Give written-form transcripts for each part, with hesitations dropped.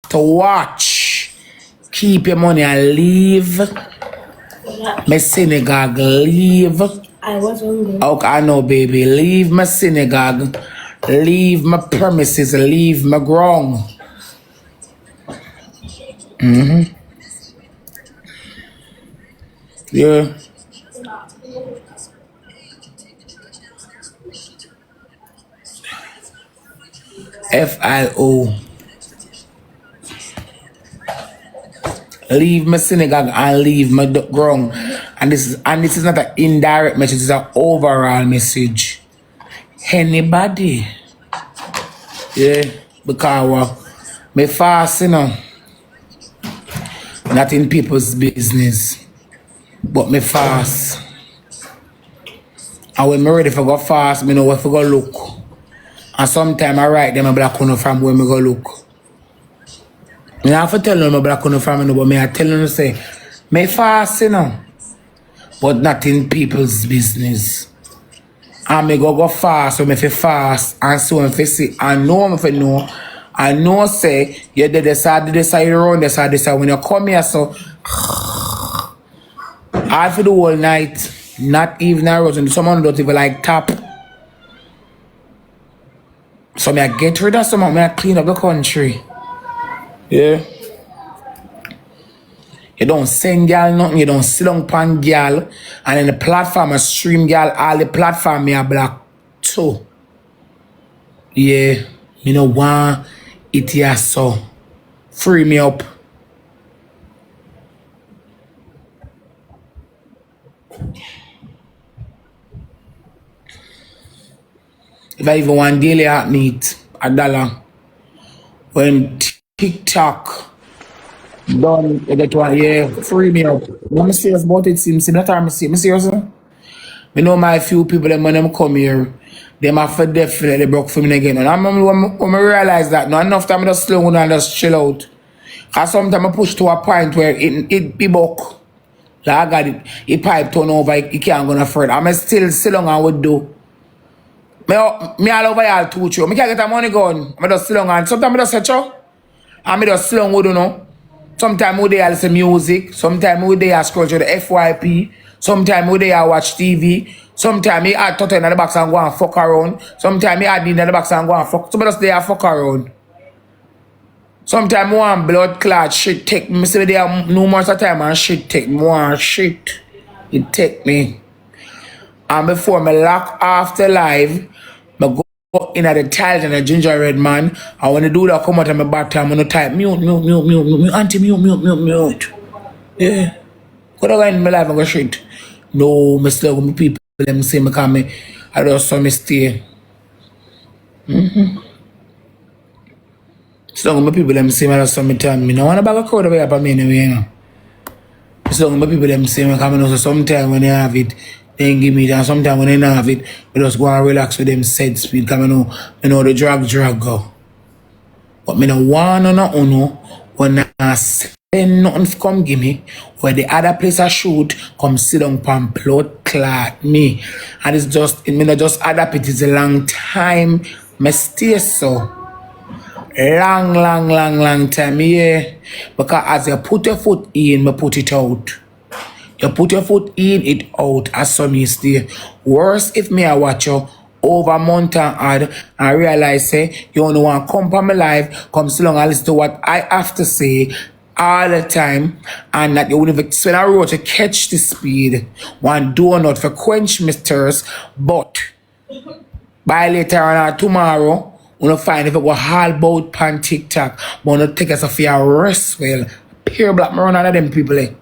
to watch. Keep your money and leave. My synagogue, leave. I was hungry. Okay, I know, baby. Leave my synagogue. Leave my premises. Leave my ground. Yeah. FIO. Leave my synagogue and leave my ground. And this is not an indirect message, it's an overall message. Anybody. Yeah. Because me fast, not in people's business. But me fast. And when me ready for go fast, me know where to go look. And sometimes I write them a black one from where me go look. I have to tell them a black one from me, but I tell them to say, me fast, but not in people's business. And me go fast, so me fi fast, and so me fi see, and know me fi know. I know say, you did this side, you run this side. When you come here, so I for the whole night, not even a rose, and someone don't even like tap. So me I get rid of someone, me I clean up the country. Yeah. You don't send girl nothing, you don't sit down pan girl, and in the platform I stream girl, all the platform me a black too. Yeah, me no want it here so. Free me up. If I even want daily at meat, $1. When TikTok done, you get one, yeah, free me up. I'm serious about it, seems that I'm serious. I know my few people that when them come here, them have to definitely broke for me again. And when I realize that, not enough time I just slow down and just chill out. Because sometimes I push to a point where it be buck. Like I got it pipe turn over, it can't go no further. I'm still long and would do. Me all over y'all too true. I can't get a money gun. I just sit down and sometimes I just say cho. And I just sit down with Sometimes we there listen music. Sometimes we there scroll through the FYP. Sometimes we there watch TV. Sometimes I add Toto in the box and go and fuck around. Sometimes I add in the box and go and fuck. Somebody just there fuck around. Sometimes I want blood clot shit take me. Say there no more time and shit take me. More shit. It take me. And before me lock off the live, I go in at the tiles and a ginger red man. And when I do that, come out of my bathroom, I'm going to type mute, anti-mute. Yeah. Could I go in my life and go shit? No, I still with people, them say me come, I just saw me stay. Still with people, them say me, I just saw me time. I don't want to bag a crowd away up on me anyway, Still with people, them say me come, so sometimes when they have it, then give me that. Sometimes when they don't have it, we just go and relax with them said speed. Because I know the drag go. But I don't want no when I send nothing to come give me, where the other place I shoot, come sit down and blood clot me. And it's just, it may just adapt it. It's a long time. I stay so. Long time, yeah. Because as you put your foot in, I put it out. You put your foot in, it out, as some you stay. Worse if me I watch you over a month and add and realize say you only want to come from my life, come so long and listen to what I have to say all the time, and that you wouldn't even spend a road to catch the speed. One donut for quench my thirst, but by later on or tomorrow, we'll find if it was all about pan TikTok, but we'll take us off your rest well. Pure black me run out of them people.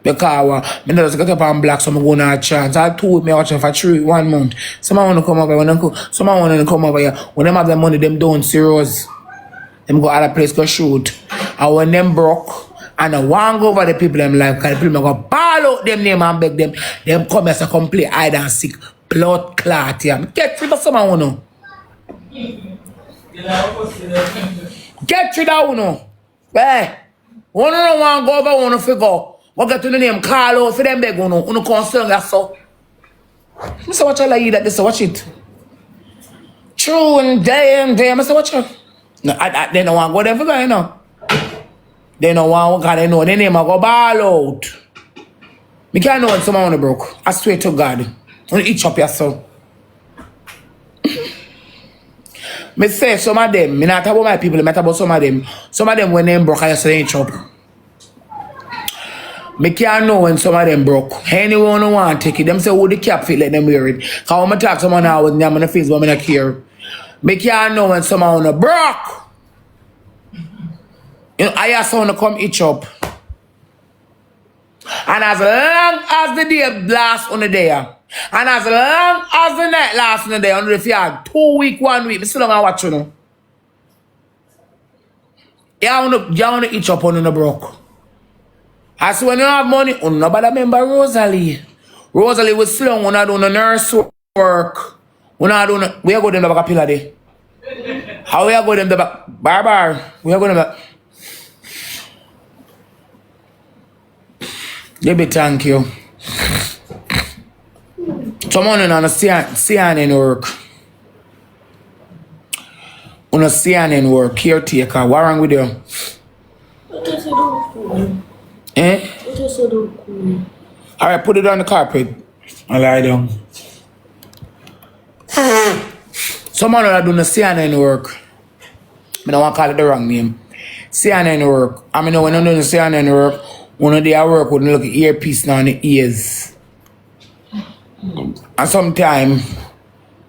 Because I just get up and black, so I'm going to have a chance. I told me watching for 1 month. Someone want to come over here. Someone want to come over here. When them have the money, them don't serious. Them go other place go shoot. And when them broke, and I want to go over the people them life, because the people go ball out them name and beg them. Them come here to come play hide and seek. Blood clot here. Get rid of someone who know. Get rid of who know. Hey, one don't want to go over, one to figure. What get to the name call out for them beg on concern that so. I say watch all of you that this watch it. True and damn, I say watch it. No, they don't want to go there for that, you know. They don't want to, they know their name, I go ball out. Me can't know when someone on the broke. I swear to God. When you eat up yourself. Me say some of them, me not talk about my people, I talk about some of them. Some of them when they broke, I say they ain't chop. Me can't know when some of them broke. Anyone who want to take it, them say, oh, the cap fit, let them wear it. Because when I talk to someone now with them on the face, but I don't care. Me can't know when someone on broke. You know, I have someone to come eat up. And as long as the day lasts on the day, and as long as the night lasts on the day, on the field, 2 weeks, 1 week, I still don't watch you know. You want to eat up on the broke. As when you have money, you nobody remember Rosalie. Rosalie was slow when I do the nurse work. When I do we are going to the back pillar day. How we are going to the back? Bar. We are going to the back. Baby, thank you. Someone on a CNN work. On a CNN work, caretaker. What wrong with you? What is it? Eh? What is it? Alright, put it on the carpet. I lie down. Someone that do the CNN work. I don't want to call it the wrong name. CNN work. I mean, when I do the CNN work, one of their work would look at earpiece now on the ears. And sometimes,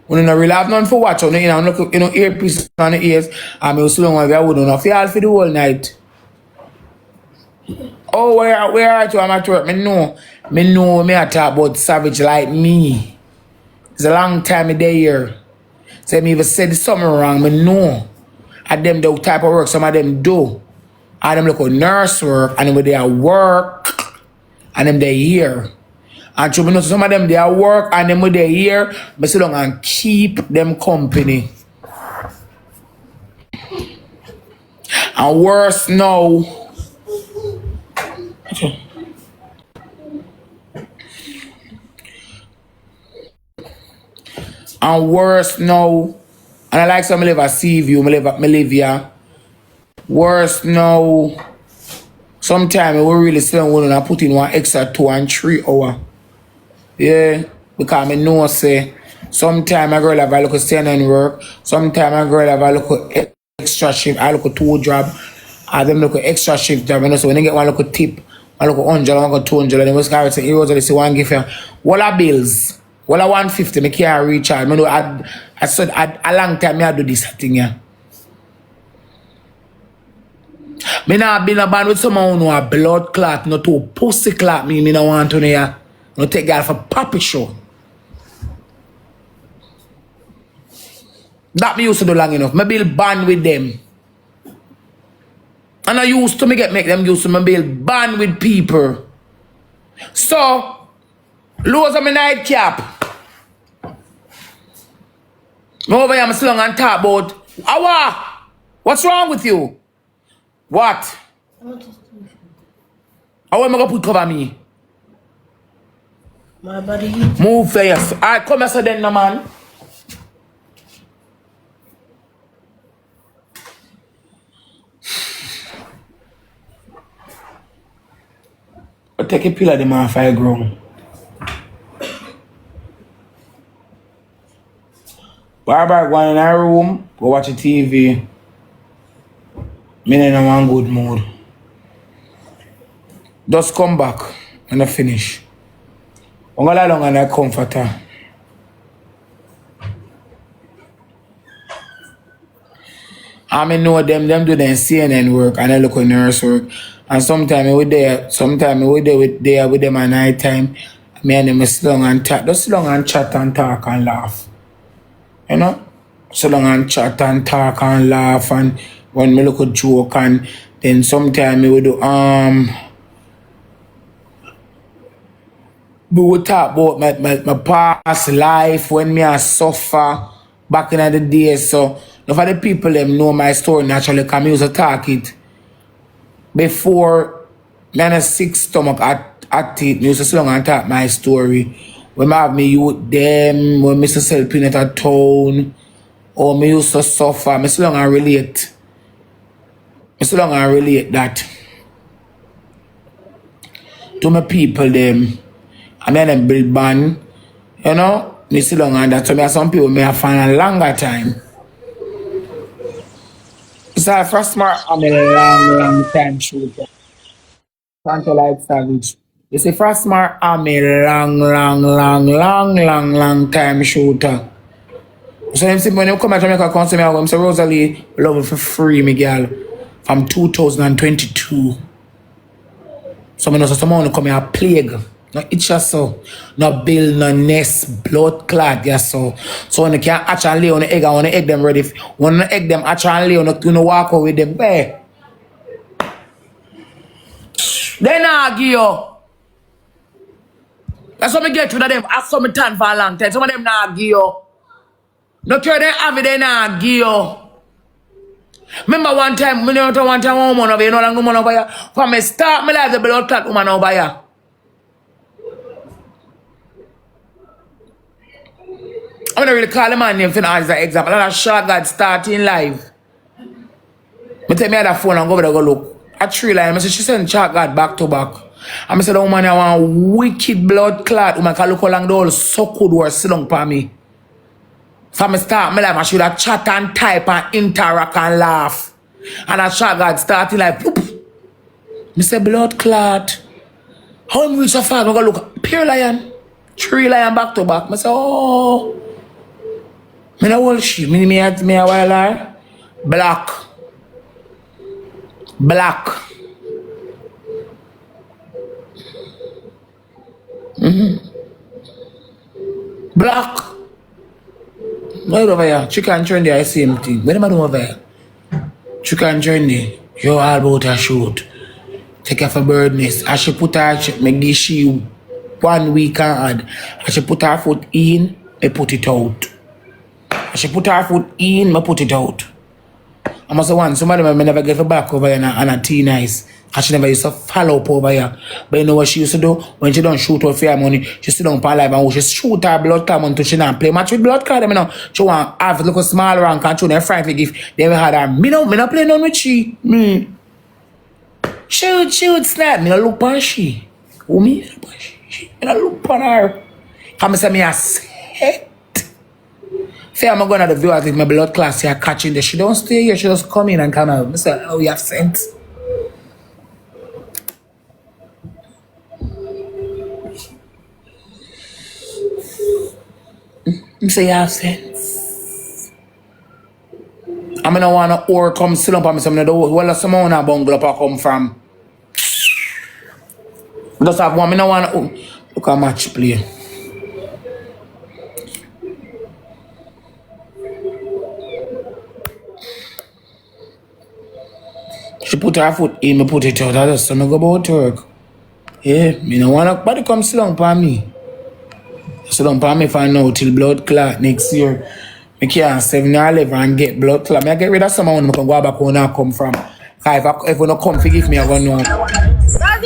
when you don't really have none for watch, you know, look, earpiece on the ears, and I was so long as I wouldn't have feel for the whole night. Oh, where are you? I'm at work. Me know me I talk about savage like me. It's a long time I day here. So me even said something wrong, me know. And them the type of work some of them do. And them look at nurse work, and them they are work, and them they here. And so me know some of them they are work, and them they here, but so long and keep them company. And worse now. And worse now, and I like some live a sea view, me live here. Worse now, sometimes we really still want to put in one extra 2 and 3 hours. Yeah, because I know say, sometimes a girl have a look at CNN work, sometimes a girl have a look at extra shift, I look at 2 job, and them look at extra shift job, and so when they get one look at tip, one look at 100, one look at 200, and then we start say, heroes, they say one give you, what are bills? Well, I 150, I can't reach out. I know I said a long time I do this thing here. Me not been a band with someone who a blood clot, not to pussy clot me no want to know. No take girl for puppy show. That me used to do long enough. Me build band with them. And I used to make them used to me build band with people. So lose of my nightcap. Me over here, I'm still and talk about Awa. What's wrong with you? What? How am I gonna put cover me? My body. Move fast. Alright, come here then, no man. I'll take a pill of them off I ground. Barbara go in her room, go watch the TV. Me in one good mood. Just come back and I finish. I'm gonna lie down and I comfort her. I know them do the CNN work and I look at nurse work. And sometimes we there with them at night time. Me and them sit down and chat. Just sit down and chat and talk and laugh. You know? Sit down and chat and talk and laugh, and when me look at joke, and then sometimes we do we would talk about my past life when me I suffer back in the days. So if the people them know my story naturally, because I used to talk it before me had a sick stomach at it. Me used to sit down and talk my story. When I have me youth them, when me used to sell peanut at town, or me used to suffer, me sit down and relate. I still don't relate that to my people them. I mean them build band, you know, me still don't that. So me some people may have find a longer time. So first smart I'm a long time shooter. Can't like savage. You see first smart I'm a long time shooter. So them see when you come to Jamaica come to me, I'm say Rosalie, love you for free, me girl. From 2022. So I know someone come here plague. No itch so. No bill, no nest, blood clot, yes so. So when you can actually lay on the egg, I want to egg them ready. When you egg them actually lay on you walk out with them. Hey. They not give you. That's what me get to them. Ask some time for a long time. Some of them not give you. No care they have it, they not give you. Remember one time, one woman over here, no long woman over here. From me start, me like the blood clot woman over here. I'm not really call the man name for as an example. And a short God starting live. I take me at the phone and go over there go look. At 3 line, I say she send short God back to back. And I say the woman I want wicked blood clot. Woman can look how long the whole so good or sit down for me. From me start, my life, I should have chat and type and interact and laugh. And I shot God starting like, poop. Me say blood clot. How am I reach so far? I go look, pure lion. 3 lion back to back. I say, oh. Me no hold shit. Me a while her. Black. Black. Black. Right over here, chicken trendy, I same thing. What am I doing over here? Chicken trendy, you're all about a shoot. Take off a bird nest. I should put her, make this she 1 week and add. I should put her foot in, I put it out. I should put her foot in, I put it out. I must have one, somebody may never get her back over here and a tea nice. And she never used to follow up over here. But you know what she used to do? When she don't shoot her fair money, she sit down for live and she shoot her blood card until she don't play match with blood card. You know, she want have a little small rank and show them frankly give. Then we had her, me no play none with she. Me. She would snap. Me no look on she. Who me? Me no look on her. Come say me a set. Say I'm going to the view as if my blood class here catching this. She don't stay here, she just come in and come out. I say, oh, you have sense. I say, you have sense. I mean, I want to or come sit up on me. Well, someone a bungle up I come from. Just have one. I don't want to look at match play. She put her foot in, me put it out. I just go about work. Yeah, me no want nobody come sit down for me. Sit down for me for now till blood clot next year. I can't 7 or 11 and get blood clot. I get rid of someone who can go back where I come from. If you don't come forgive me, I go know. If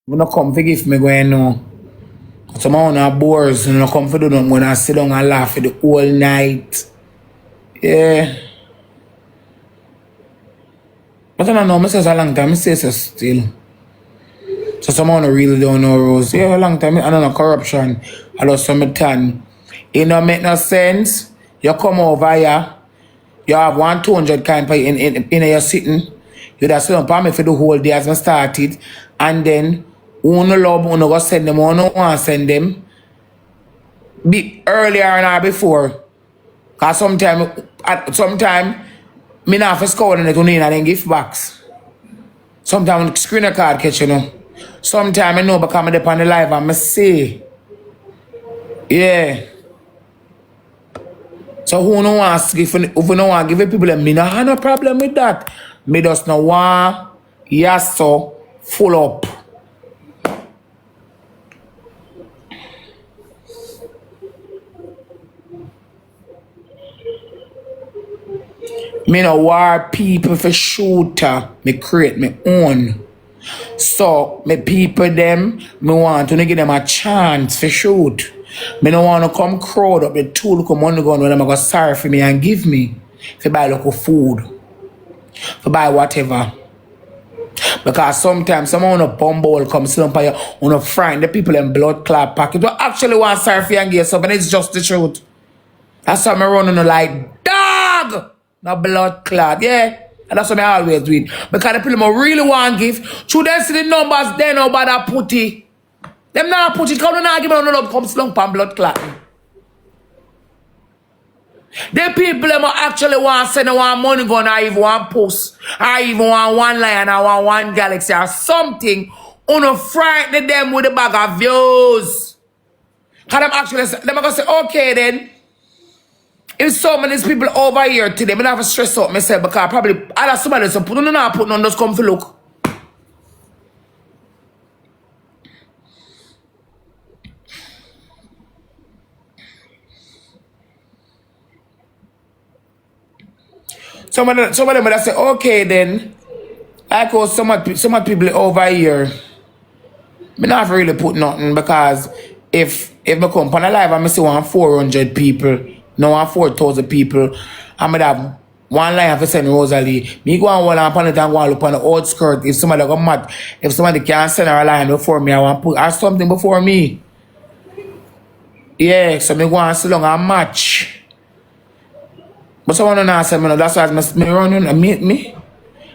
you don't come forgive me, go know. Someone are bored and I come for them when I sit down and laugh for the whole night. Yeah. But I don't know, I say it's a long time, I say so still. So someone really don't know Rose. Yeah, a long time, I don't know corruption. I lost some time. It don't make no sense. You come over here, you have 100 kind in your sitting. You just sit down for me for the whole day as I started. And then who no love, who no go send them, who no want to send them. Be earlier and before. Because sometimes, me not have to score and then give backs. Sometimes screen a card catch, you know. Sometimes I know because I'm up on the live and I say, yeah. So who no wants to give, if we no want to give people, me not have no problem with that. Me just no want, yes, so full up. Me no war people for shooter. Me create my own. So me people them, me want to give them a chance for shoot. Me no want to come crowd up the two look money gun when I'm going to sorry for me and give me to buy local food, to buy whatever. Because sometimes someone on a bumble come sit up on you, on a friend, the people in blood clot pocket who actually want sorry for you and give something. It's just the truth. That's why I run on like dog, no blood clot, yeah. And that's what I always do it. Because the people who really want to give, through them see the numbers, they know about that putty. Them not put it, come on, not give me no love, come slump and blood clot. The people them actually want to send one money gun or even one post, or even one lion or one galaxy or something, on frighten them with a bag of views. Because them actually, them are going to say, okay then, if so many people over here today, I don't have to stress out myself because probably other somebody so put on just come to look. Some of them would say, okay then, like how some of people over here, me not really put nothing because if me come on a live and I see 400 people, no 4,000 people, I might have one line for send Rosalie. Me go and hold on it and go and look on the old skirt. If somebody go mad, if somebody can send her a line before me, I want to put her something before me. Yeah, so me go and sit down and match. But someone don't answer me, that's why I run and meet me.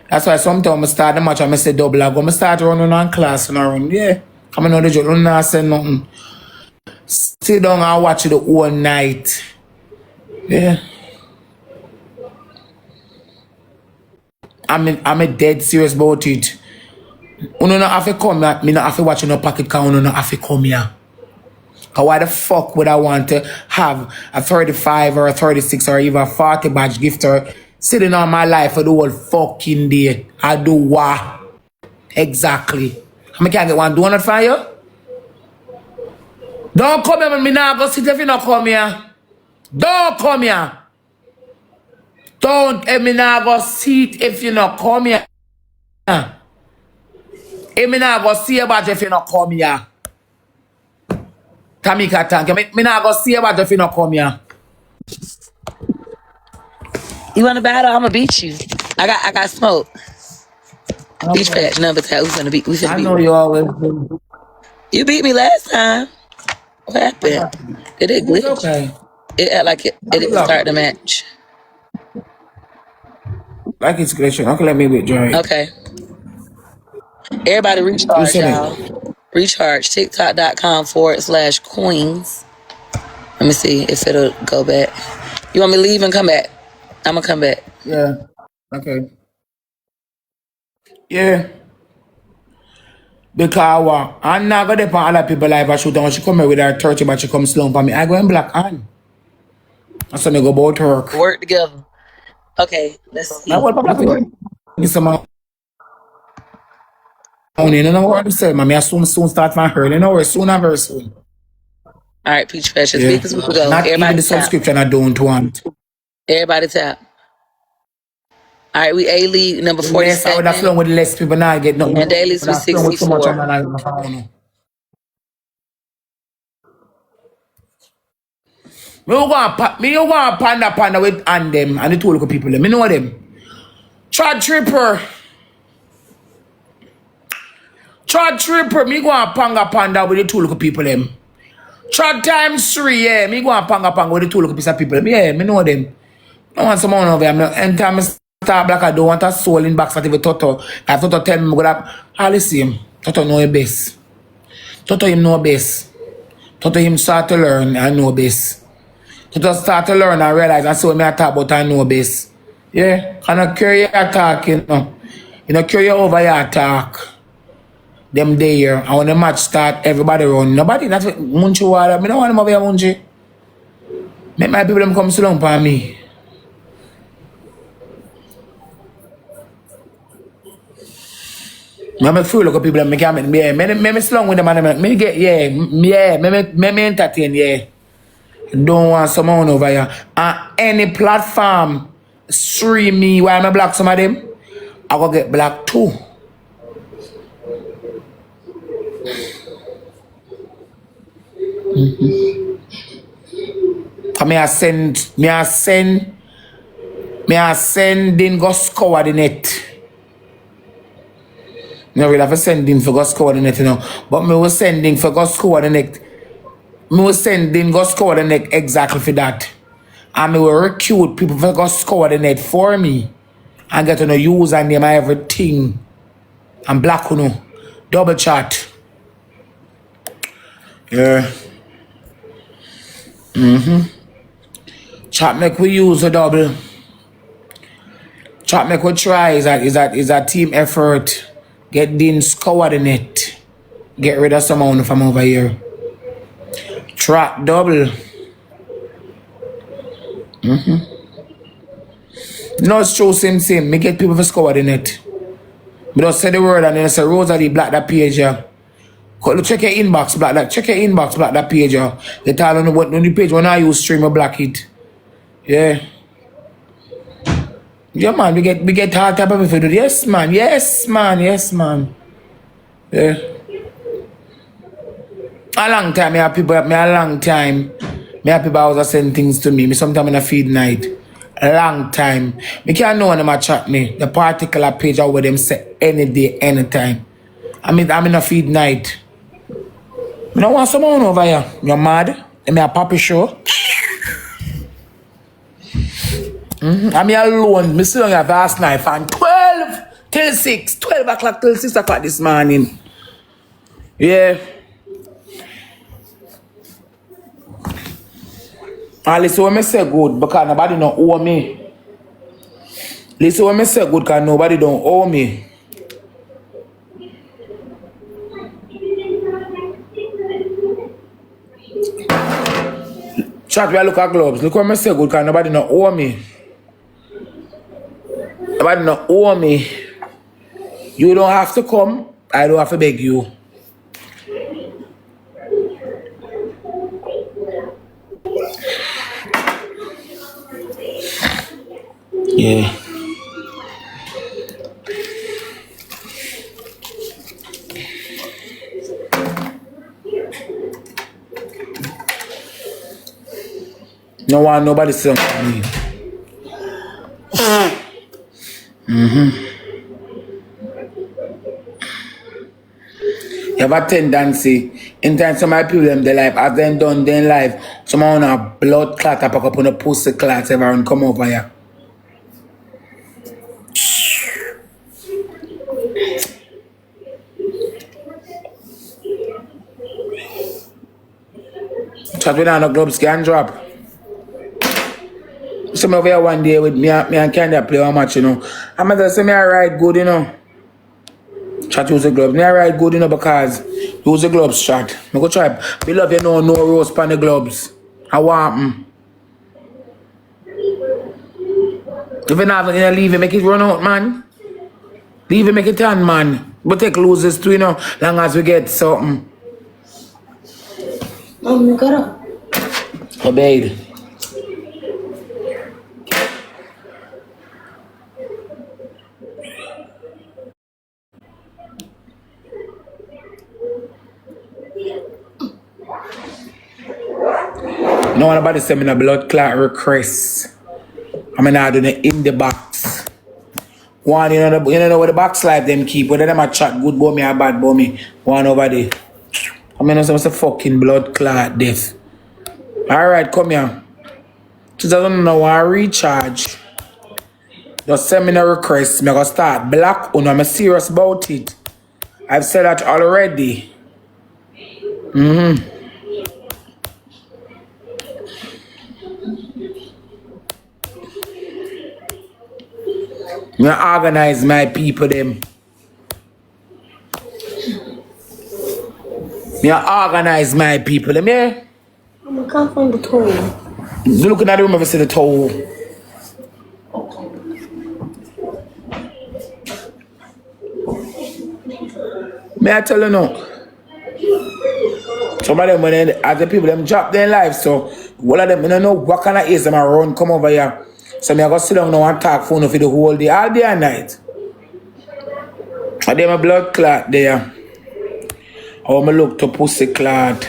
That's why sometimes I start the match and I say double. I go, I start running on class and I run, yeah. I know the joke, don't answer nothing. Sit down and watch it the whole night. Yeah. I'm dead serious about it. You don't have to come here, me not have to watch no pocket car, you don't have to come here. Because why the fuck would I want to have a 35 or a 36 or even a 40 badge gifter sitting on my life for the whole fucking day? I do what? Exactly. I can't get one donut for you? Don't come here when me now go sit if you not come here. Don't come here. Don't me now go sit if you not come here. Me now go see about if you not come here. Tamika, thank you. Me now go see about if you not come here. You want to battle? I'm gonna beat you. I got smoke. Okay. Beach patch number 10. We finna beat. I know you always do. You beat me last time. What happened? Did it glitch? Okay. It act like it didn't start the match. Like it's glitching. Okay, let me withdraw it. Okay. Everybody recharge, y'all. Recharge. TikTok.com/queens. Let me see if it'll go back. You want me to leave and come back? I'm gonna come back. Yeah. Okay. Yeah. Because I'm not gonna depend other people live. I shoot down. She come here with her 30, but she come slow for me. I go in black on. That's when I go about work. Work together. Okay, let's see. I want to some. You know what I'm saying? I soon start from her. You know where soon and very soon. All right, Peach Fashion. Yeah. Speak as we go. Not everybody even the subscription I don't want. Everybody tap. All right, we A-League number 47. Yes, I would have flown with less people now. Get nothing. And dailies with 64. Me go panda with and them and the two local people. Me know them. Trad Tripper. Me go and panda with the two local people them. Trad times 3, yeah. Me go and panga with the two local piece of people. Yeah, me know them. I want someone over there. Anytime I start black, I don't want a soul in box for the Toto. If Toto tell me, I'm going to all the same. Toto know him best. Toto him know best. Toto him start to learn and know best. Toto start to learn and realize and so me I talk about I know best. Yeah? Can I carry your talk, you know? You know, carry over your talk. Them there. And when the match start, everybody run. Nobody, that's what Munchi water. I don't want them over here, Munchi. Make my people them come sit down for me. I feel like people make me me slung with them and me get me entertain, yeah. Don't want someone over here. Any platform stream me while I block some of them, I go get blocked too. So me I send in go scour the net. No really have to send in for go scour the net, you know. But me was sending for go scour the net. Me was sending go scour the net exactly for that. And me will recruit people for go scour the net for me. And get to know username and everything. And black you know. Double chat. Yeah. Chat make we use a double. Chat make we try is a team effort. Get Dean scour the net. Get rid of someone from over here. Trap double. No, it's true, same. Me get people for scour the net. Me just say the word and then I say Rosalie black that page here. Check your inbox, black that. Check your inbox, black that page here. They tell on the page when I use stream, I black it. Yeah. Yeah, man, we get hard type of everything. Yes, man. Yeah. A long time, me have people always send things to me. Me sometimes in a feed night. A long time. Me can't know when them a chat me. The particular page or where them say any day, anytime. I'm in a feed night. You don't want someone over here. You're mad? I'm a puppy show. I'm here alone. Me still on your vast knife and 12 o'clock till 6 o'clock this morning. Yeah. And listen when I say good because nobody don't owe me. Listen when I say good because nobody don't owe me. Chat, we look at gloves. Look when I say good because nobody don't owe me. Nobody don't owe me. You don't have to come. I don't have to beg you. Yeah. No one, nobody say me. You have a tendency, in time some of my people them their life, as them done their life, some on a blood clot pack up on a pussy clot, everyone come over here. Chat with no gloves can drop. Some over here one day with me and Candy play one match, you know. I'm gonna say me I ride good, you know. Chat use the gloves. Me I ride good, you know, because use the gloves, chat. Me go try. Me love you know no rose pan the gloves. I want them. If you not leave it, make it run out, man. Leave it, make it turn, man. But take losers too, you know, long as we get something. You got up. Obeyed. No one about to send me a blood clot request. I'm not doing it in the box. One, you know where the box life them keep. Whether them a chat good about me or bad about me. One over there. I mean, it's a fucking blood clot death. Alright, come here. Just don't know how I recharge. Just send me a request. I'm gonna start black. I'm serious about it. I've said that already. I organize my people them. I organize my people them, yeah? I can't find the towel. You looking at the room, I see the towel. May I tell you no? Some of them, when as the people them drop their life, so all of them, I don't know what kind of ears them around come over here. So I go sit down now and talk phone for the whole day, all day and night. And then my blood clot there. Or I look to pussy clot.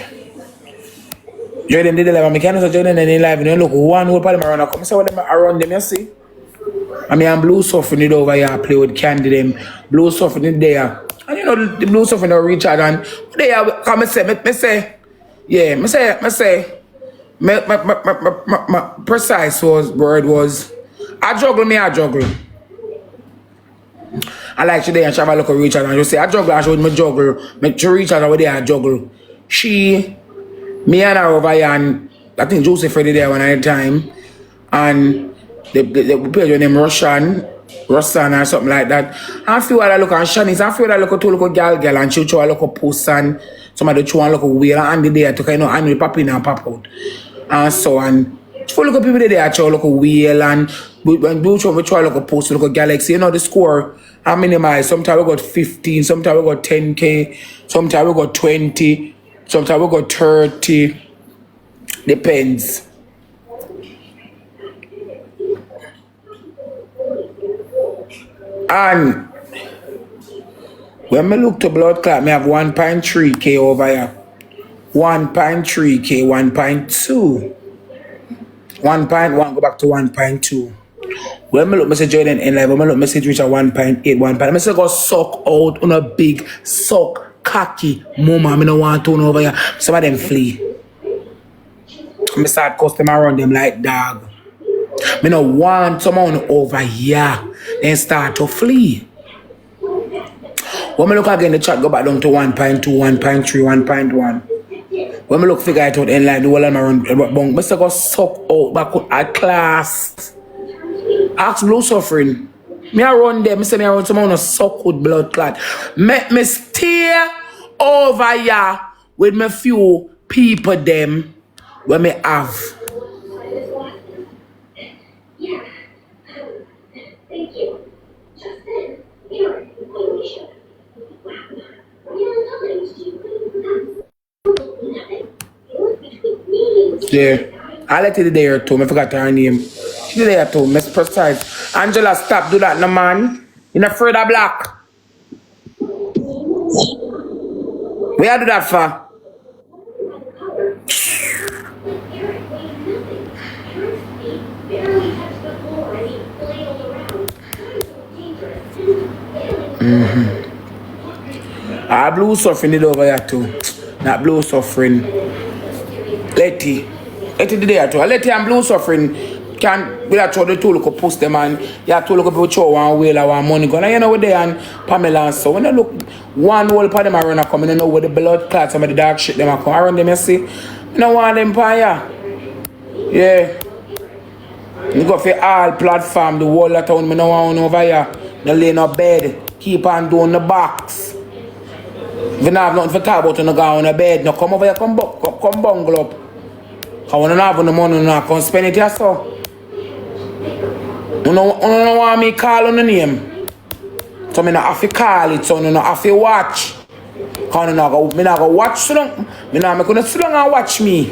Jordan did the live, I can't say Jordan and they live, and look, one whole part of them around, I come say what them around them, you see? I mean, I'm blue suffering it over here, I play with Candy, them, blue suffering it there. And you know, the blue suffering don't reach out, and they are, come and say, my precise word was, I juggle. I like today and Shabba look at Richard and just say, I juggle, I showed me juggle, make to Richard over there, I juggle. Me and her over here, and I think Joseph ready there one at a time, and they played your name Russan or something like that. I feel like I look at Shanice, I feel like I look at two little girl, and she show a look at post and some of the two look at wheel and the there to kind of and pop in and pop out. And so and for look at people there, I show look at wheel and when we try look at post, look at Galaxy, you know the score. I minimize. Sometimes we got 15, sometimes we got 10K, sometimes we got 20, sometimes we got 30. Depends. And when I look to blood clot, I have 1.3K over here. 1.3K, 1.2. 1.1 go back to 1.2. When I look message Jordan in live, when I look message reach at 1.8, 1. I say go suck out on a big suck cocky mama. I don't want to over here. Some of them flee. I start customer around them like dog. I don't want someone over here. Then start to flee. When I look again, the chat go back down to 1.2, 1.3, 1.1. When I look figure it out in line, the whole of my run, I say go suck out back at class. Ask blue suffering. Me I run them. Me say me I run someone a suck with blood clot. Make me stay over here with me few people them when me have. Thank you. Just then, Aaron, holy shit. Wow. Yeah. I let it there too. I forgot her name. She there too. Miss Precise. Angela, stop do that, no man. You not afraid of black. Where you do that for? I blue suffering it over here too. Not blue suffering. Letty did there too. Letty and blue suffering can we have the two look post them and you have to look up show one wheel or one money gun. And you know what they and Pamela and so when you look one whole part them are run come, you know where the blood clots, some of the dark shit them are come around them, you see. You know want them fire. Yeah. You go for all platform, the whole of town, me no want over here. No lay no bed. Keep on doing the box. If you don't have nothing to talk about, you don't go on the bed. No come over here, come bungle up. Because when you don't have the money, you don't come spend it yourself. You don't want me call on the name. So I don't have to call it, so I don't have to watch. Because I don't go watch so long. I don't going to sit down and watch me.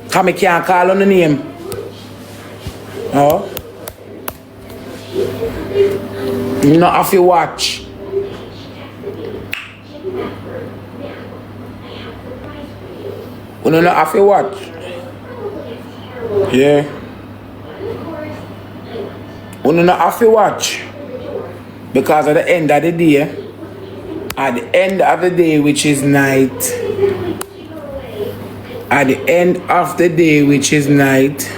Because I can't call on the name. Oh? You don't have to watch. You don't have to watch. Yeah. You don't have to watch. Because at the end of the day, which is night. At the end of the day, which is night.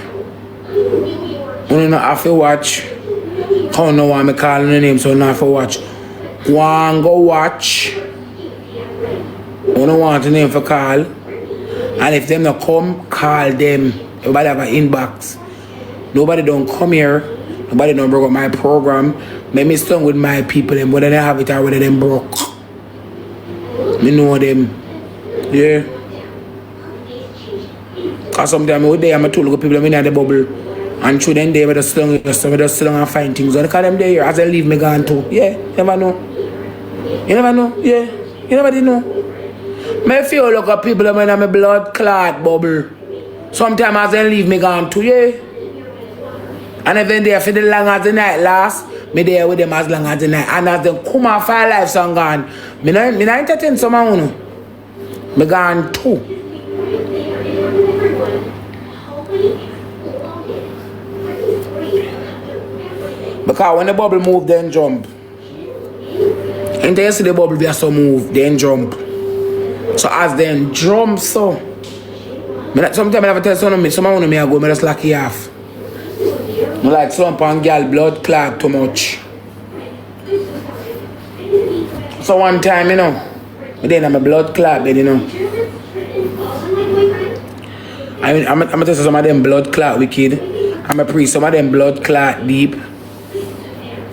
You don't have to watch. I don't know why I'm calling the name, so I don't have to watch. Go and go watch. You don't want the name for call. And if them not come, call them. Everybody have an inbox. Nobody don't come here. Nobody don't broke up my program. Make me stung with my people, them, whether they have it or whether them broke. Me know them. Yeah. Because sometimes I'm there, I'm too look people in the bubble. And through them there, we just stung and find things. And because them there, as I leave me gone too. Yeah, you never know. You never know. Yeah. You never did know. I feel like a people in my blood clot bubble. Sometimes as they leave me gone too, yeah. And if they're there for the long as the night last, me there with them as long as the night. And as they come off our lives and gone, me not entertain someone. Me gone too. Because when the bubble move, then jump. And then you see the bubble be so move, then jump. So as then jump so. Sometimes I have to tell someone me I go, I just lock it off. I like some pan girl blood clot too much. So one time, you know, then I'm a blood clot bed, you know. I'm gonna tell some of them blood clot wicked. I'm a priest, some of them blood clot deep.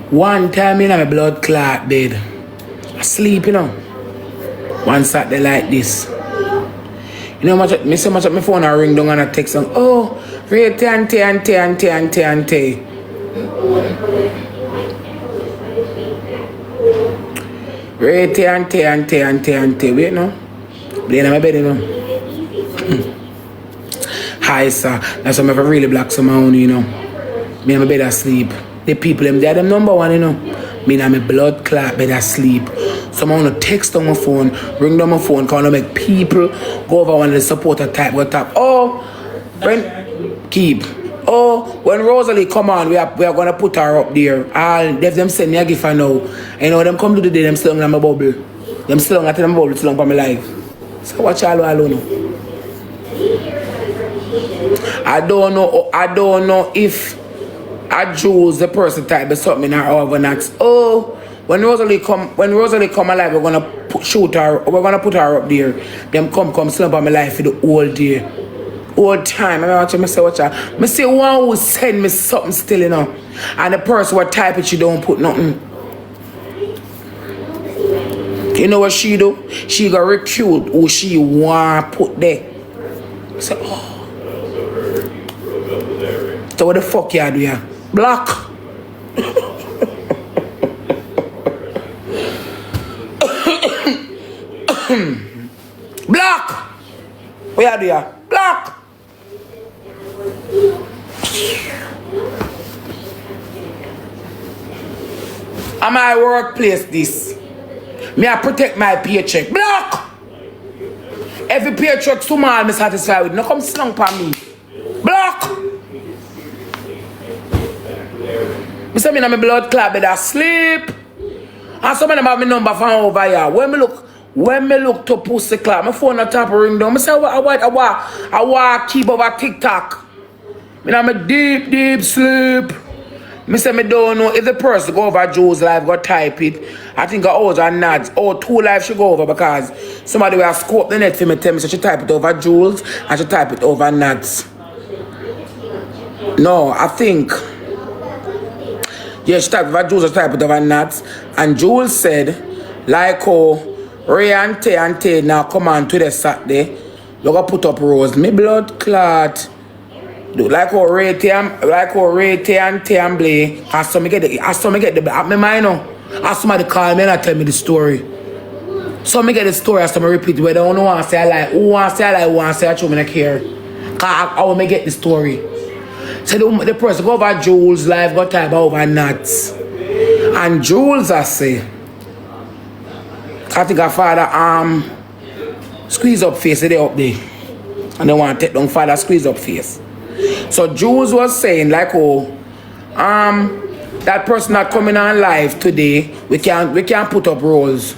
One time in my blood clot bed. I sleep, you know. One Saturday like this. You know much me so much of my phone I ring down and I text them, oh, rate ante. Rate ante. Wait no. Then in my bed, you know. Hi sir. That's why I'm really black some own, you know. Me in my bed asleep. The people them there them number one, you know. Me in my blood clot bed asleep. Someone wanna text on my phone, ring down my phone, cause I make people go over one of the supporter type go tap. Oh, when keep. Oh, when Rosalie come on, we are gonna put her up there. All them send me a gift now. You know them come to the day, them still on my bubble. Them still on my bubble, still on my life. So watch all alone. I don't know if I choose the person type of something or overnight. Oh, when Rosalie come alive, we're gonna shoot her. We're gonna put her up there. Them come slump on my life for the whole day, whole time. I watch me say watch her. Me say one who send me something still, you know, and the person what type it she don't put nothing. You know what she do? She go recruit who she want put there. So oh. So what the fuck you do ya? Block. Block. What you do ya? Block. At my workplace this. Me I protect my paycheck. Block. Every paycheck small me satisfied with. No come slung on me. Block. Me say me na my blood clot bed asleep. And some of them have my number from over here. When me look to pussy clot, my phone on top ring down. Me say I want keep over TikTok. Me na my deep sleep. Me say me don't know if the person go over Joe's live go type it. I think I ours and Nads. Oh, 2 live should go over because somebody will scope the net for me tell me so she type it over Jules and she type it over Nads. No, I think yeah, she type it over Jules, she type it over Nads. And Jules said, like how Ray and Tay now come on to the Saturday, we're gonna put up Rose. Me blood clot. Like how Ray Tay and Tay and Blay. I saw me get the at my mind now. As somebody call me and tell me the story. So me get the story as somebody repeat whether I don't want to say I like, who want to say I like, who want to say I truly not care. Cause I want me get the story. So the person go over Jules live, got type over Nats. And Jules I say, I think her father squeeze up face they up there. And they want to take down father squeeze up face. So Jules was saying like oh that person not coming on live today, we can't put up roles.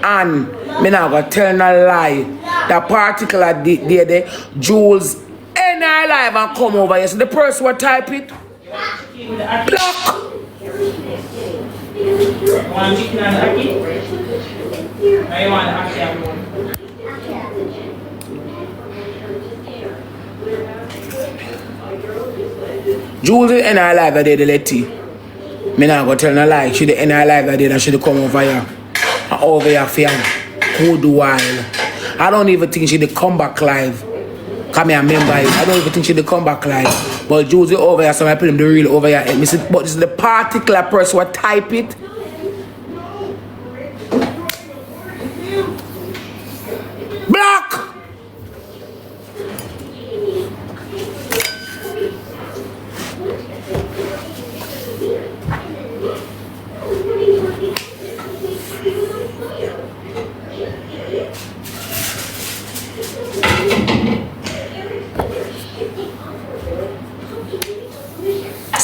And me now gonna tell no lie. That particular day there, Jules in our live and come over here. So the person will type it. Block. Jules is in our live today, the lady. Me not gonna tell no lie. She the in our live today and she come over here. And over here for a good while. I don't even think she did come back live. Come here, remember it. I don't even think she did come back live. But Jules is over here, so I put him the real over here. But this is the particular person who type it. Block!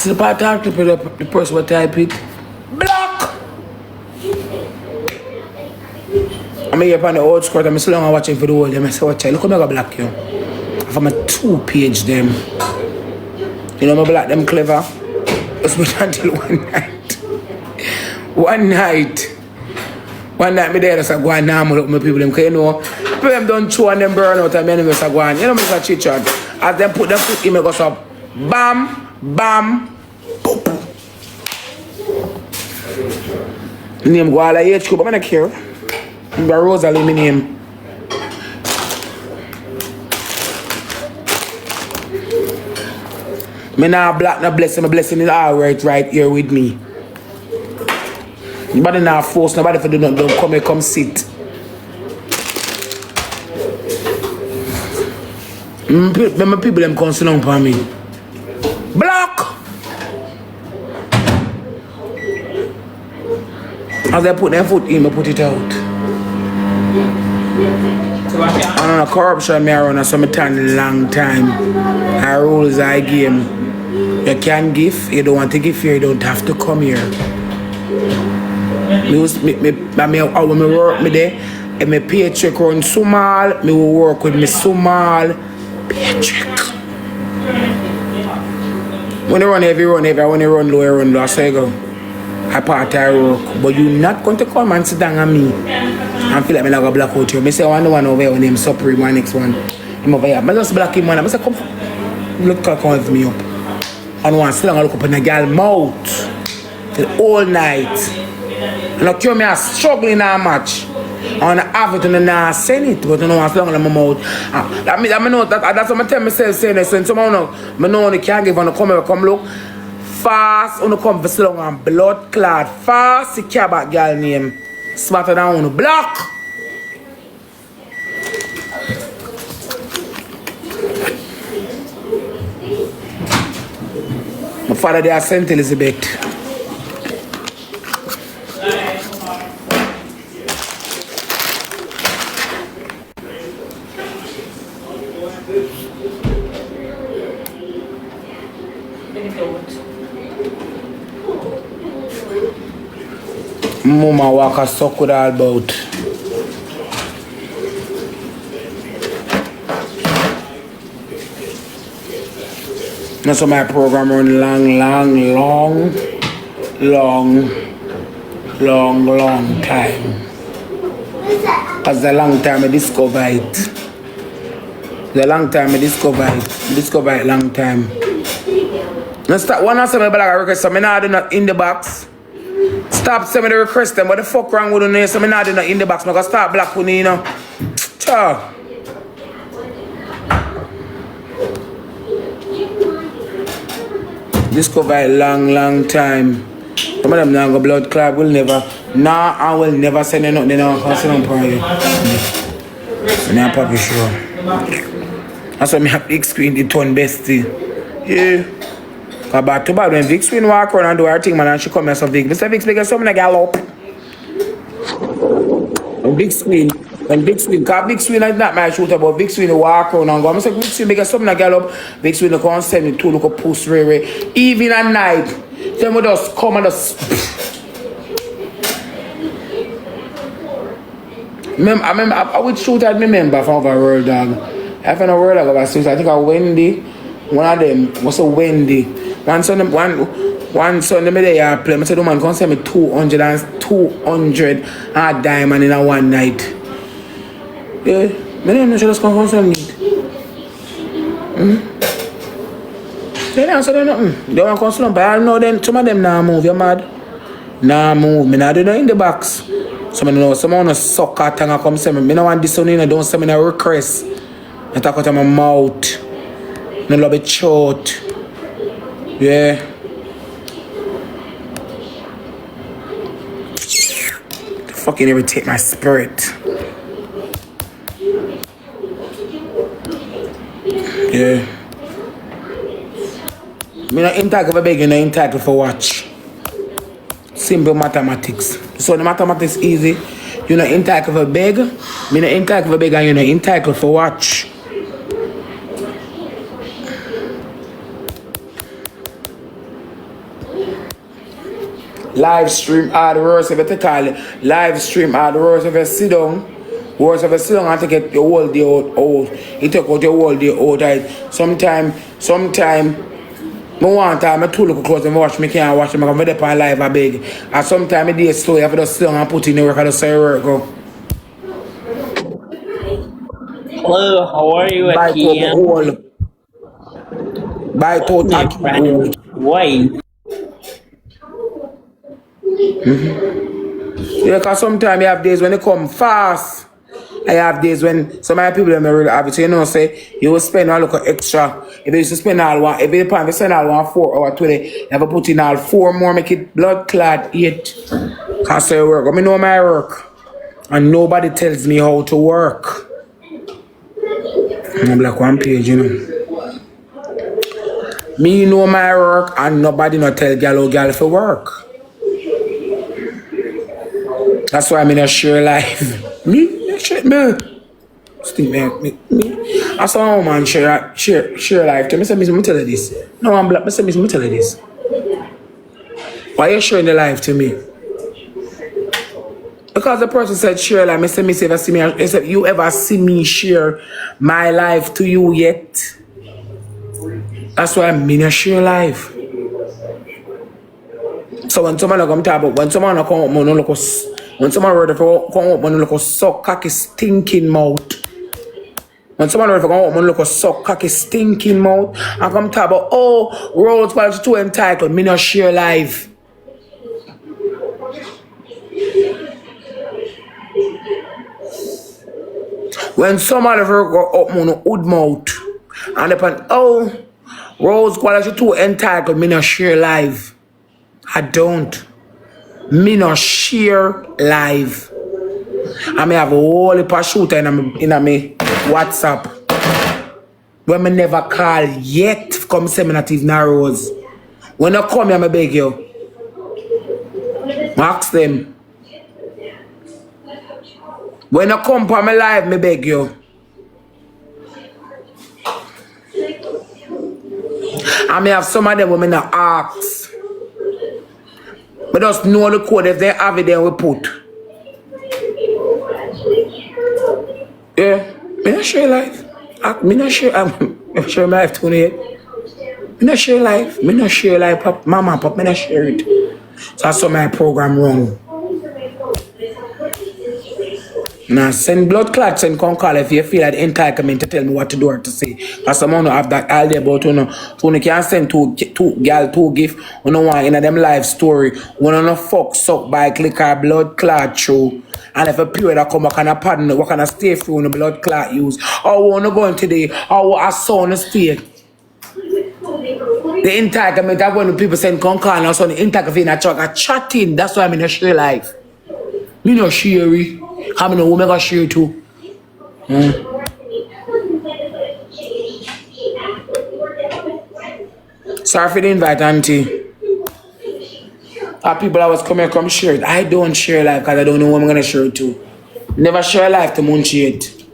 See the part of the person will type it. Block! I'm here on the old squad. I'm so long watching for the world. I'm so watching. Look how I got black you. From a 2-page them. You know, I black them clever. It's been until one night. One night, me there, I go and now with my people. Them, you know, people them don't chew and them burn out and me anyway, so go on. You know, Mr. Chichat. As them put them foot in, me goes up. Bam, bam, boop. The name go all the age group, but I don't care. I'm the Rosalie, my name. Me nah black, no blessing. My blessing is alright right here with me. Nobody nah force, nobody for do nothing. Don't come here, come sit. My people them come sit down for me. Block! As they put their foot in, I put it out. And on a corruption, I run a summertime long time. Our rules I game. You can give, you don't want to give here, you don't have to come here. When I work me there, and my paycheck run small, me will work with me small paycheck. When you run heavy, when you run low, so you go. I part I work, but you're not going to come and sit down on me and feel like I'm like a black out here. I say, I want the one over here, name Supreme, my next one. I'm over here. I just black him, man. I say, come look, come with me up. And one still look up in a girl mouth till all night. And I cure me a struggling that much. I want to have it and I send it, but I know what's long in my mouth. I know that's what I tell myself saying this. And someone know, I know they can't give on the come look. Fast, on the come for so long and blood clot. Fast, the cabot girl name. Smarter than on the block. My father there St. Elizabeth. Mama walk a suck with all about. That's why my program run long time. That's the long time I discover it. The long time I discover it. Discover it long time. Let's start one of some people like a request, so I'm not doing that in the box. Stop sending me the request them. What the fuck wrong with you? So I'm not doing that in the box. I'm gonna start black with you know. Ciao. Discover a long time. Some of them now go blood clot will never. Nah, I will never send you nothing. They don't come sit for you. I'm not probably sure. That's why I have big screen the turn bestie. Yeah. About too bad when Vic Swin walk around and do her thing, man, and she come here so Vic. Mr. Vic speaking something like gallop. When Vic Swin, cause Vic Swin is not my shooter, but Vic Swin walk around and go. I'm saying Vic Swin make something like gallop. Vic Swin come send me two look up post rare. Even at night, then we just come and just. I would shoot at me member from over World Dog. I found a World Dog about I think a Wendy. One of them was a Wendy. One Sunday me I play. I said, the man can send me 200 diamond in a one night. Yeah, me don't know she just come send me. They don't say nothing. They want to come slump. But I know them, some of them now move. You mad? Nah move. Me not do no in the box. Some know someone want to suck a tongue and come send me. Me no want this one in. Don't send me no request. I talk out of my mouth. No love it short. Yeah. The fucking irritate my spirit. Yeah. Me not entitled for begging, not entitled for watch. Simple mathematics. So the mathematics easy. You're not entitled for beg. Me not entitled for beg and you're not entitled for watch. Live stream hard worse if you call it. Live stream hard worse if you sit down. Worse if you sit down and take it your whole day out. You take out your whole day out. Right? Sometime, I want time, I too look close and watch me, can't watch them, I'm going to on live, I beg. And sometimes I do slow, you have to sit down and put in the work, I just say work, go. Hello, how are you, Bite out the Akeem? whole. Bite out My the friend, whole. why? Yeah, because sometimes you have days when they come fast. I have days when some of my people don't really have it. So you know, say you will spend a little extra. If you used to spend all one, if you spend all 1 4 hours today, you have to put in all 4 more, make it blood clot 8. Because I work. I know my work. And nobody tells me how to work. I'm like 1 page, you know. Me know my work and nobody not tell girl or girl for work. That's why I'm in a share life. Me. Still me. I saw a woman share life to me. Say, me tell her this. No, I'm black. Me say, me tell her this. Why are you sharing the life to me? Because the person said share life. Me say, if you ever see me share my life to you yet? That's why I'm in a share life. So when someone come talk about, when someone come up, when someone ready for come up, man look suck cocky stinking mouth. When someone ready for come up, man look suck cocky stinking mouth, and come talk about Rose Quality too entitled. Me not share life. When someone ever go up, man hood mouth, and upon Rose Quality too entitled. Me not share life. I don't. Me not share live. I may have a whole heap of shooter in my WhatsApp. When me never call yet, come say me not even Rose. When I come here, I beg you. Ask them. When I come for my live, I beg you. I may have some of them when I not ask. But just know the code. If they have it, then we put. Yeah, me not share life. Me not share. I'm share my life 28. Me not share life. Me not share life. Pop, mama, pop. Me not share it. So I saw my program wrong. Now send blood clots and come call if you feel like entitlement to tell me what to do or to say. Because someone have that all day about you can send two girl 2 gift on one in them live story. One on a fuck suck by click our blood clot through. And if a period I come back and a pardon, what can I stay through in the blood clot use? Or wanna go in today, or I saw on the stay. The entitlement that when people send come call us on the entitlement in a truck, I chatting. That's why I'm in a share life. Me no share it. How many women got share too? Sorry for the invite, auntie. People always come share it. I don't share life because I don't know who I'm gonna share it to. Never share life to Munchie it.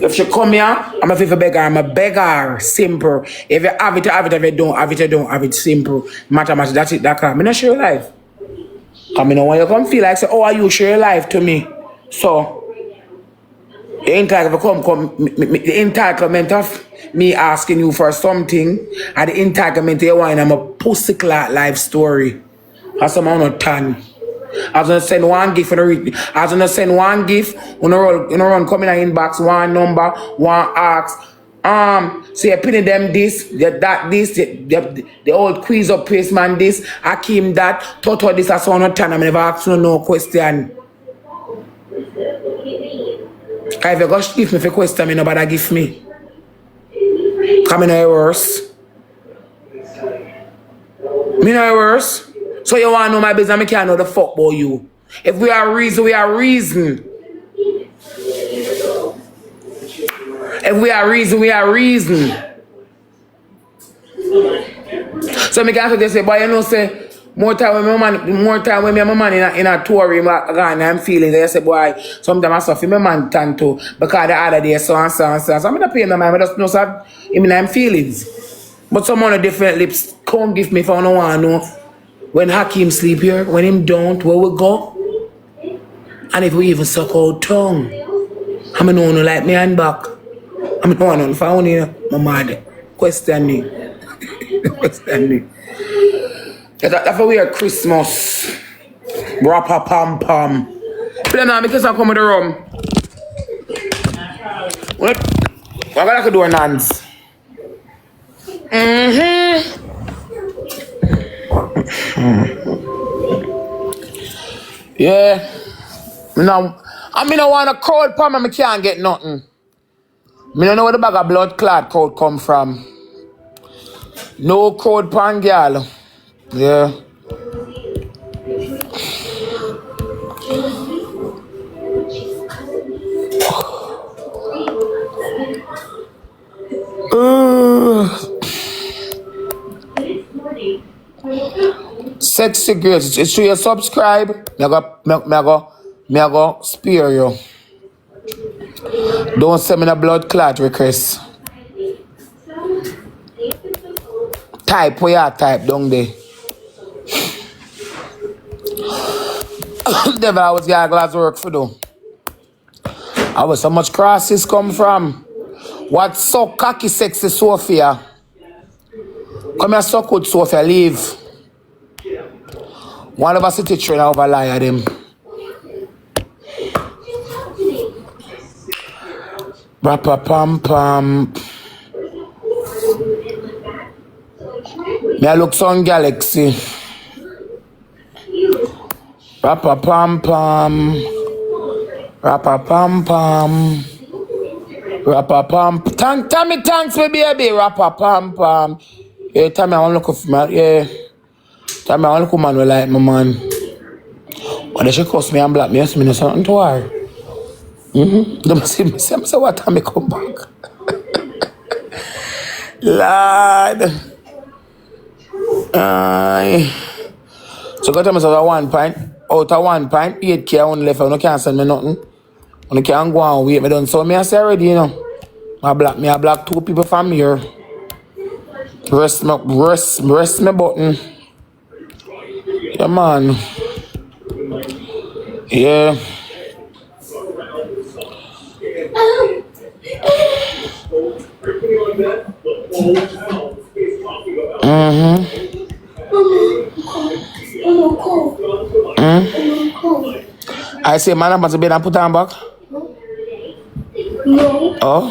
If you come here, I'm a FIFA beggar. I'm a beggar. Simple. If you have it, you have it. If you don't have it, you don't have it. Simple. Matter. That's it. That's I'm not share life. I mean, when you come feel like say, are you share life to me? So the entitlement, the entitlement of me asking you for something, and the entitlement you want, I'm a pussy clot life story. That's some amount of time. I was gonna send one gift for the week. I was gonna send one gift. When I run come in the inbox, one number, one ask. So you're pinning them this, the old quiz up place man this, Akeem that, Toto this, I saw no time. I never asked no question. If you go give me for question, me nobody give me. Come in here worse. Me know worse. So you want to know my business, I can't know the fuck about you. If we are reason, we are reason. If we are reason, we are reason. So me can just say, boy, you know, say, more time when my man in a tour, I'm feeling. I say, boy, sometimes I suffer my man turn too. Because the other day, so and so and so. So I'm not paying my mind, I just know, so I'm feelings. But someone on different lips can't give me if I don't want to know. When Hakeem sleep here, when him don't, where we go? And if we even suck out tongue, I'm no one like me and back. I'm no one found here, my mother. Question me. Question me. That's why we are Christmas. Rapper pam pam. Play now because I come with the rum. What I could do a nance? Yeah. I mean, I want a cold palm and I can't get nothing. I don't know where the bag of blood clot cold come from. No cold pan, girl. Yeah. Sexy girls, it's you subscribe. Me I go spare you. Don't send me the blood clot request. Type where you type down there. Never I was got glass work for though. I was so much crosses come from. What so cocky sexy Sophia? Come here so good Sophia, leave. One of us city train over lie at them. Rappa pam pam. Me I look Sun Galaxy. Rappa pam pam. Rappa pam pam. Rappa pam. Tammy thanks me baby. Rappa pam pam. Yeah, Tammy I want to look for man. Yeah. Tammy I want to come man like my man. When she cuss me and black me, yes, me no something to her. Them see me say what time I come back. Lord. Aye. So go tell me so 1 pint. Out of 1 pint, 8K only left. I can't send me nothing. I can't go and wait me done. So me I say already, you know. I black 2 people from here. Rest me button. Yeah man. Yeah. I say man, I'm about to bed and put on back. No. Oh.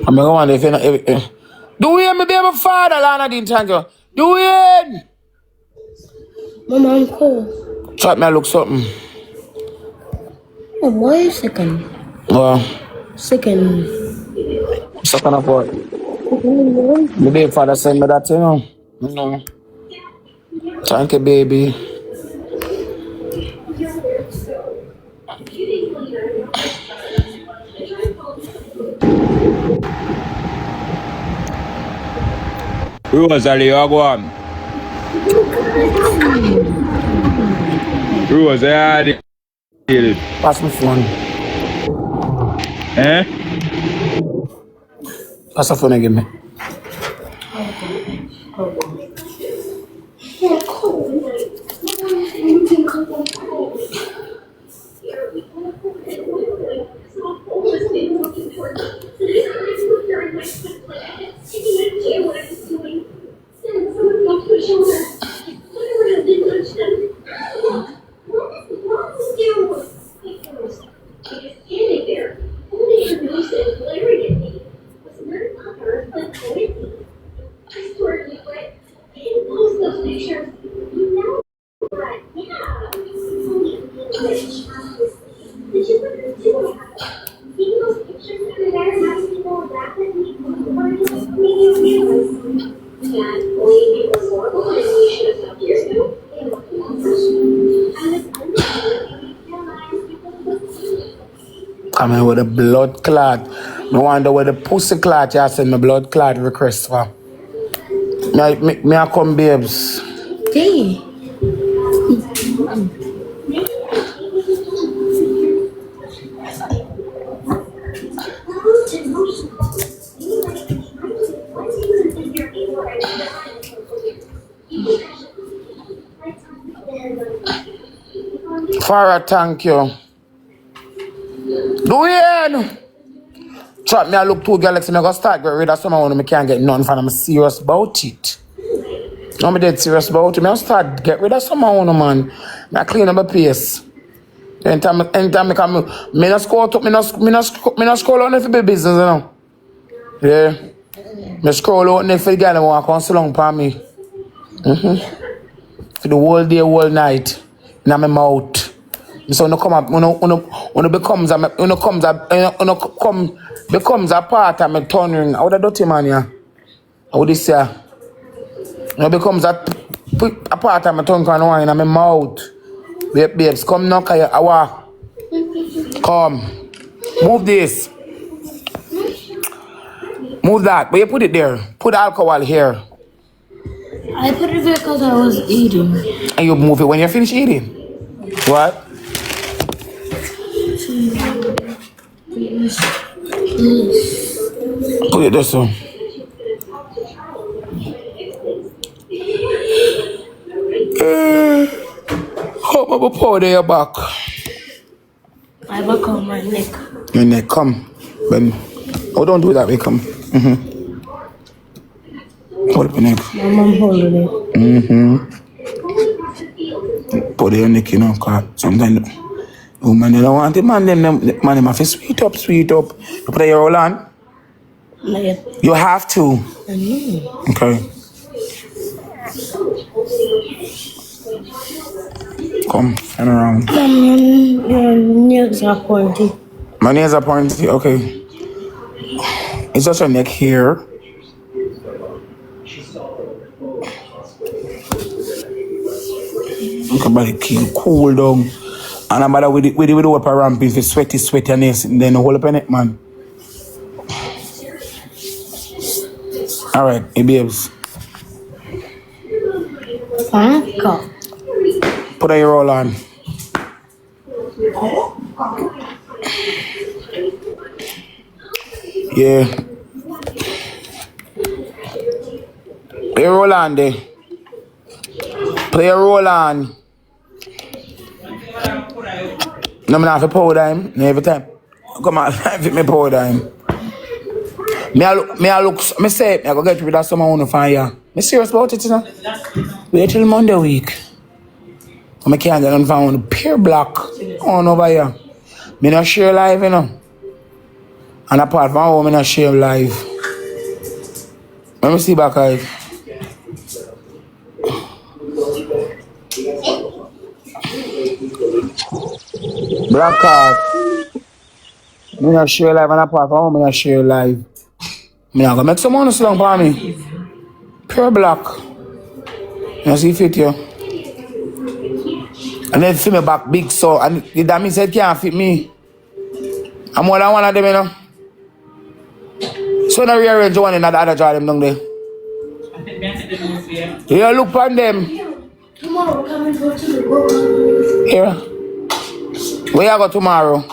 I'm going to wonder if you know. Do we hear me, baby father, Lana didn't thank you. Do we hear? Mama, I'm cold. Try me look something. Oh, why a second? Well, Second. second of what? The baby father sent me that, you know. No. Thank you, baby. Rosalie, you go on. Rosalie, how do you Pass my phone. Eh? Pass the phone again, me. Come here with a blood clot. I wonder where the pussy clot you send me blood clot request for. Me I come babes. Hey. Farah, thank you. Dwayne! Trap me, I look to Galaxy, I go start get rid of someone when I can't get none from. I'm serious about it. I'm dead serious about it. I start get rid of someone, man. I clean up my pace. Anytime I come, me not scroll up, me not scroll on if it be business, you know. Yeah. Me scroll out if the girl want to come so long for me. For the whole day, whole night, in my mouth. So when you come up, when becomes a part of my tongue ring. How the dirty man, yeah? How this say? When it becomes a part of my tongue and wine in my mouth. Babes, come knock at your hour. Come. Move this. Move that. But you put it there. Put alcohol here. I put it there because I was eating. And you move it when you finish eating. What? Put it there, so. How about powder your back? My back on my neck. Your neck, come. Ben. Oh, don't do that way, come. Hold up your neck. My mom holding it. Put your neck, you know, because sometimes women, they don't want it, man, them have to sweet up. You put your roll on? Not yet. You have to. I know. Okay. Come, turn around. Your nails are pointy. My nails are pointy, okay. It's just your neck here. Look about it, keep cool down. And I'm about with the upper ramp, if it's sweaty and this, then hold up your neck, man. Alright, hey babes. Come. Put your roll on. Yeah. Play your roll on there. Play your roll on. No, I'm not for powder him. No, every time. Come on, fit me powder him. I say, I go get rid of someone who find ya. I'm serious about it, you know. Wait till Monday week. I can't get on phone pure black on over here. I not share live, you know. And apart from home, I not share live. Let me see back out. Black card. I not share live, and apart from home, I not share live. I'm gonna make some money slung for me. Pure black. You see fit you. And then fit me back big so and that means it can't fit me. I'm more than one of them, you know. So now rearrange one and the other draw them down there. You look on them. Tomorrow, come and go to the work. Here. Where you go tomorrow?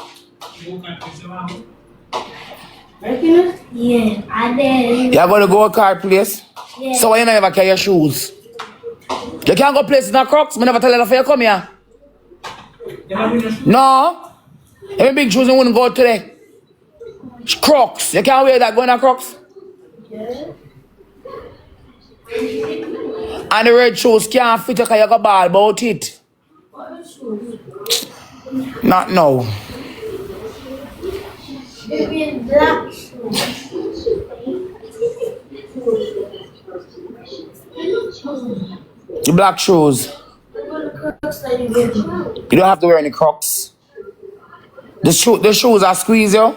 Yeah, I did. You're going to go to car place? Yeah. So why you never carry your shoes? You can't go places in the Crocs? I never tell you if you come here. No. Every big shoes you wouldn't go today. Crocs. You can't wear that going to Crocs? Yeah. And the red shoes can't fit you because you got ball about it. What shoes? Not now. Maybe black shoes. The black shoes. You don't have to wear any Crocs. The shoes are squeeze you.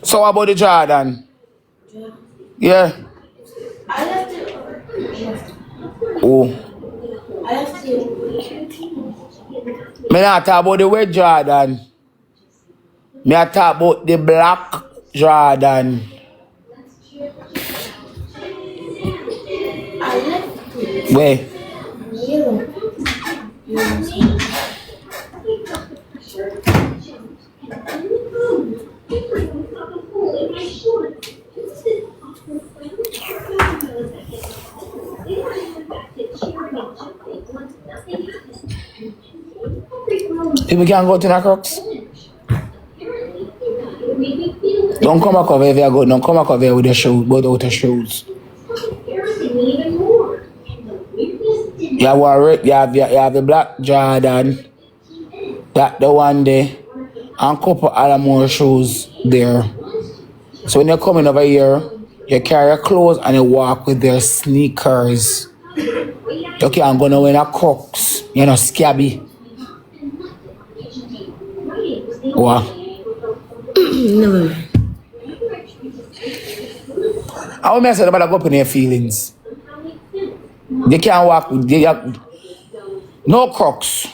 So how about the Jordan? Yeah. I left it. Oh. I left it. Me not talk about the red Jordan. Me I talk about the black Jordan. I left it. Where? People can go to the Crocs. Apparently, it made me feel Don't come back over here if you go. Don't come back over here with your shoes, without your shoes. embarrassing me even more. And the weirdness didn't You have the black Jordan, that the one there, and couple other more shoes there. So when you're coming over here, you carry your clothes and you walk with their sneakers. You can't go nowhere in a Crocs, you know, scabby. What? Never. I want me to say about go up in your feelings. They can't walk with no Crocs.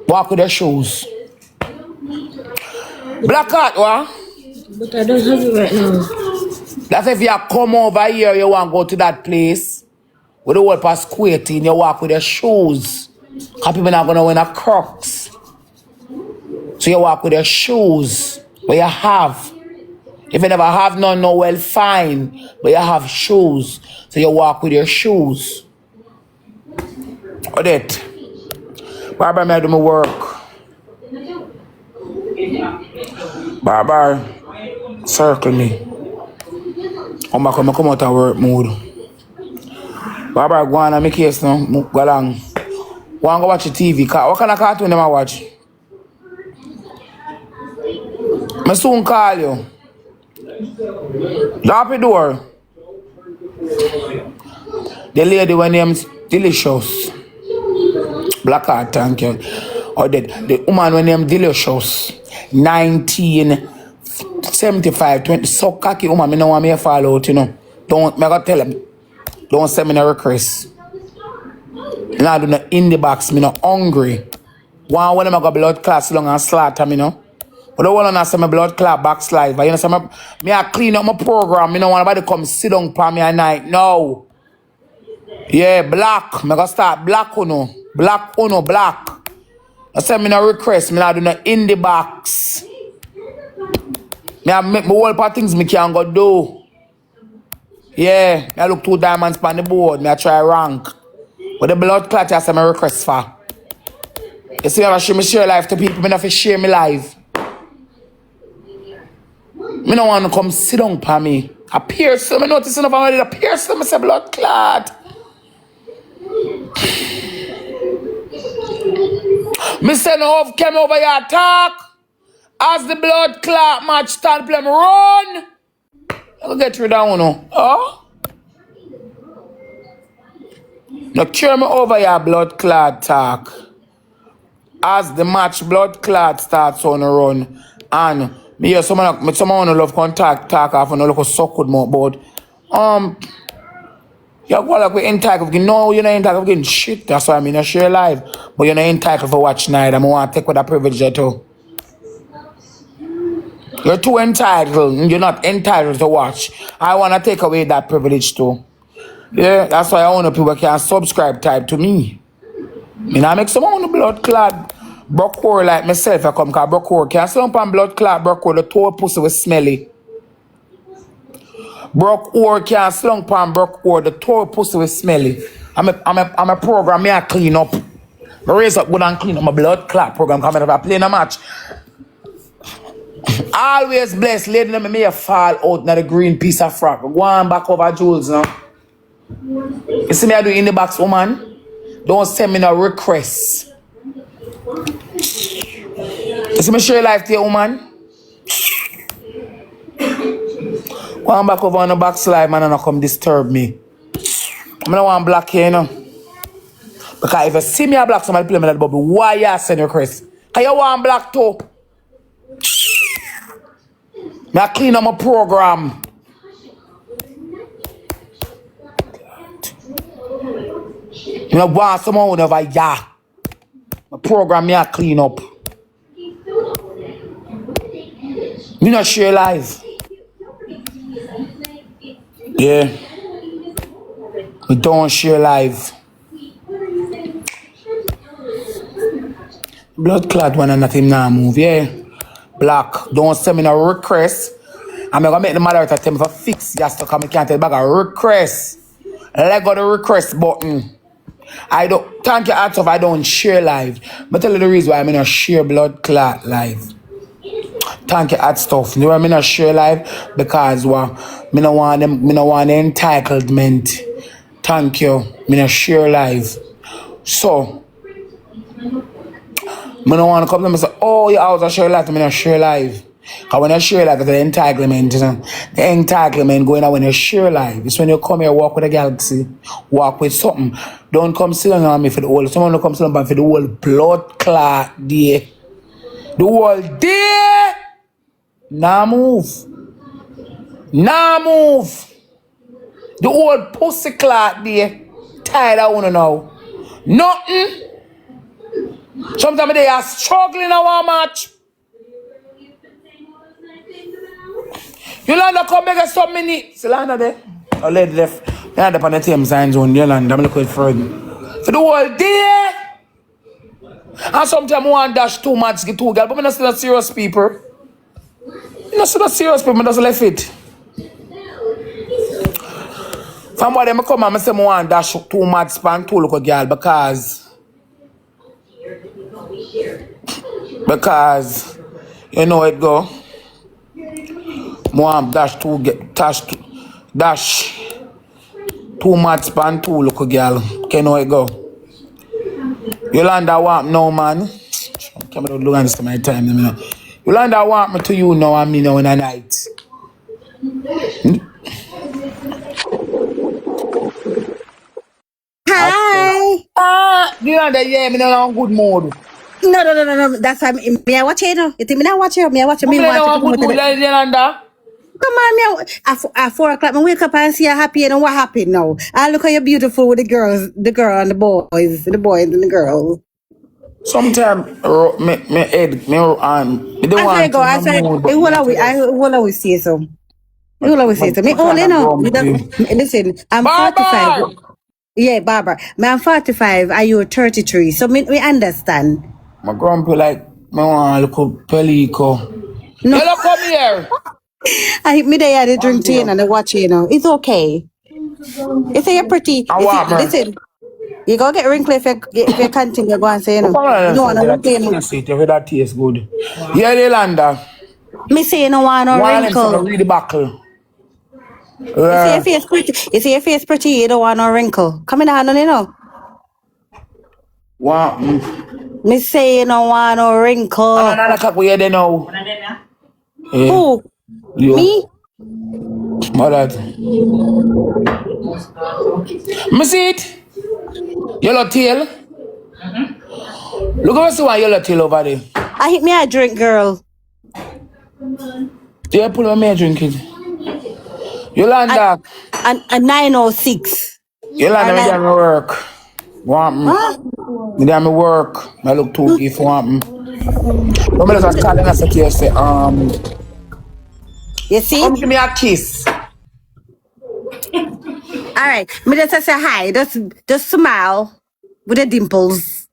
Walk with their shoes. Black Heart, what? But I don't have it right now. That's if you come over here, you want to go to that place with the whole past squatting, you walk with your shoes. Because people not going to wear a Crocs. So you walk with your shoes. But you have. If you never have none, no, well, fine. But you have shoes. So you walk with your shoes. Odette. Barbara, may I do my work? Barbara, circle me. Come back when I come out of work mood. Barbara, go on and make case now. Go along. Go and go watch the TV. What kind of cartoon am I watch? I soon call you. Drop the door. The lady when name's Delicious. Black Heart, thank you. Or the woman when named Delicious. 1975, 20. So cocky woman, me no want me to fall out, you know. Don't, me gotta tell him. Don't send me no request. Me not do no in the box, me no hungry. One when I got blood clot long and slaughter, me no. But the one I say my blood clot backslide. But you know, say me I clean up my program. Me no want nobody come sit down for me at night. No. Yeah, black. Me gonna start black uno. Black uno, black. I say me no request. Me not do no in the box. Me I make my whole part things me can go do. Yeah, me I look 2 diamonds on the board. Me I try rank. But the blood clot I say my request for. You see, I share life to people. Me not share my life. Me no want to come sit down for me. I pierce them. I notice enough already. I pierce them. I say blood clot. Me say no came over here talk. As the blood clot match stand play me run. I'll get rid of one. Oh? Now carry me over here blood clot talk. As the match blood clot starts on the run. And me hear someone who love contact talk off and look so good more but you're going like we entitled of getting no, you're not entitled of getting shit. That's why I mean I share live. But you're not entitled for watch night. I'm want to take with that privilege too. You're too entitled. You're not entitled to watch. I want to take away that privilege too. Yeah, that's why I want people can subscribe type to me. I make someone on the blood clot Brockcore like myself. I come because Brockcore can't slump on blood clot Brockcore. The toe pussy was smelly. Brockcore can't slump on Brockcore. The toe pussy was smelly. I'm a program. I clean up. I raise up good and clean up my blood clot program. Coming up, I play in a match. Always blessed. Lady, let me fall out now the green piece of frock. Go on back over Jules now. You see me I do in the box, woman? Don't send me no requests. You see me share life to you, woman? Go on back over on the backslide, man, and not come disturb me. I don't want black here, you know. Because if you see me a black, somebody play me that bubble. Why you send requests? Because you want black too. I clean up my program. You know, want someone who never yeah. My program me I clean up. Me not share live. Yeah. We don't share live. Blood clot one and nothing now move, yeah. Black, don't send me no request. I'm gonna make the moderator tell me for fix just to come. I can't tell back a request. Let go the request button. I don't Thank you, hats off. I don't share live. But tell you the reason why I'm in a share blood clot live. Thank you, hot stuff. You know I'm in a share live because me no want them, me no want the entitlement. Thank you. Me no share live. So me no want to come to them and say, oh, your house a share live. Me no share live. Because when you share live, it's the entitlement, you know. The entitlement going on when you share live. It's when you come here, walk with the galaxy, walk with something. Don't come sit down on me for the whole. Someone will come sit down for the whole blood clot day. The whole day. Nah move. Nah move. The whole pussy clot day. Tired of one now. Nothing. Sometimes they are struggling in our match. Yolanda come back so many. Yolanda there. Oh, lady left. They had up on the team signs on Yolanda. I'm looking for it. For the whole day. And sometimes I want to dash 2 months, get 2 girls. But I'm not still serious people. I'm not still serious people. I'm just left it. From what I come and I say I want to dash 2 months and 2 little girls because you know it go. More dash 2 months and 2 little girl. You know it go. Yolanda want no man. Come on, look at my time. Yolanda want me to you now and me now in the night. Hi. Yolanda, yeah, me now in good mood. No. That's why me I watch it now. You think me not watch it? Me I watch it. Me watch I'm it. good mood, Yolanda. Come on, me at 4 o'clock. Me wake up and see you happy. And what happened now? I look how you're beautiful with the girls, the girl and the boys and the girls. Sometimes me head me don't I want go. I say, I will always say so. I will always say so. Me only know. Listen, I'm 45. Yeah, Barbara. Me I'm 45. Are you 33? So me understand. my grandpa like me want to look pelico. No. Hello, come here. I me there the drink tea and I watch you know. It's okay. You say you're pretty. Listen, you go get wrinkly if you continue go and say you know. You don't want no wrinkle. If that tastes good. Yeah, Yolanda. Me say you don't want no wrinkle. Read the buckle. You see your face pretty. You see your face pretty. You don't want no wrinkle. Come in the hand on you know. Me say you don't want no wrinkle. Where they know? Who? You. Me? Mother. Me see it. Yellow tail. Look at one yellow tail over there. I hit me a drink, girl. Yeah, pull on me a drink it. Yolanda. A 906. Yolanda, me down me work. Want me? Huh? Me down me work. I look too if want me. But me just calling us a case say you see? Come give me a kiss. All right. Me just say hi. Just smile with the dimples.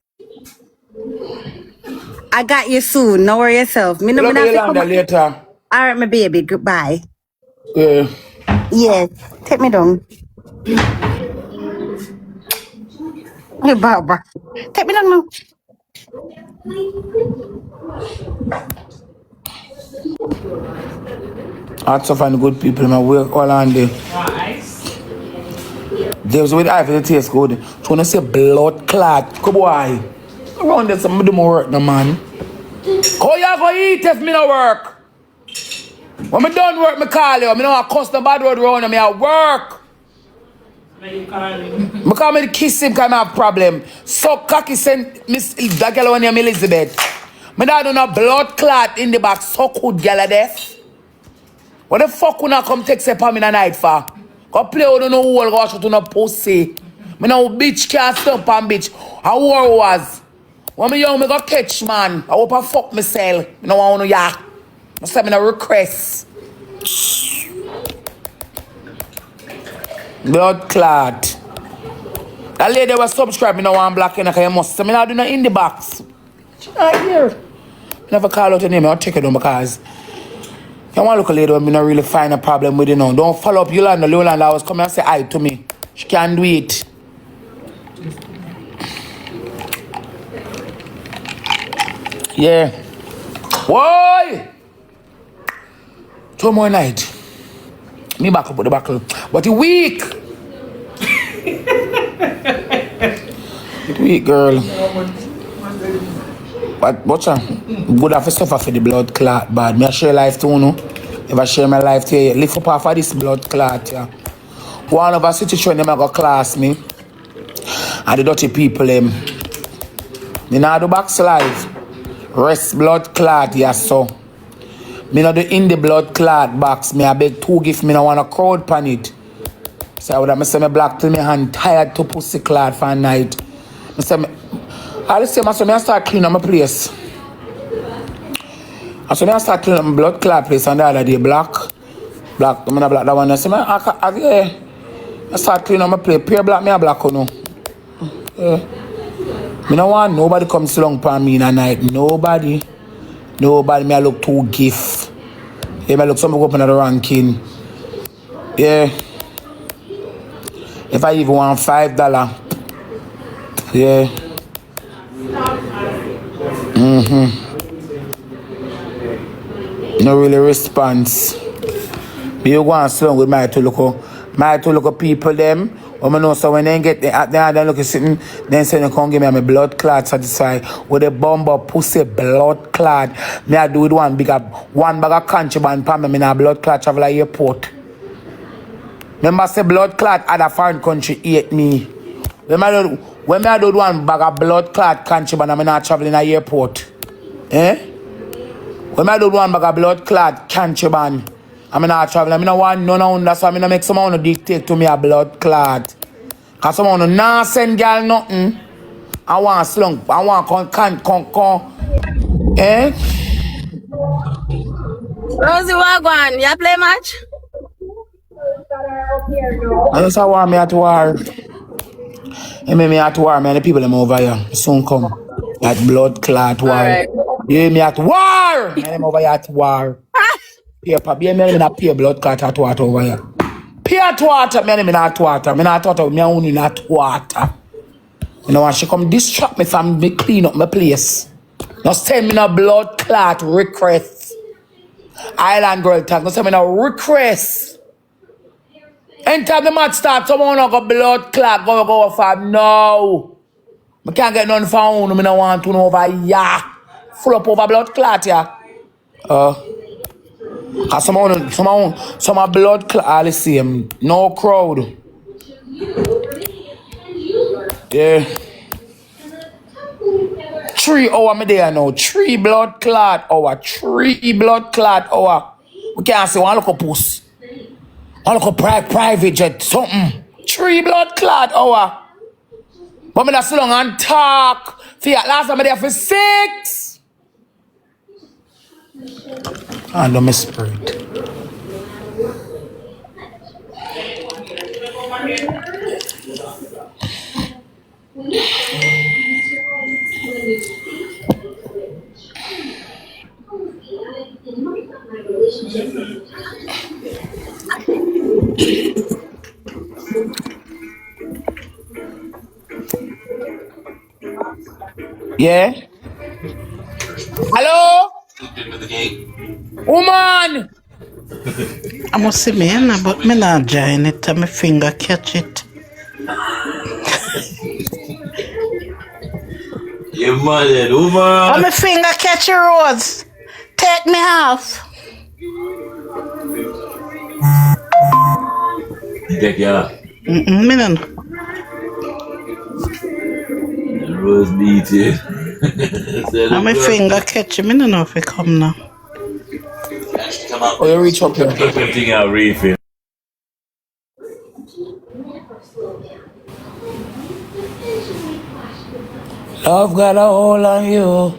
I got you soon. Don't worry yourself. Me no Love me not Yolanda later. All right, my baby. Goodbye. Yeah. Yeah. Take me down. Hey, Barbara. Take me down now. Lots of and good people in my work all on there. There's with eye for the taste good. So when I say blood clot, come boy. Around there some do more work no man. How you go eat if me no work? When me done work, me call you. Me no cuss the bad word around me at work. Me call me kiss him because I have problem. So cocky send Miss that girl when I'm Elizabeth. Me not do no blood clot in the back. So good girl of death. What the fuck when I come take step on me in the night for? Go play with no whole gosh to no pussy. Me no bitch can't stop on bitch. How war was. When me young me go catch man. I hope I fuck myself. Me no want no yak. I say me no request. Blood clot. That lady was subscribe me no want black in because you must say me not do no in the box. She not here. Never call out her name. I'll check it down because you want to look a lady when me not really find a problem with you now. Don't follow up Yolanda. Yolanda always come and say hi to me. She can't do it. Yeah. Why? 2 more night. Me back up with the buckle. But he weak. It weak, girl. But watch out. Good have to suffer for the blood clot bad. Me I share life too, no? If I share my life to you, lift up off of this blood clot, yeah. One of our situation, them I go class me. And the dirty people, them. Me not do backslide. Rest blood clot, yes, so. Me not do in the blood clot box. Me I beg 2 gift, me not want a crowd pan it. So I would have say me black till me hand tired to pussy clot for a night. I say me, I say me start cleaning my place. I say me start cleaning my blood clot place and the other day black. Black, I mean black that one. I say me, yeah. I start cleaning my place. Pure black, me a black or no. Yeah. Me no want nobody comes along for me in a night. Nobody. Nobody. Me I look too gift. Yeah, me I look somebody go up in the ranking. Yeah. If I even want $5. Yeah. No really response. Me you go on slung with my two look people them. I know so when they get there, they look sitting, then say they come give me my blood clot satisfied with a bomb up pussy blood clot. Me I do it one bag of contraband pan me in a blood clot travel at airport. Remember say blood clot at a foreign country ate me. When I do one bag of blood clot contraband, I'm not traveling at airport. Eh? When I do one bag of blood clot contraband, I'm not traveling. I'm not want none. That's why I'm not make someone dictate to me a blood clot. Cause someone not send girl nothing. I want slunk. I want con. Eh? Rosie Wagwan, you play match? I just want me at war. You me at war, man. The people them over here soon come. At blood clot war. Alright. You me at war. Man, them over here at war. Paper, be me not pay blood clot at water over here. Pay at water, me not water. Me not water. Me only not water. You know when she come distract me from me clean up my place. Now send me no blood clot request. Island girl tag. Now send me no request. Anytime the match starts, someone got blood clot go for no. I can't get none found. I don't want to know over here. Full up over blood clot, yeah. Some blood clot, all the same. No crowd. Yeah. 3 hours me there now. 3 blood clot hour. 3 blood clot hour. We can't say one look up puss. One look up private jet, something. 3 blood clot hour. But me that's long and talk. Last time I there for 6. I know my spirit. Yeah? Hello? Woman! I must see me, but me not join it. My finger catch it. You mad, woman? My finger catch your roads. Take me off. Take you off. Me no. Rose beat you. My finger catch it. Me no know if it come now. Oh, you reach up here. Everything I refill. Love got a hold on you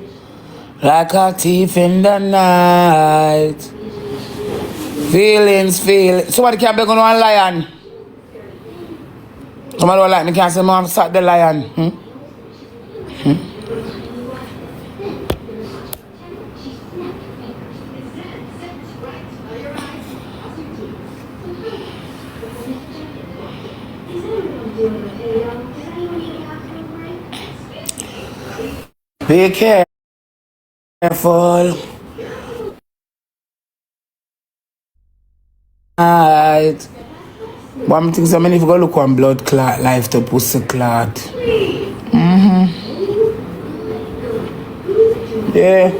like a thief in the night. Feelings. Somebody can't be going on a lion. Somebody don't like me can't say mom start the lion. Be careful. Careful. Alright. But I'm thinking so many if you go look on blood clot life to pussy clot. Yeah.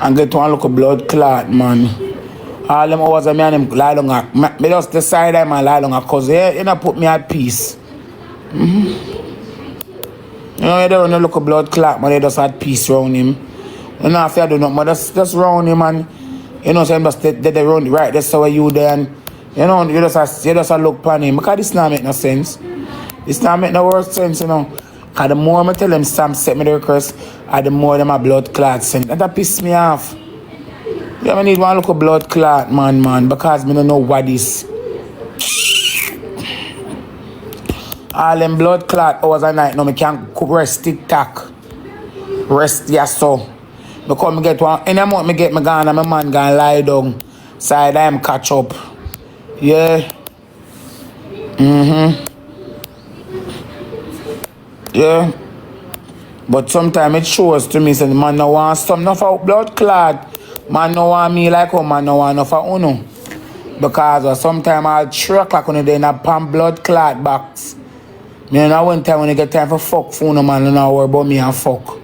And get one look of blood clot, man. All them hours of me and them lie down at, me just decide them and lie down at cause you know put me at peace. You know, you don't look of blood clot, man, they just had peace around him. You know, if you do nothing, but just round him and, you know, so I'm just dead around right, that's how you there and, you know, you just look upon him. Because this not make no sense. This not make no worse sense, you know. Because the more I tell them Sam set me the request, the more them a blood clot send. And that piss me off. Yeah, I need one look of blood clot, man, because I don't know what this. All them blood clot hours a night, now I can't rest TikTok. Rest yes so. Because I get one, any month I get my gun and my man gonna lie down. Side I'm catch up. Yeah. Yeah. But sometimes it shows to me, say the man no want some enough of blood clot. Man no want me like how man no want enough of uno. Because sometimes I'll 3 o'clock when they're in a pan blood clot box. Me know one time when you get time for fuck for uno man, you know worry about me and fuck.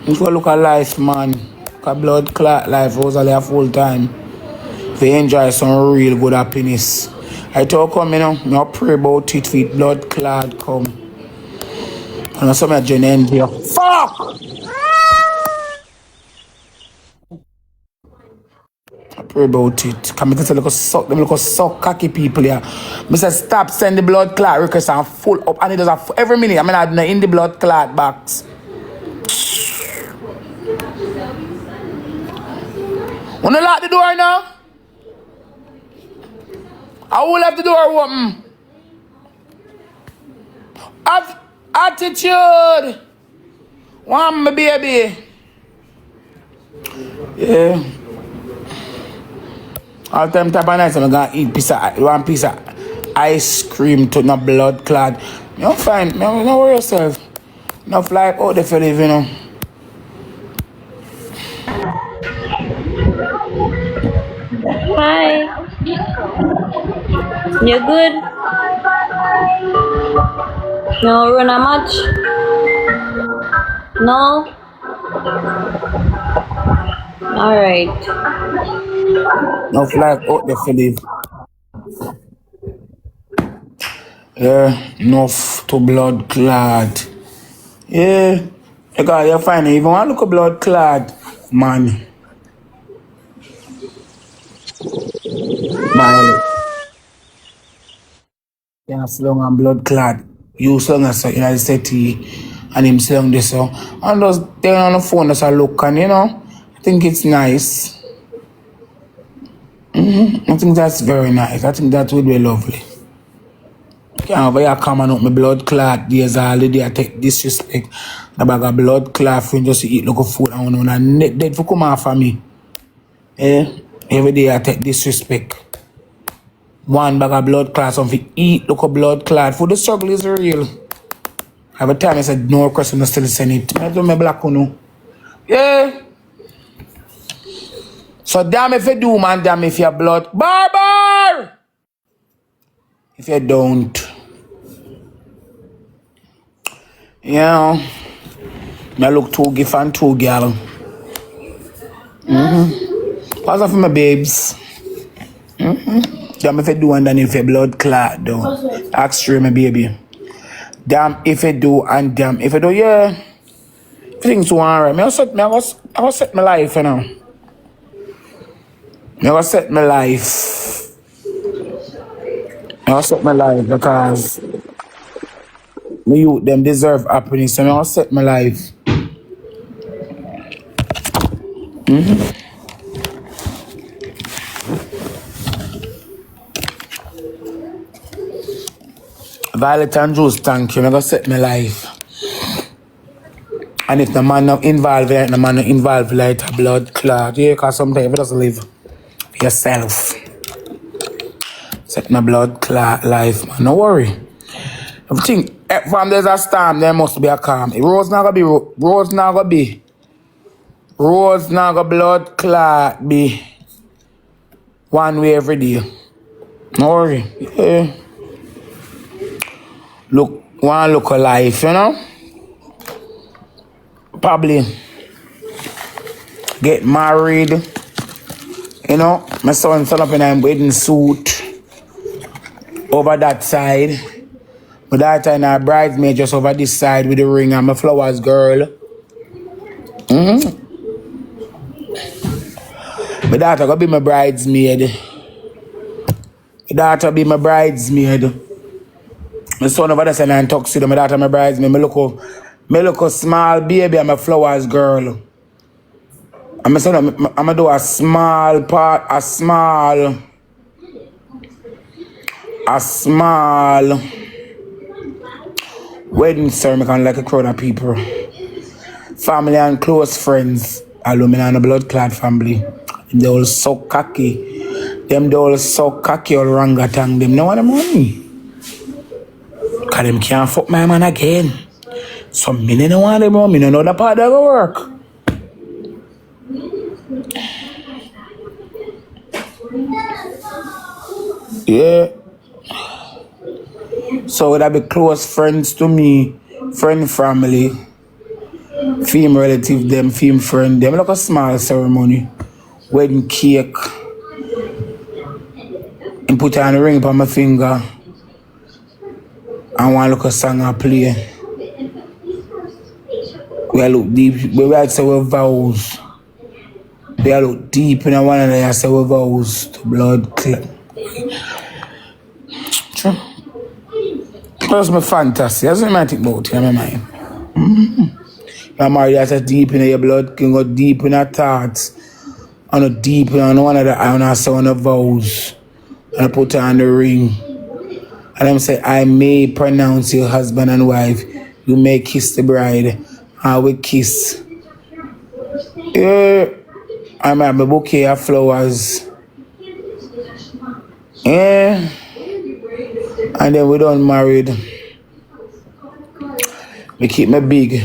If you look at life, man, look at blood clot life, was a full time. If you enjoy some real good happiness. I talk come, you know, pray about it with blood clot come. And some of your end here. Fuck! I pray about it. Come because them look suck cocky people here. I say stop send the blood clot request and full up and it does every minute. I mean I in the blood clot box. Wanna lock the door now? I will have the door open. Attitude. One my baby. Yeah. All time type of night I'm gonna eat one piece of ice cream to no blood clot. You don't find, don't worry yourself. Enough like out there for live, you know. Hi. You good? No run a match? No? Alright. Enough like out there for live. Yeah, enough to blood clot. Yeah. Because you find it, even want to look at blood clot, man. My yeah, slung and blood clot. You slung us in the city and him slung this so. And just turn on the phone just a look and you know, I think it's nice. I think that's very nice. I think that would be lovely. Can't have you come and up my blood clot days all the day I take disrespect. The bag of blood clot for just to eat local food and when I'm dead for come off of me. Eh? Every day I take disrespect. One bag of blood clot, something eat, look at blood clot. For the struggle is real. Every time I said no question, I still send it. I do my black one. Yeah. So damn if you do, man, damn if you're blood. Barber! If you don't. You know. I look too gift and too girl. Pass off for my babes. Damn if you do and then if you blood clot though. Extreme my baby. Damn if you do and damn if you do, yeah. Things so alright. I will set my life, you know. I will set my life. I will set my life because my youth them deserve happiness, so I will set my life. Violet and Juice, thank you. I'm gonna set my life. And if the man not involved, like the man not involved like a blood clot, yeah, because sometimes you just live for yourself. Set my blood clot life, man. No worry. Everything, from there's a storm, there must be a calm. Rose not gonna blood clot be one way every day. No worry. Yeah. Look at life, you know? Probably get married, you know? My son set up in a wedding suit over that side. My daughter and her bridesmaid just over this side with the ring and my flowers girl. My daughter gonna be my bridesmaid. My son over there and tuxedo, my daughter my bridesmaid. Me look a small baby and my flowers girl. And my son, I'm gonna do a small wedding ceremony like a crowd of people. Family and close friends. Alumina and a blood clot family. They all so cocky. All orangutan. Them no want the money. Cause them can't fuck my man again. So me don't want them on. Me don't know the part that go work. Yeah. So would I be close friends to me, friend family, film relative them, film friend them, like a small ceremony, wedding cake, and put on a ring upon my finger, and one look a song I play. We look deep, we write say we vows. We look deep in one another and say we vows to blood clot. True. That's my fantasy. That's what I think about in my mind. You're married, that's deep in your blood, can go deep in your thoughts. And deep in one of the eye, and I say one of the vows. And I put on the ring. And I'm say, I may pronounce you husband and wife. You may kiss the bride. I will kiss. Yeah. I have a bouquet of flowers. Yeah. And then we done married. We keep my big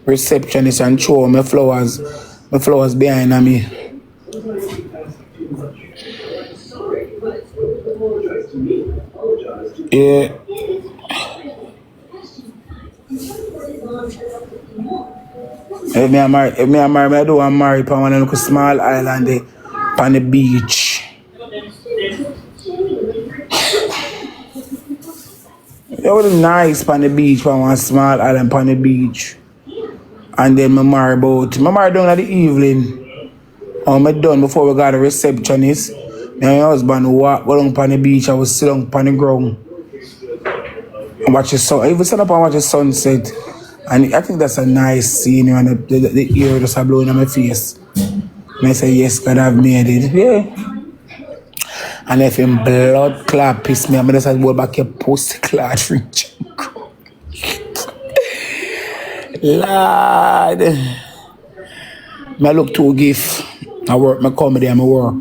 receptionist and show my flowers behind me. Yeah. If me am married, I do want to marry on one little small island there, on the beach. It was nice on the beach, on one small island on the beach. And then I married down at the evening. I done before we got a receptionist. And my husband walk along on the beach, I was sitting on the ground. And watch the sun. I even sit up and watch the sunset. And I think that's a nice scene, and the air just blowing on my face. And I say, yes, God, I've made it. Yeah. And if him blood clot piss me, I'm just go back your post clot reach. Lord. I look too gift. I work my comedy and my work.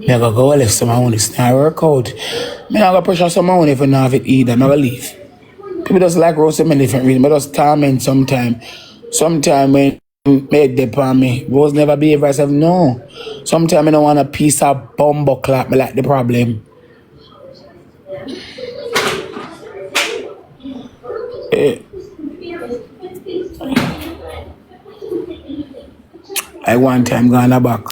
I gotta go left some money. I work out. I gotta pressure some money if I don't have it either. I'm gonna leave. People just like Rose in different reasons. I just torment sometimes. Sometimes when they dip on me, Rose never behave herself. No. Sometimes I don't want a piece of bumbo clap me like the problem. I one time gone back.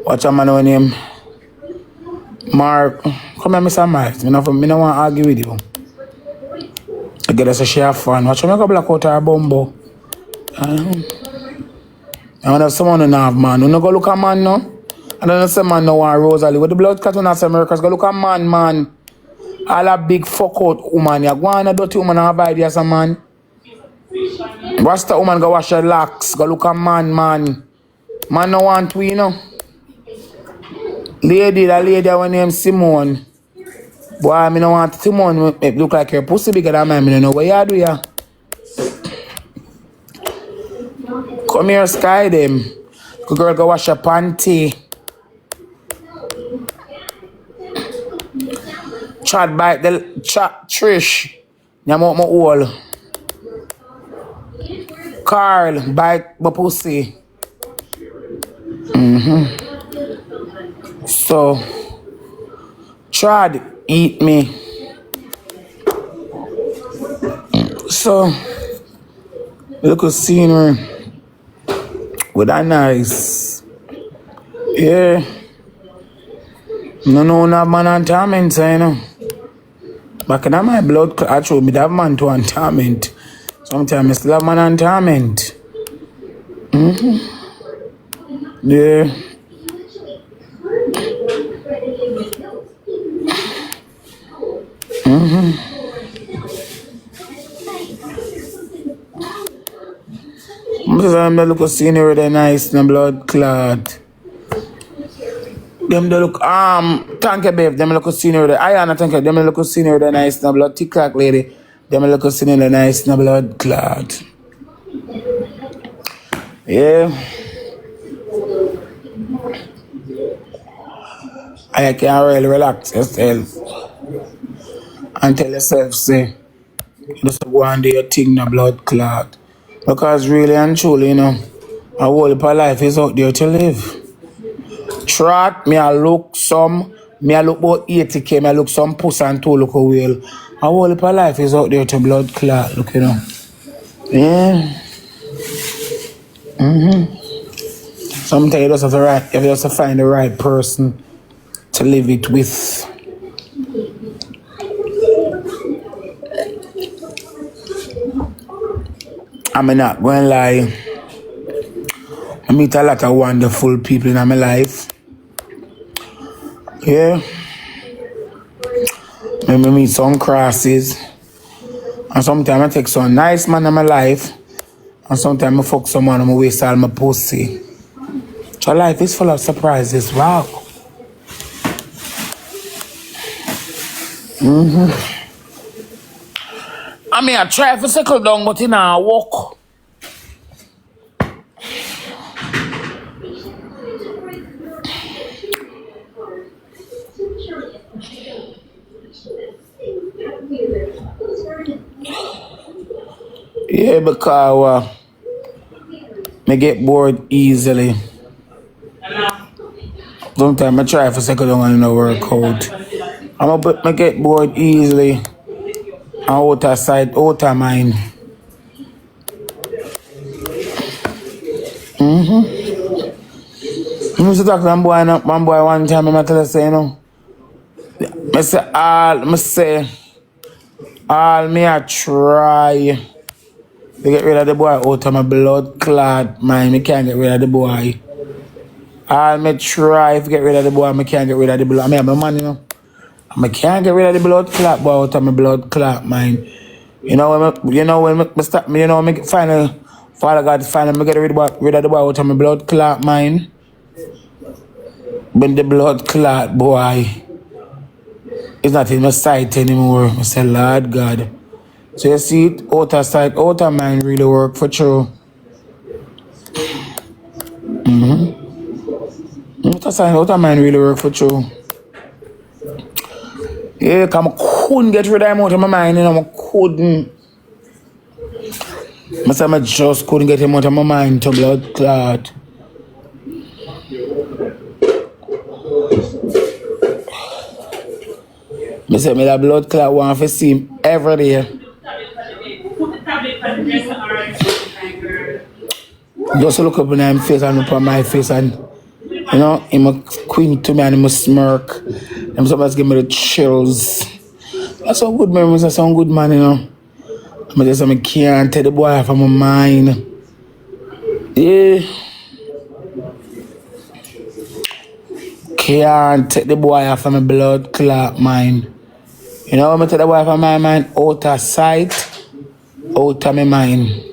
Watch a man on him. Mark. Come here, Mr. Mark. I don't want to argue with you. I get us a share fun. Watch me go black out her bumbo. I want to have someone who have man. You don't go look at man, no? I don't say man no want Rosalie. With the blood cut on America, go look at man. All a big fuck out woman. You go on a dirty woman and avoid you as a man. Rasta woman go wash her locks. Go look at man. Man no want we, you know. that lady her name Simone. Boy, I don't want Simone make look like your pussy bigger than mine. I don't know what you do ya. Come here, Sky them. Good girl, go wash your panty. Chat bite the chat Trish. Nyam out my hole. Carl bite my pussy. So Trad eat me. So look at scenery with that nice. Yeah. No, not man on torment, you know. Back in my blood, actually, me have man to on torment. Sometimes I still have man on torment. Yeah. Them the look scenery they nice, the blood clot. Them the look thank you babe, them look scenery the Ayana thank you, them look scenery the nice, the blood TikTok lady, them look scenery the nice, the blood clot. Yeah. I can really relax yourself and tell yourself say just go and do your thing, the blood clot. Because really and truly, you know, a whole heap of life is out there to live. Trot, me I look about 80k, me I look some puss and two look a wheel. A whole heap of life is out there to blood clot, look, you know. Yeah. Sometimes you just have to find the right person to live it with. I'm not going to lie. I meet a lot of wonderful people in my life. Yeah. I meet some crosses. And sometimes I take some nice man in my life. And sometimes I fuck someone and I waste all my pussy. So life is full of surprises. Wow. I mean, I try to circle down, but you know, I walk. Yeah, because I get bored easily. Sometimes I try to circle down and no work out. I get bored easily. Out of sight, out of mind. I used to talk to one boy one time, and I tell her, say, you know, I say, all me I try to get rid of the boy out of my blood clot mind. Me can't get rid of the boy. All me try to get rid of the boy, me can't get rid of the blood. I mean, I'm a man, you know. I can't get rid of the blood clot boy out of my blood clot mind. You know when me stop me, you know, me finally, Father God finally me get rid of the boy out of my blood clot mind. When the blood clot boy is not in my sight anymore. I say, Lord God. So you see it, out of sight, out of mind really work for true. Out of sight, out of mind really work for true. Yeah, because I couldn't get rid of him out of my mind, you know, I couldn't. I said I just couldn't get him out of my mind to blood clot. I said me that blood clot want to see him every day. Just look up in his face and look at my face and, you know, him a queen to me and him a smirk. Them sometimes give me the chills. That's some good memories, that's some good man, you know. I just I can't take the boy off of my mind. Yeah. Can't take the boy off of my blood clot mind. You know when I take the boy off of my mind, out of sight, out of my mind.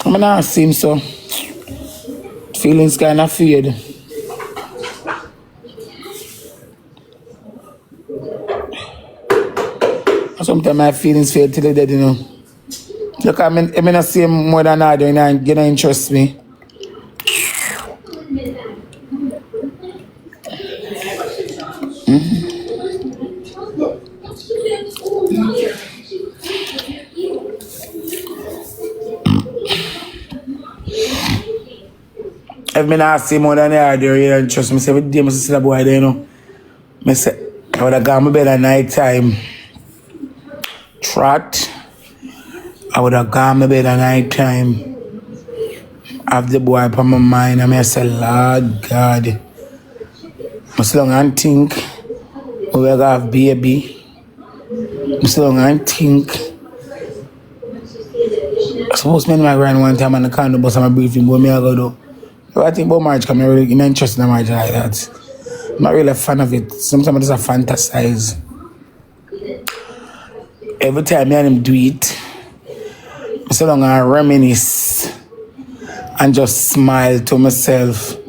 I'm not seeing so. Feelings kind of fade. Sometimes my feelings feel till the dead, you know. Look, I not see him more than other, you know, you don't interest me. If me not see more than the other, you don't trust me. Say, every day I see that boy there, you know. I say, I would have gone to bed at night time. Trot. I would have gone to bed at night time. Have the boy upon my mind. I say, Lord God. I sit down and think. We will have baby. I sit down and think. I suppose me and my grand one time on the condo bus and my briefing, but me I go do. I think about marriage because I'm really interested in marriage like that. I'm not really a fan of it. Sometimes I just fantasize. Every time me and him do it, I sit down and reminisce and just smile to myself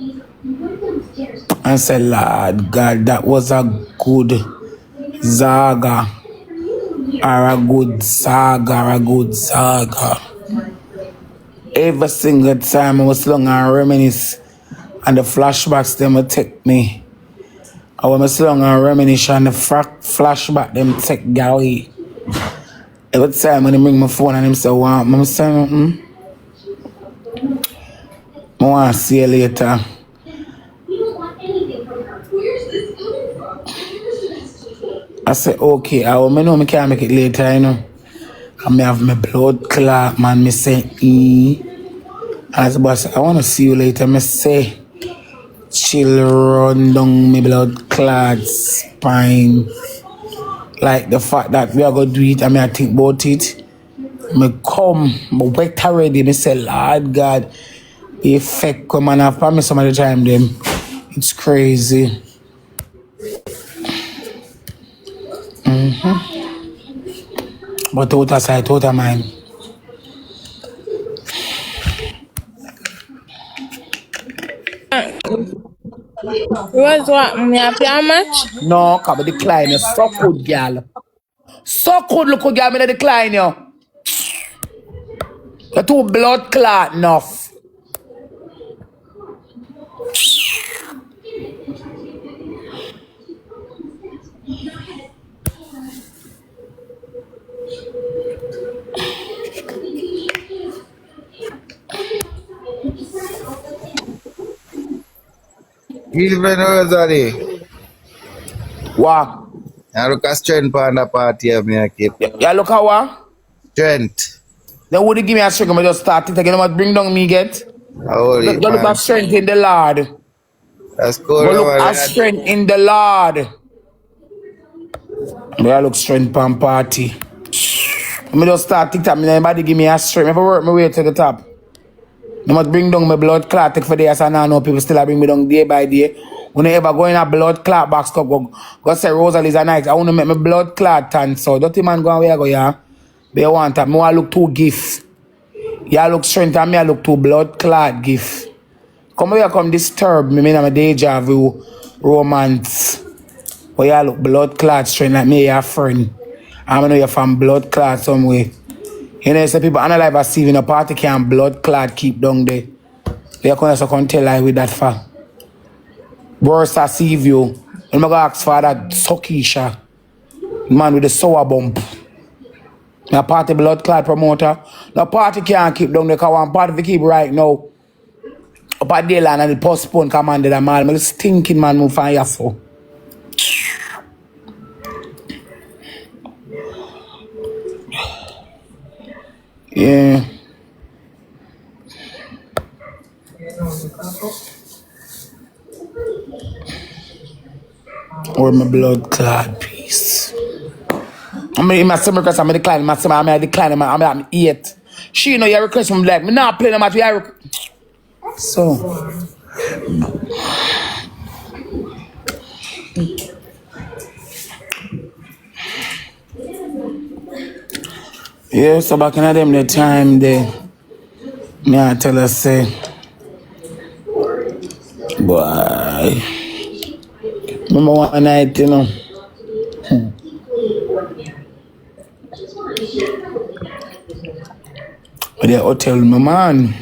and say, Lord God, that was a good zaga. Or a good saga. Every single time I was long and reminisce and the flashbacks them will take me. I was long and reminisce and the flashback them take away. Every time when they bring my phone and them say, "Want me say nothing? I want to see you later." I say, okay, I know I can't make it later, you know. I may have my blood clot, man. Me say, as boss, I want to see you later. Me say, chill run down my blood clot spine. Like the fact that we are going to do it, I mean, I think about it. Me come, but wet already. Me say, Lord God, the effect come and I've promised some of the time, them. It's crazy. But out of sight, out of mind. What? Me happy how much? No, come decline you. So good, girl. So good, look, girl, me decline you. You're too blood clot enough. Even Rosalie, What? I look at strength on the party of me. Yeah, look at what? Strength. They would give me a strength, I just start it again. What bring down me get? Don't look at strength in the Lord. That's cool. But look at strength in the Lord. I look strength on party. I just start TikTok, nobody give me a strength. If I work my way to the top. I must bring down my blood clot take for days and I know people still bring me down day by day. When I ever go in a blood clot box, go say Rosalie's a night. I want to make my blood clot tan. So dirty man go away, go, yeah. But you want that. I look too gift. You look strength and me I look too blood clot gift. Come here, come disturb me. I'm a deja vu romance. But you look blood clot strength like me, your friend. I know you're from blood clot somewhere. You know, some people analyze as in a party can blood clot keep down there. They can't tell lie with that fact. Worse I see you. When I go ask for that Sokisha, man with the sour bump. A party blood clot promoter. No party can't keep down there because one party we keep right now. Up at Dayland and the postpone commanded a man. I'm stinking man move on your for. Yeah. Or my blood clot piece. I'm in my summer request, I'm declining my summer, I'm declining my I'm 8. She know your request from like me not playing much with so yeah, so back in them the time they me I tell her say boy remember one night, you know. But the hotel, my man.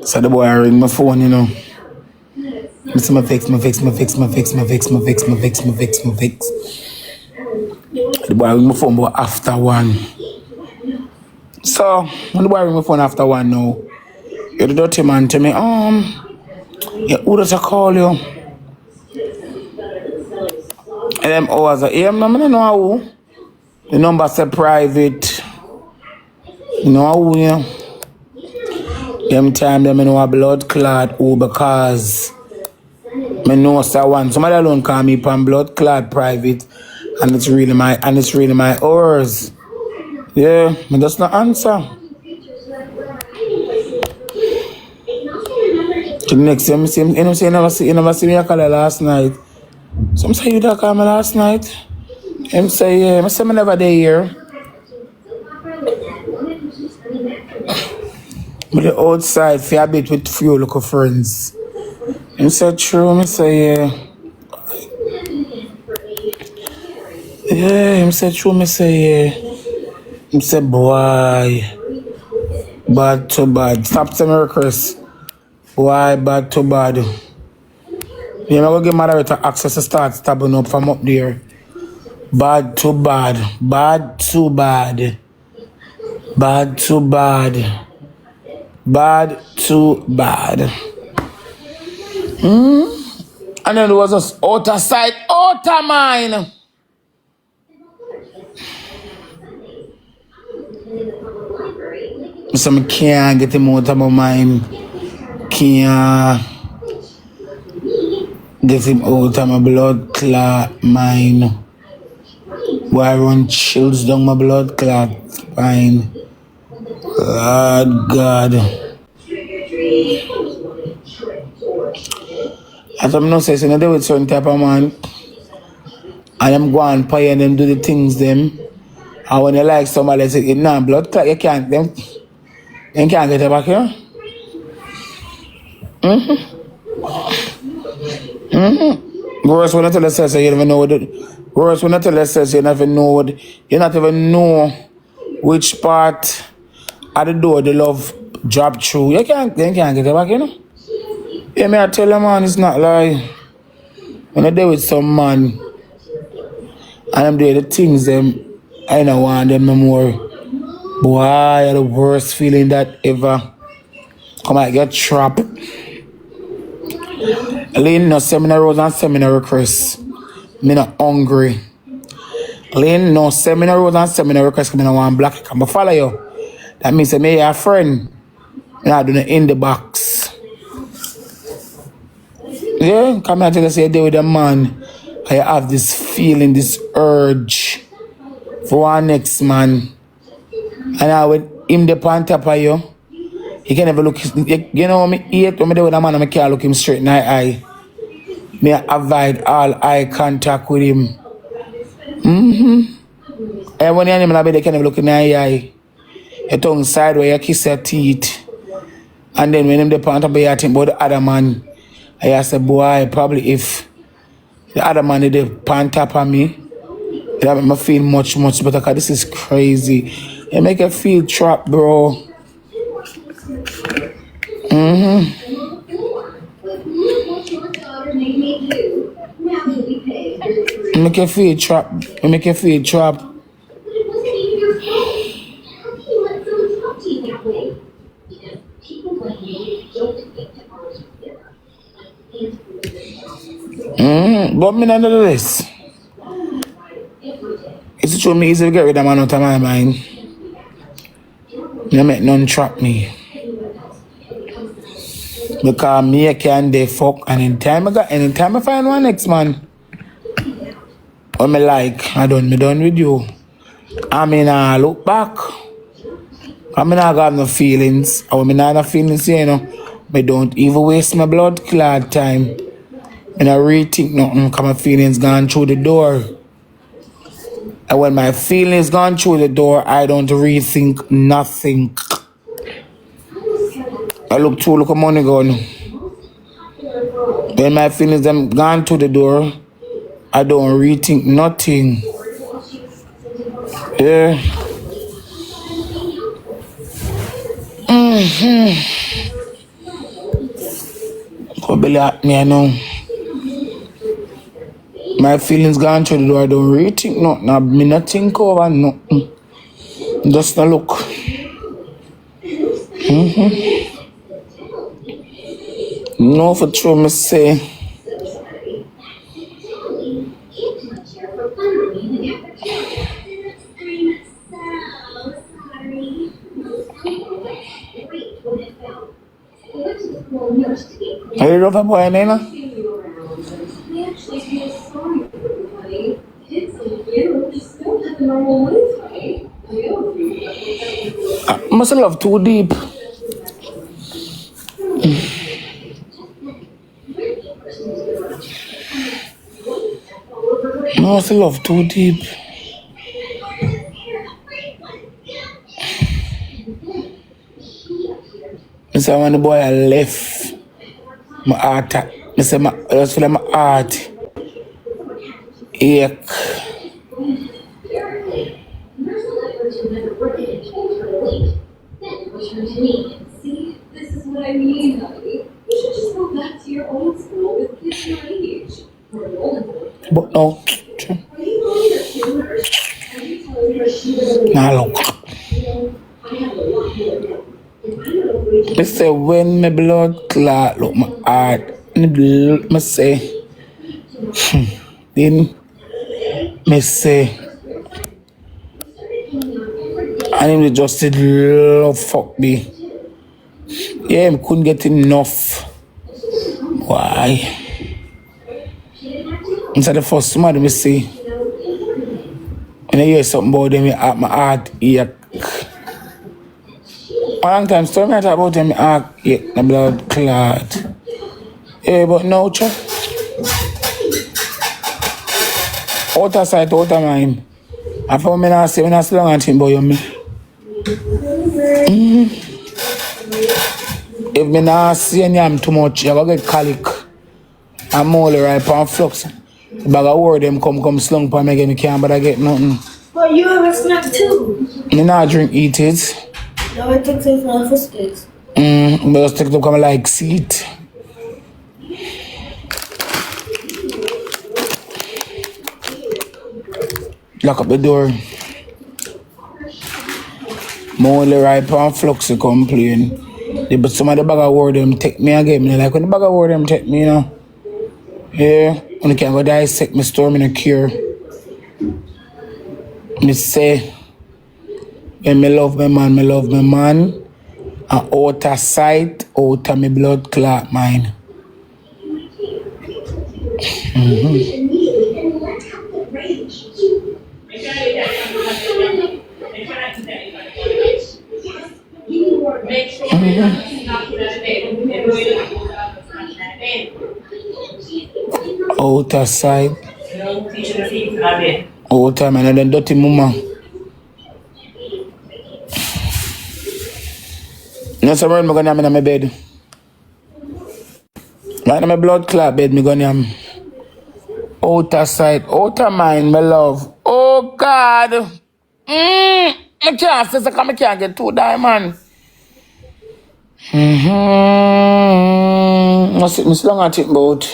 So the boy ring my phone, you know. I say, my vex. The boy ring my phone but after 1. So, when the boy ring my phone after 1 now, the dirty man tell me, yeah, who does I call you? And them hours are here, I don't know who. The number say private. You know who, yeah? Them time, them know a blood clot who because I know someone. Somebody alone call me from blood clot private, and it's really my hours. Yeah, but that's not answer. The next time, you never see me call last night. Some say you that call me last night. Him say yeah, I say me never there here. But the outside for a bit with few local friends. Him say true, me say yeah. Yeah, him say true, me say yeah. Him say boy, bad to bad. Stop saying me Chris. Boy, bad to bad. Yeah, I'm gonna give moderator access to start stabbing up from up there. Bad to bad. Bad to bad. Bad to bad. Bad to bad. And then there was this outer side, outer mine. So I can't get him out of my mind. Can't get him out of my blood clot mind. Why I run chills down my blood clot mind. Lord God. As I'm not saying, I do with certain type of man. And I'm going pay and them do the things them. And when you like somebody say, nah, blood clot, you can't them can't get it back here. Worse when I tell us you never know what it. Worse when I tell us you never know what you not even know which part of the door the love drop through. You can't get it back, you know. Yeah, me I tell you man, it's not like when I deal with some man and I'm doing the things them I don't want them no more. Boy, the worst feeling that ever. Come I get trapped. Laying no seminar roads and seminar requests. Me not hungry. Laying no seminar roads and seminar requests. Me not want black. Come follow you. That means me a friend. Me not doing it in the box. Yeah, come here to say deal with a man. I have this feeling, this urge for one next man. And now with him the on top of you, he can never look, you know me hate when I do with a man and I can't look him straight in the eye. Me avoid all eye contact with him. And when you're in the bed, they can never look in the eye. Your tongue sideways, you kiss your teeth. And then when him the on top of you, I think about the other man. I say, boy, probably if the other man is on top of me, it make me feel much better because this is crazy. It make you feel trapped, bro. It make you feel trapped. It make you feel trapped. But me not do this. It's true me easy to get rid of man out of my mind. You make none trap me. Because me I can dey fuck and anytime I find one next man. What me like, me done with you. I mean I look back. I mean I got no feelings. I mean I have no feelings, you know. Me don't even waste my blood clot time. And I rethink nothing because my feelings gone through the door. And when my feelings gone through the door, I don't rethink nothing. I look at money gone. When my feelings them gone through the door, I don't rethink nothing. Yeah. Go belly at me, I know. My feelings gone through the door. I don't really think nothing. I me not think over nothing. Just not look. No, for true, me say. Are you love a boy, Nena? I must love too deep. Must love too deep. I say when the boy I left, my heart, I say I just feel like my heart ache. But no. Nah, look. I say when my blood clot, look my heart, I say, then me say, and him just said love fuck me. Yeah, I couldn't get enough. Why? Inside the first somebody me say, when I hear something about them, my heart ache. A long time story I talk about them, my heart ache, my blood clot. Yeah, but no, check. Outer sight, outer mind. I found me not say, when I see long and think about you, me. If me not see any am too much, you go get colic. I'm only ripe and flux. The bag of word them come slung for me again, me can't but I get nothing. But you have a snack too. Me not drink eat it. No, I think it's not for sticks. Me just take them come like seat. Lock up the door. I'm only ripe and flux to complain. But some of the bag of word them take me again. Me like when the bag of word them take me, you know. Yeah, when I can go dissect my storm in a cure. Me say, when me love my man, and outer sight, outer my blood clot mine. Outer side. Outer man and then dirty mama. No sir, I'm gonna have in my bed. Right in my blood clot bed, me gonna have outer side, outer mind, my love. Oh God. I can't say so I can't get 2 diamonds. I sit me long and think about.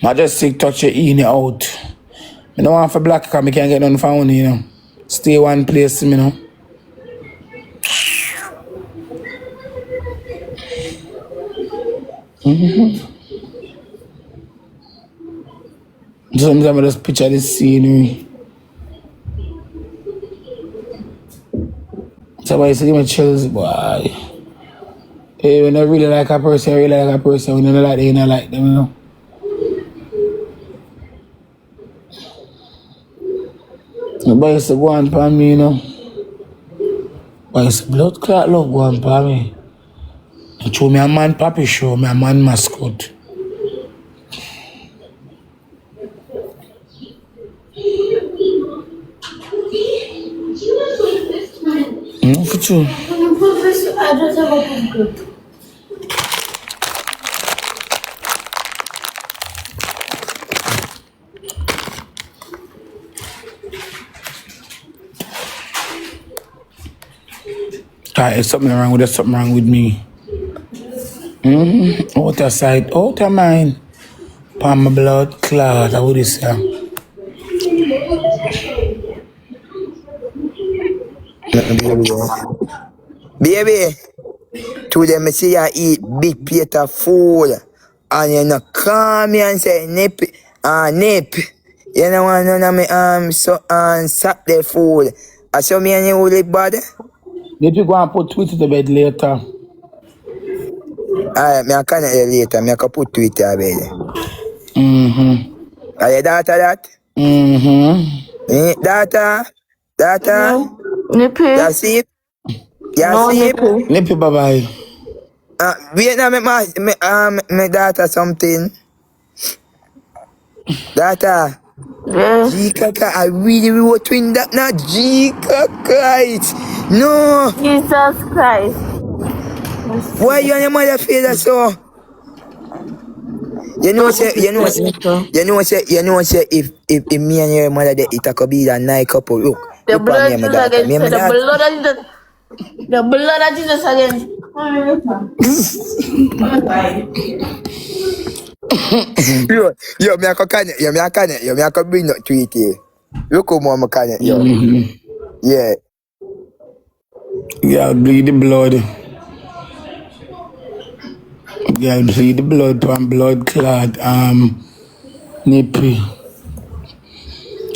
I just sick touch your in it out. I don't want for black because I can't get none found, you know. Stay one place, you know. Sometimes I just picture the scenery. Somebody say give me chills, boy. Hey, when I really like a person, I really like a person. When I don't like them, I don't like them, you know. Nobody used to go on for me, you know. But it's blood clot love go on for me. And show me a man papi show, me a man mascot. No, for true. I just have a pumpkin. There's something wrong with there's something wrong with me. Out of sight, out of mind. Palm my blood clot. What is that? Baby, today me see you eat big plate of food and you know call me and say nip nip. You know want none of me Saturday food. I saw me and you will live bad. Did you go and put Twitter to bed later? Alright, me I connect you later. Me I can put Twitter baby. Are your daughter that? Daughter? No. Nippy. You see? You No, see? Nippy. Nippy, bye-bye. Wait now, my daughter something. Daughter. Yes. G-Kaka, I really want to win that now. G-Kaka. No. Jesus Christ. Why you and your mother feel that so? You know say if me and your mother they it could be that night couple. Look. The look blood me Jesus and against me and the my blood of Jesus. The blood of Jesus against. Yo, me I can bring that tweet here. Look how mama can it, yo. Yeah. Yeah, bleed the blood. Yeah, bleed the blood from blood clot. Nippy.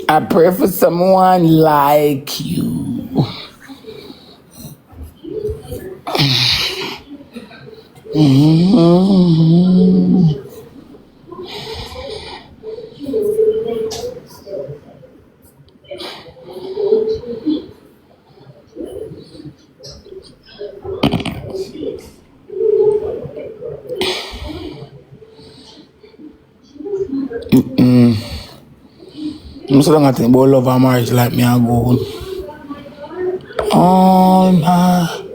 I pray for someone like you. I'm still gonna think about love and marriage like me and go all my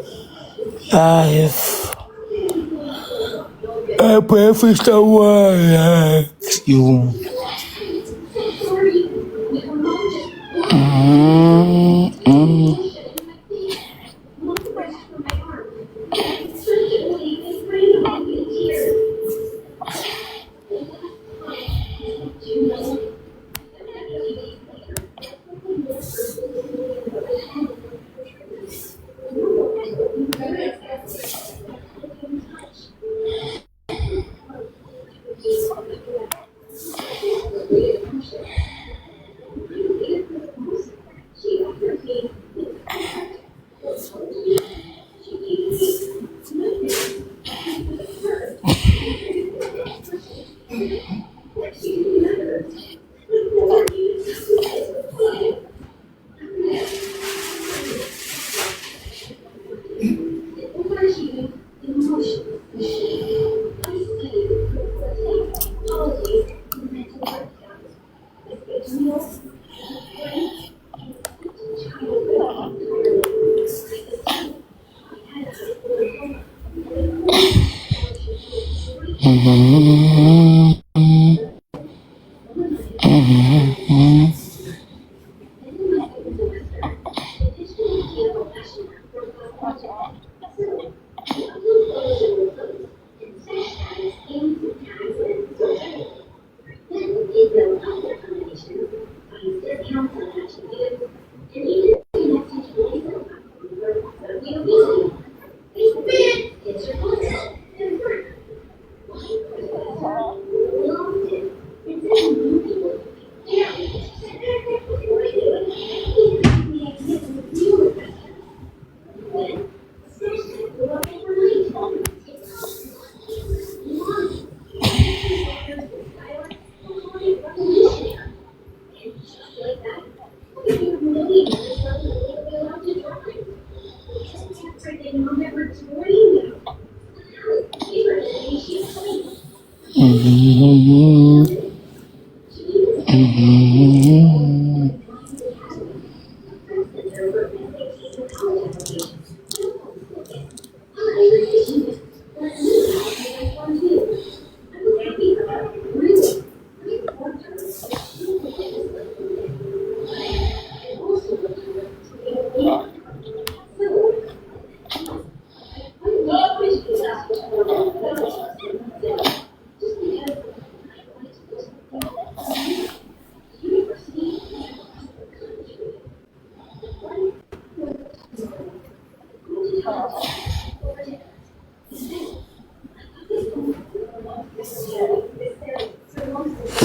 life. I pray for someone like you.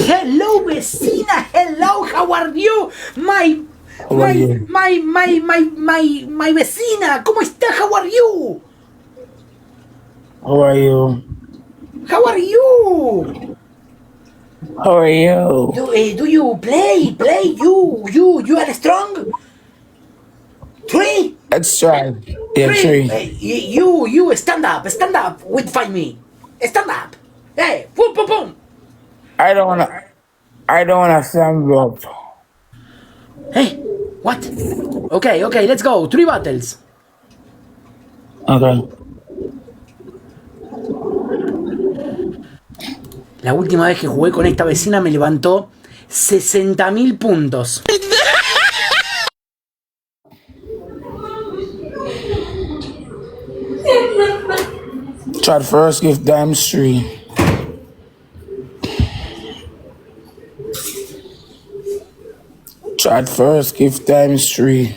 Hello, vecina. Hello, how are you? My vecina. ¿Cómo está? How are you? How are you? How are you? How are you? Do you play? You are strong? 3? Let's try. Yeah, 3. You stand up with find me. Stand up. Hey, boom, boom, boom. I don't wanna stand up. Hey, what? Okay, let's go. 3 battles. Okay. La última vez que jugué con esta vecina me levantó 60.000 puntos. Chat first, give dimes 3. Chat first, give times 3.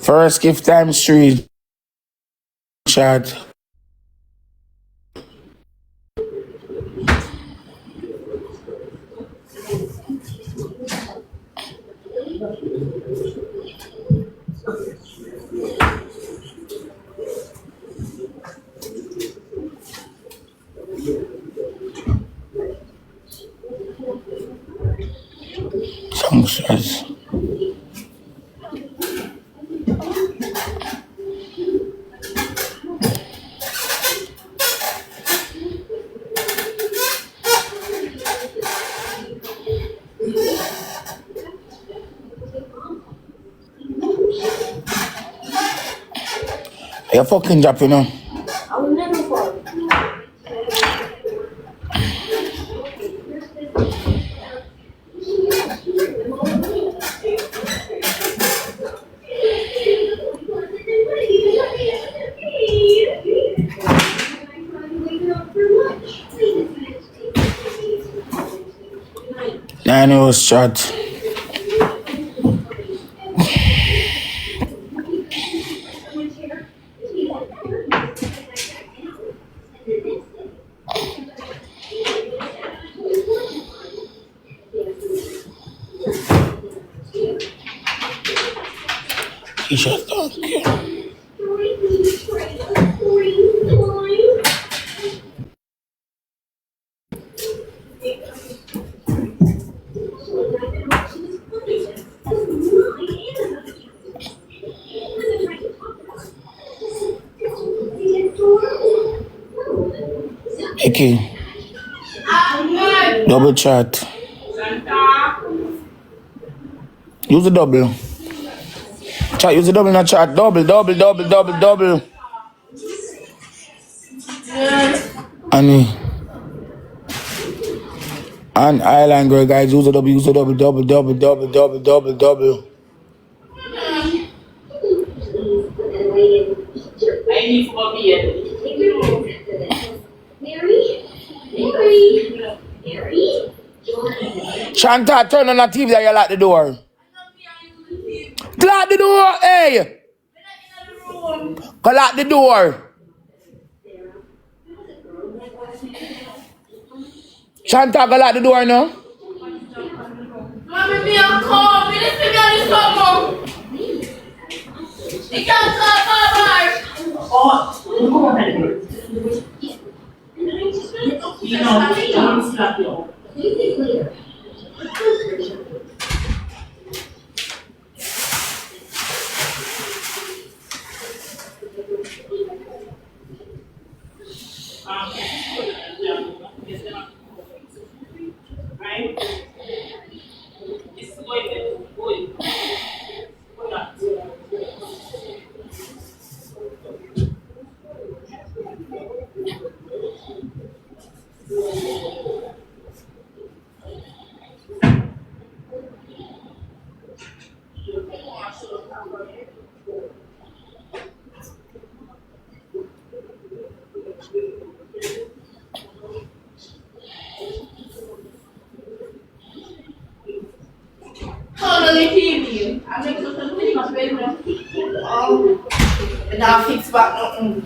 First, give times 3. Chat. Functions. You're fucking drop, you know. I will never fall. I know it's chat. T-shirt, okay. Okay. Double chat. Use the double. Chat, use the double in the chat. Double. And Island girl, guys, use the double. I need to go here. Mary. Shanta, turn on the TV that you lock the door. Lock the door, hey! Go lock the door. Shanta, go lock the door now. Mommy, me a call. Me just figure out this summer. You can't call Barbara. You know, don't stop you. Now fix back nothing.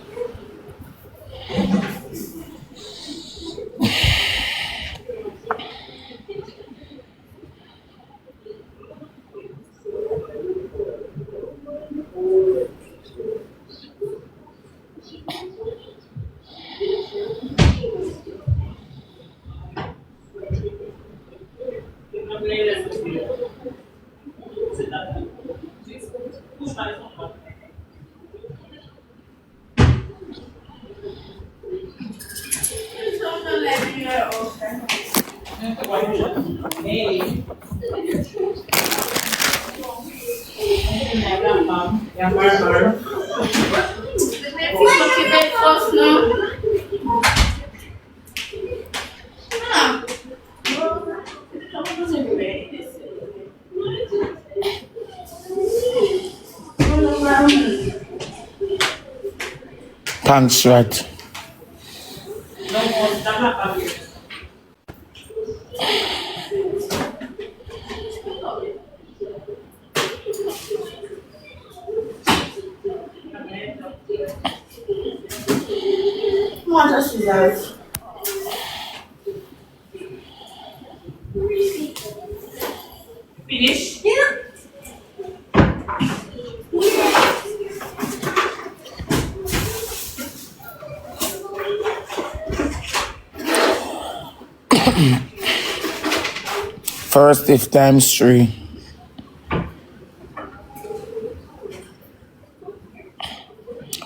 Thanks, right. What else is that? Finish? Yeah. First if times 3.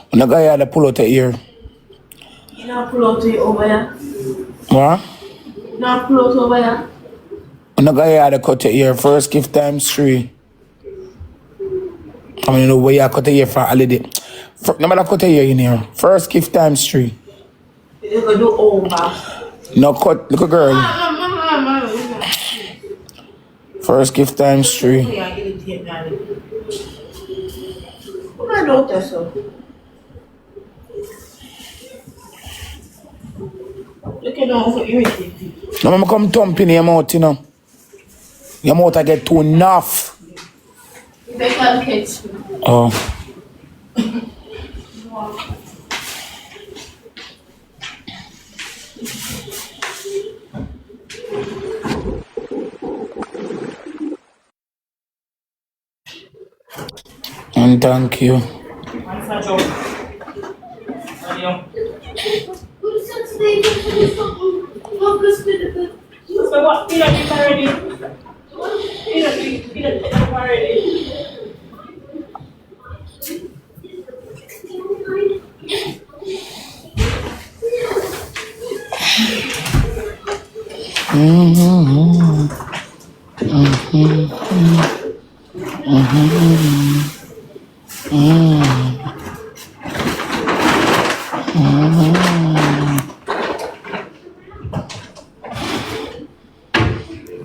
When the guy had to pull out the ear. You not pull out it over here. What? You not pull out over here. When the guy had to cut the ear, first gift times 3. I mean, you know where you cut the ear for holiday. No matter cut the ear in here. First gift times 3. You gonna do over. No cut, look a girl. First gift times 3. What I don't tell so. Look at how irritating. No, I'm come thumping your mouth, you know. Your mouth I get too enough. They can't catch me. Oh. And thank you.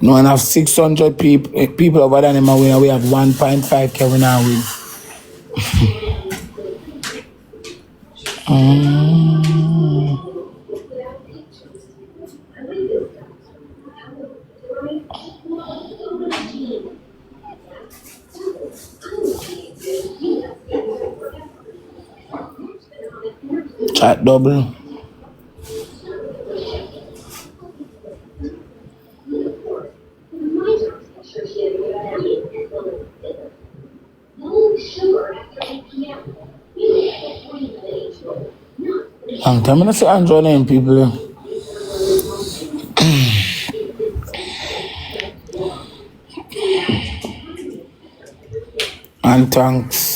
No one have 600 people over there anymore. We have 1.5 Kevin now win. Chat double. Long time I don't see Andrew name people. And thanks.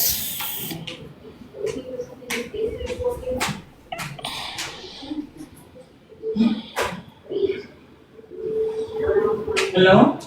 Hello?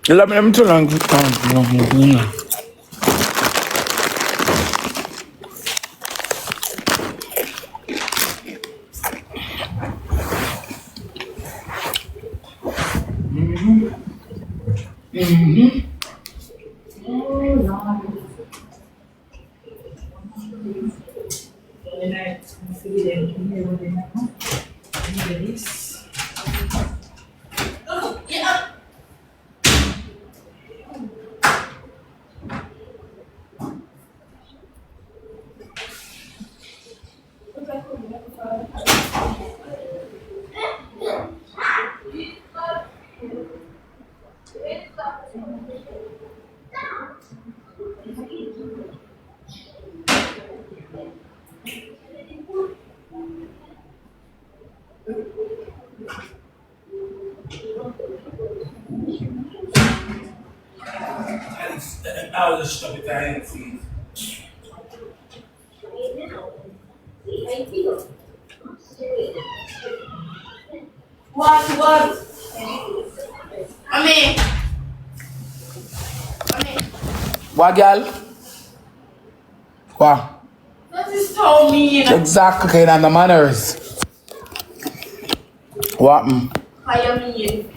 Let me too long to come. I'll just stop it there. What? Mommy. What, girl? What? That is so mean. Exactly, kind of the manners. What? How you mean?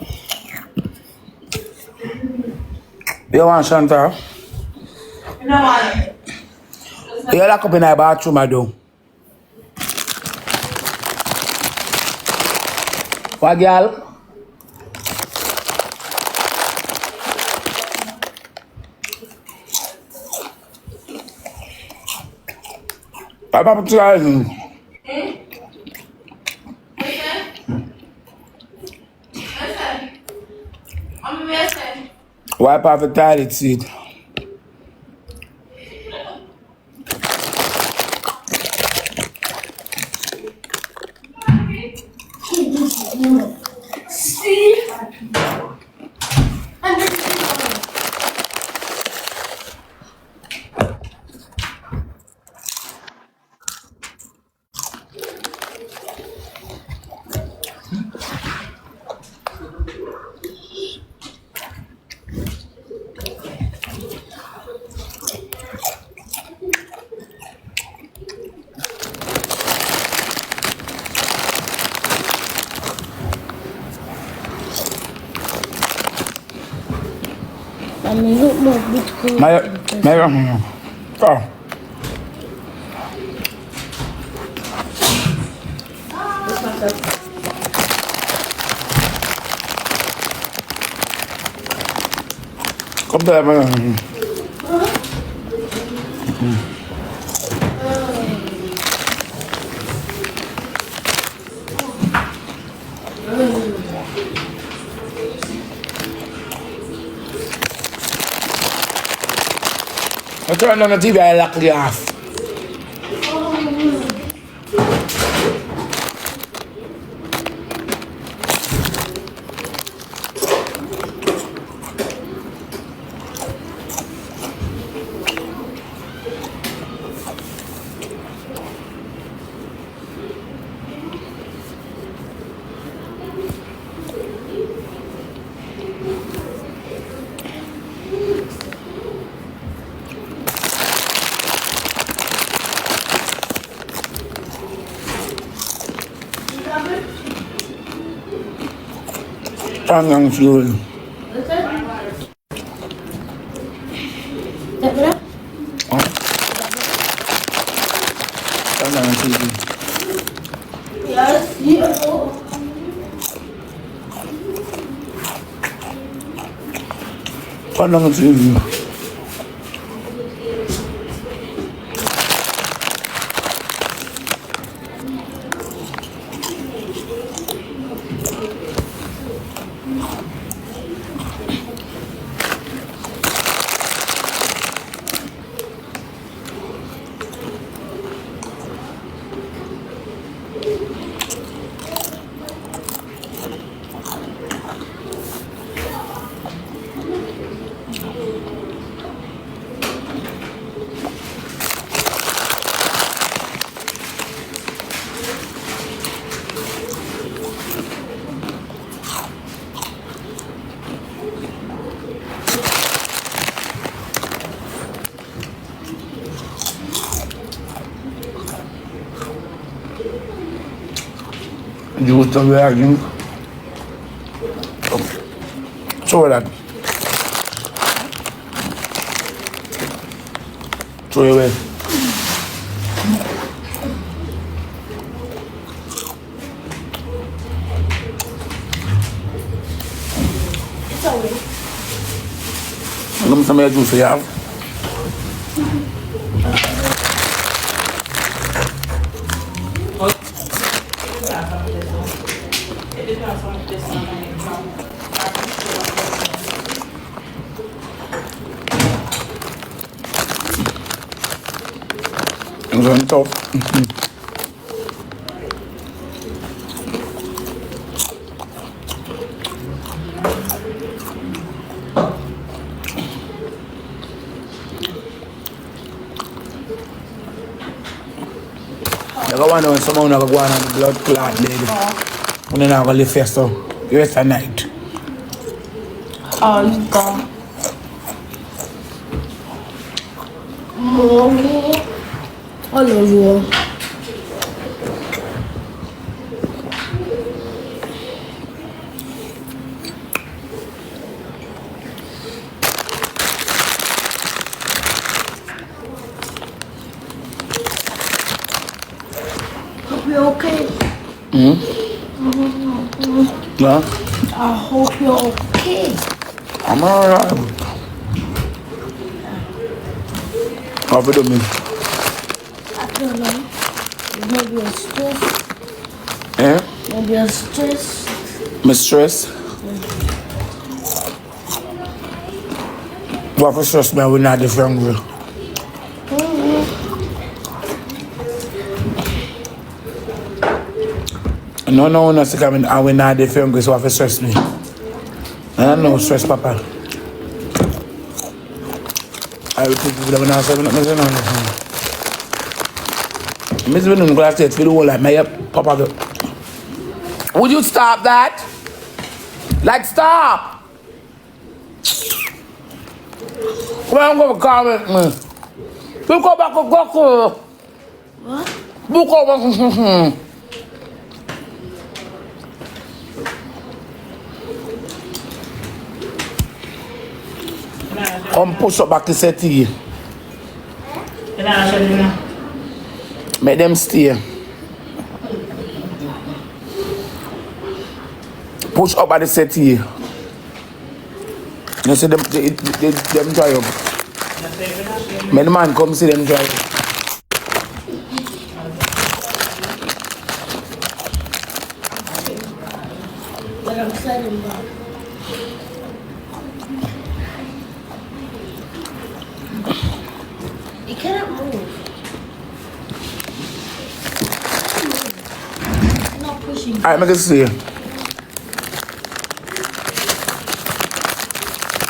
You want Chantal? No, man. You lock up in the bathroom, I do. What, girl? Papa, trying. Wipe off the toilet seat. Go. Come there, man. I turn on the TV, I lock it off. Hanggang fuel. Hanggang fuel. Hanggang fuel. Giusto vergine. Throw that. Throw it away. Vamos também a juice, yeah. On top. go on when someone go on the blood clot dead. When they not go live first so the rest of the night. Oh, you go. I love you. Hope you're okay. No? I hope you're okay. I'm alright. How for me? I don't know. Maybe you're stressed. Eh? Maybe you're stressed. My stress? What for stress me? We're not different. No, not sick. I mean, I will not different. So what for stress me? I don't know stress, Papa. I will take it when I say nothing. Miss Winning glass it for the whole like my Papa. Would you stop that? Like stop! Come on, go comment me. You go back to Goku. What? Book over. Come push up back the settee. Make them stay. Push up at the settee. You see them dry up. Make the man come see them dry up. What I'm saying about. You cannot move. I'm not pushing. Alright, make it see.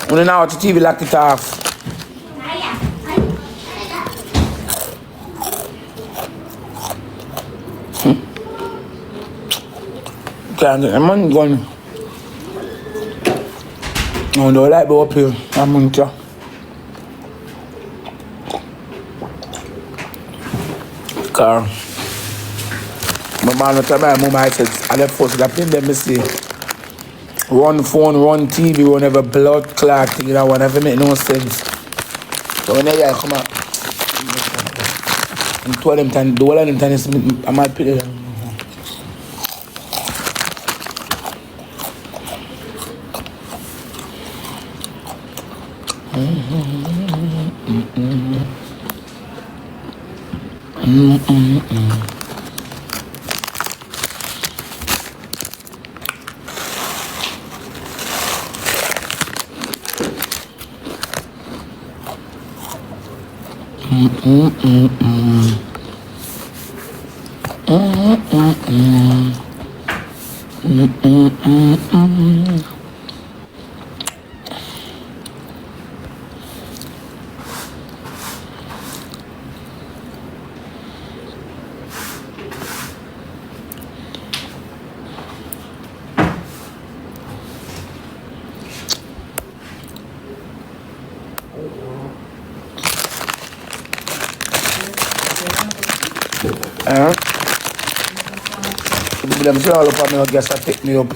When you now watch the TV, lock it off. Can't get the money going. Oh, no, light go up here. I'm on top. Car. My man will tell my mom, I said, I left first, I played them, I say, run phone, run TV, run every blood clot thing, that one never make no sense. So when they come out, and two of them time, the whole of them time is, I might put it. Them say all up on me, I guess I pick me up.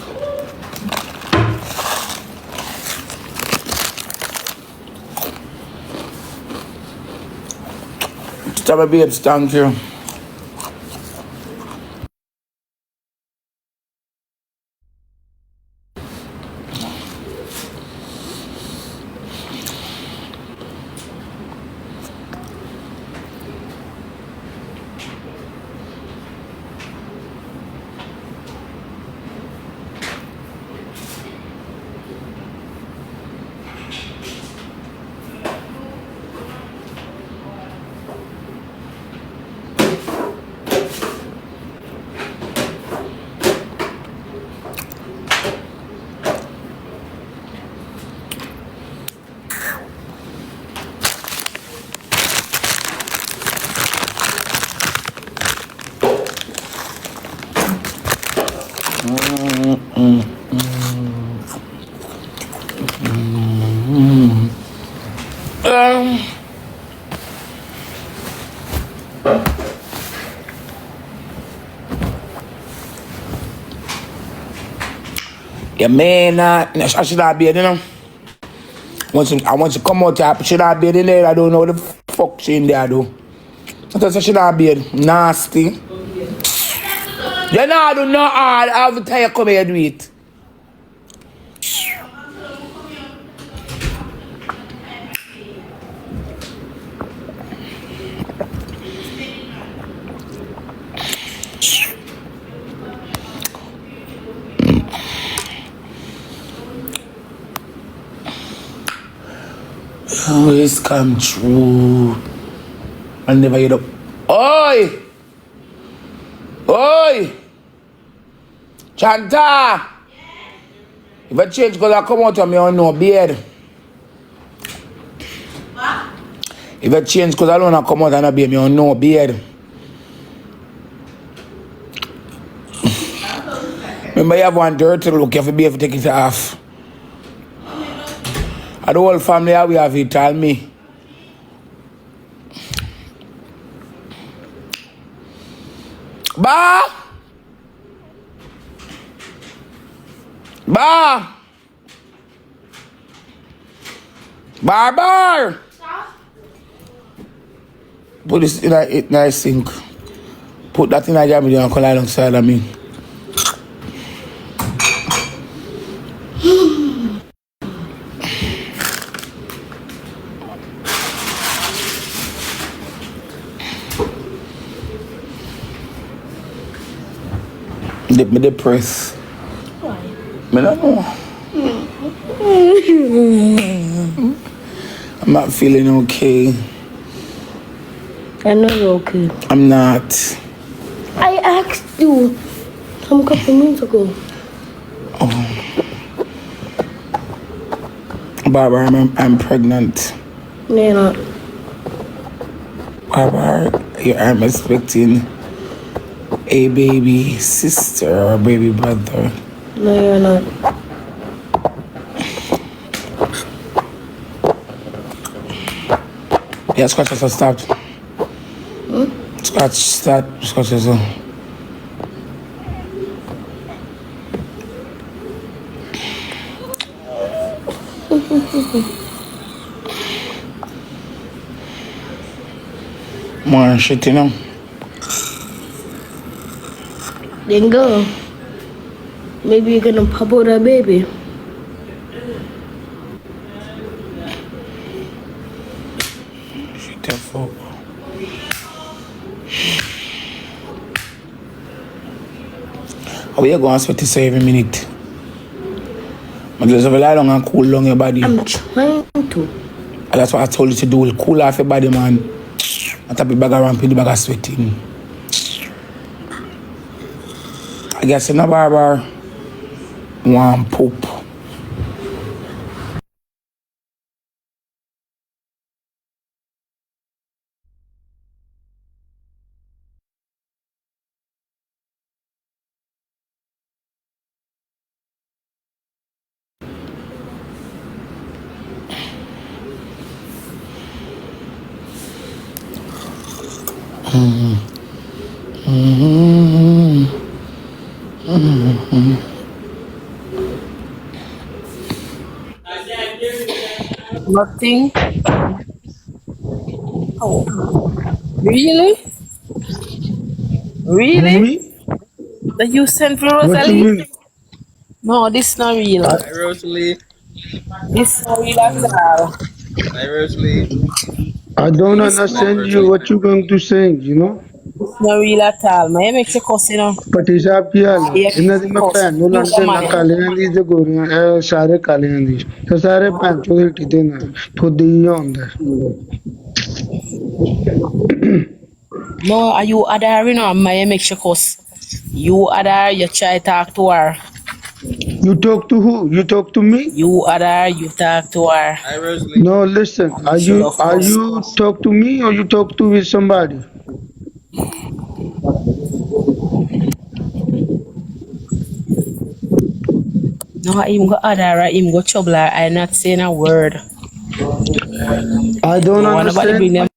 Stop a babes, thank you. Yeah, man, I should have been, you know. I want to come out here, should have been in there. I don't know what the fuck she in there, though. I should have been nasty. You know, I do not hard. I have to tell you, come here, do it. Always come true. I never get up. Oi! Oi! Chanta! If I change because I come out of me on no beard. What? If I change because I don't come out and I be me on no beard. Remember you have one dirty look, you have to be able to take it off. And the whole family we have it, tell me. Ba! Ba! Barber! Put this in a nice sink. Put that in a jam and come alongside of me. Dip me the press. Why? I don't know. I'm not feeling okay. I know you're okay. I'm not. I asked you some couple minutes ago. Barbara, I'm pregnant. No, you're not. Barbara, I'm expecting a baby sister or a baby brother. No, you're not. Yeah, scratch yourself, stop. Scratch, start, scratch yourself. More shit, you know. Then go. Maybe you're gonna pop out a baby. Shit, the fuck. How you going to sweat this every minute? But just lie down and cool down your body. I'm trying to. And that's what I told you to do. Cool off your body, man. Not a big bag of ramping, the bag of sweating. I guess in a barber, one poop. Nothing. Oh, really? Really? Me? That you sent for What you Rosalie? mean? No, this not real. Hi, Rosalie. This not real at all. Hi, Rosalie. I don't This not, understand you. What you going to sing? You know? this not real at all. My make sure cuss, you know. Patisab kiya Yeah, inna di cuss. mapan no You the London na man. kaliyan di the goriyan sare kaliyan di so sare pancho hiti de na thodi yonder. No, are you adhering or my make sure cuss? You adhere, you try talk to her. You talk to who? You talk to me? You adhere, you talk to her. Hi, Rosalie. No, listen. Make sure you Are cuss. you talk to me or you talk to with somebody? No, him go adhere, him go trouble her. I'm not saying a word. I don't No one nobody bring understand. them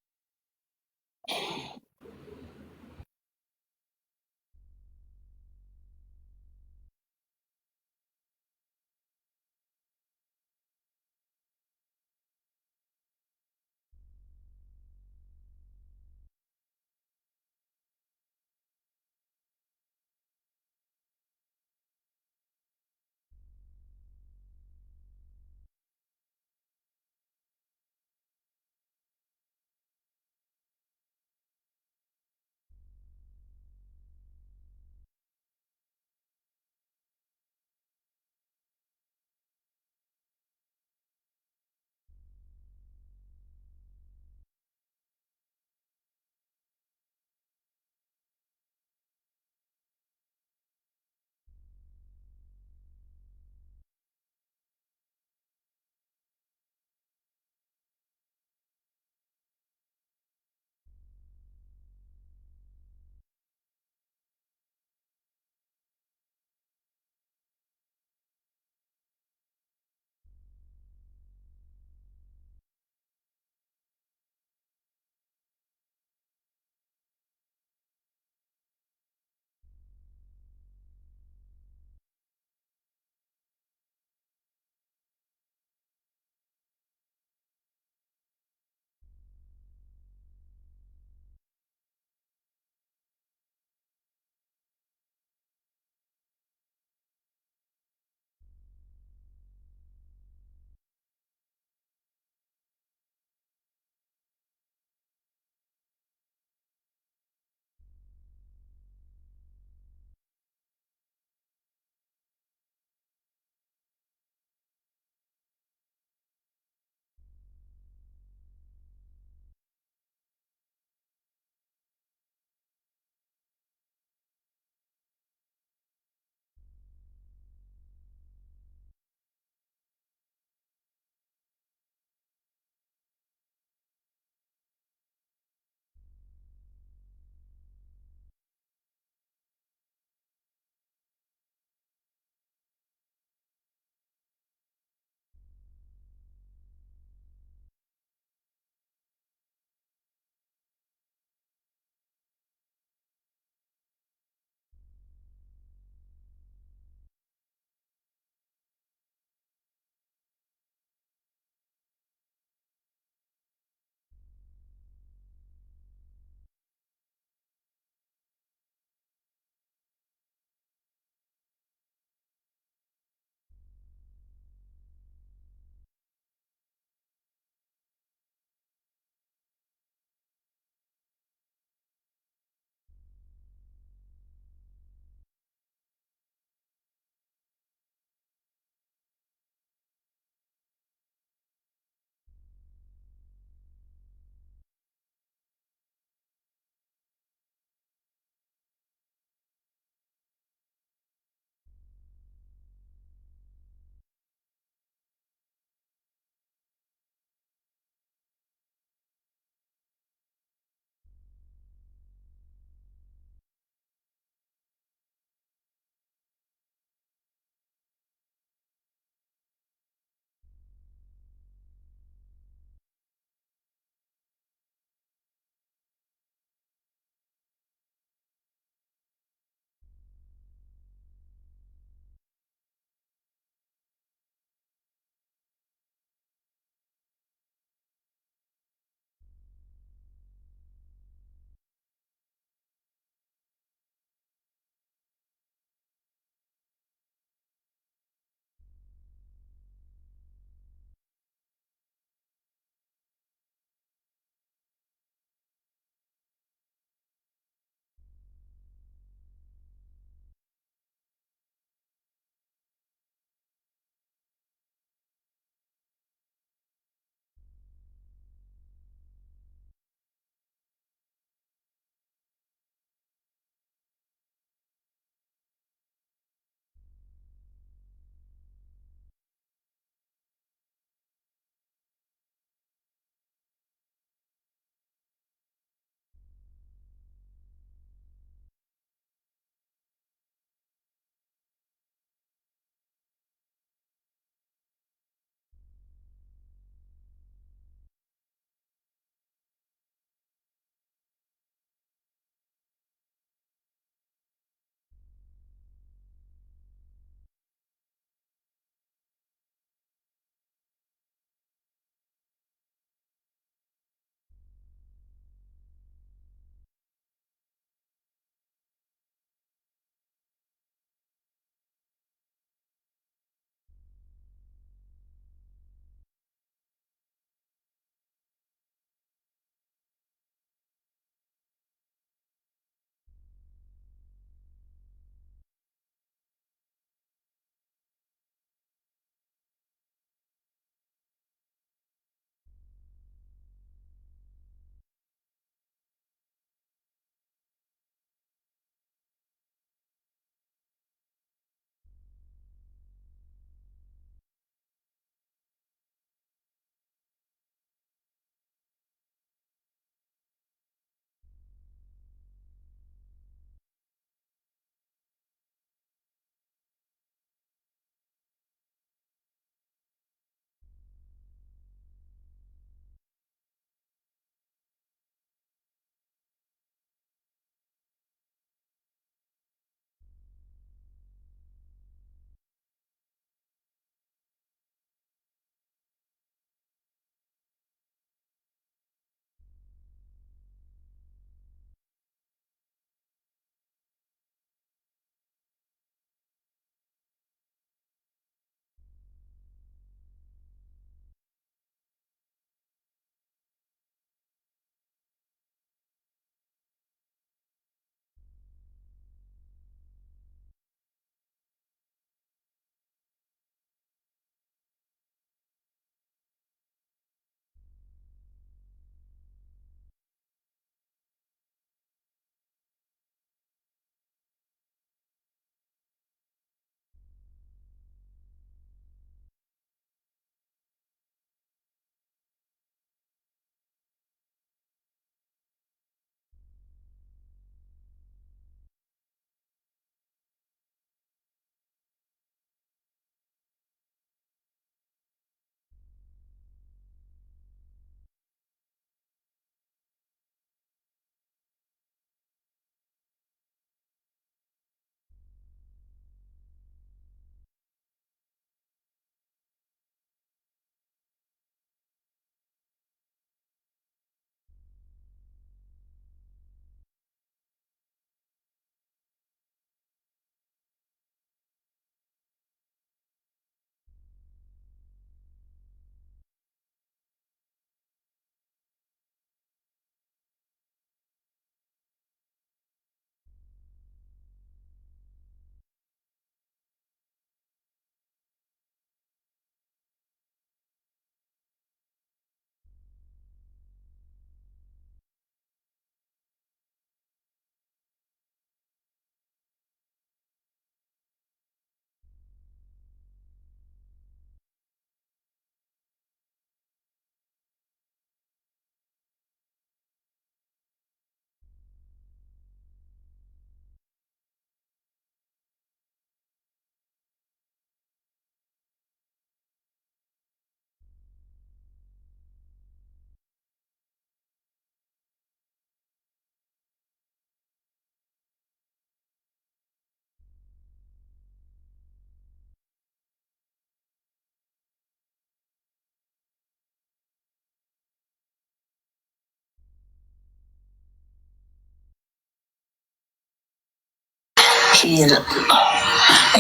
he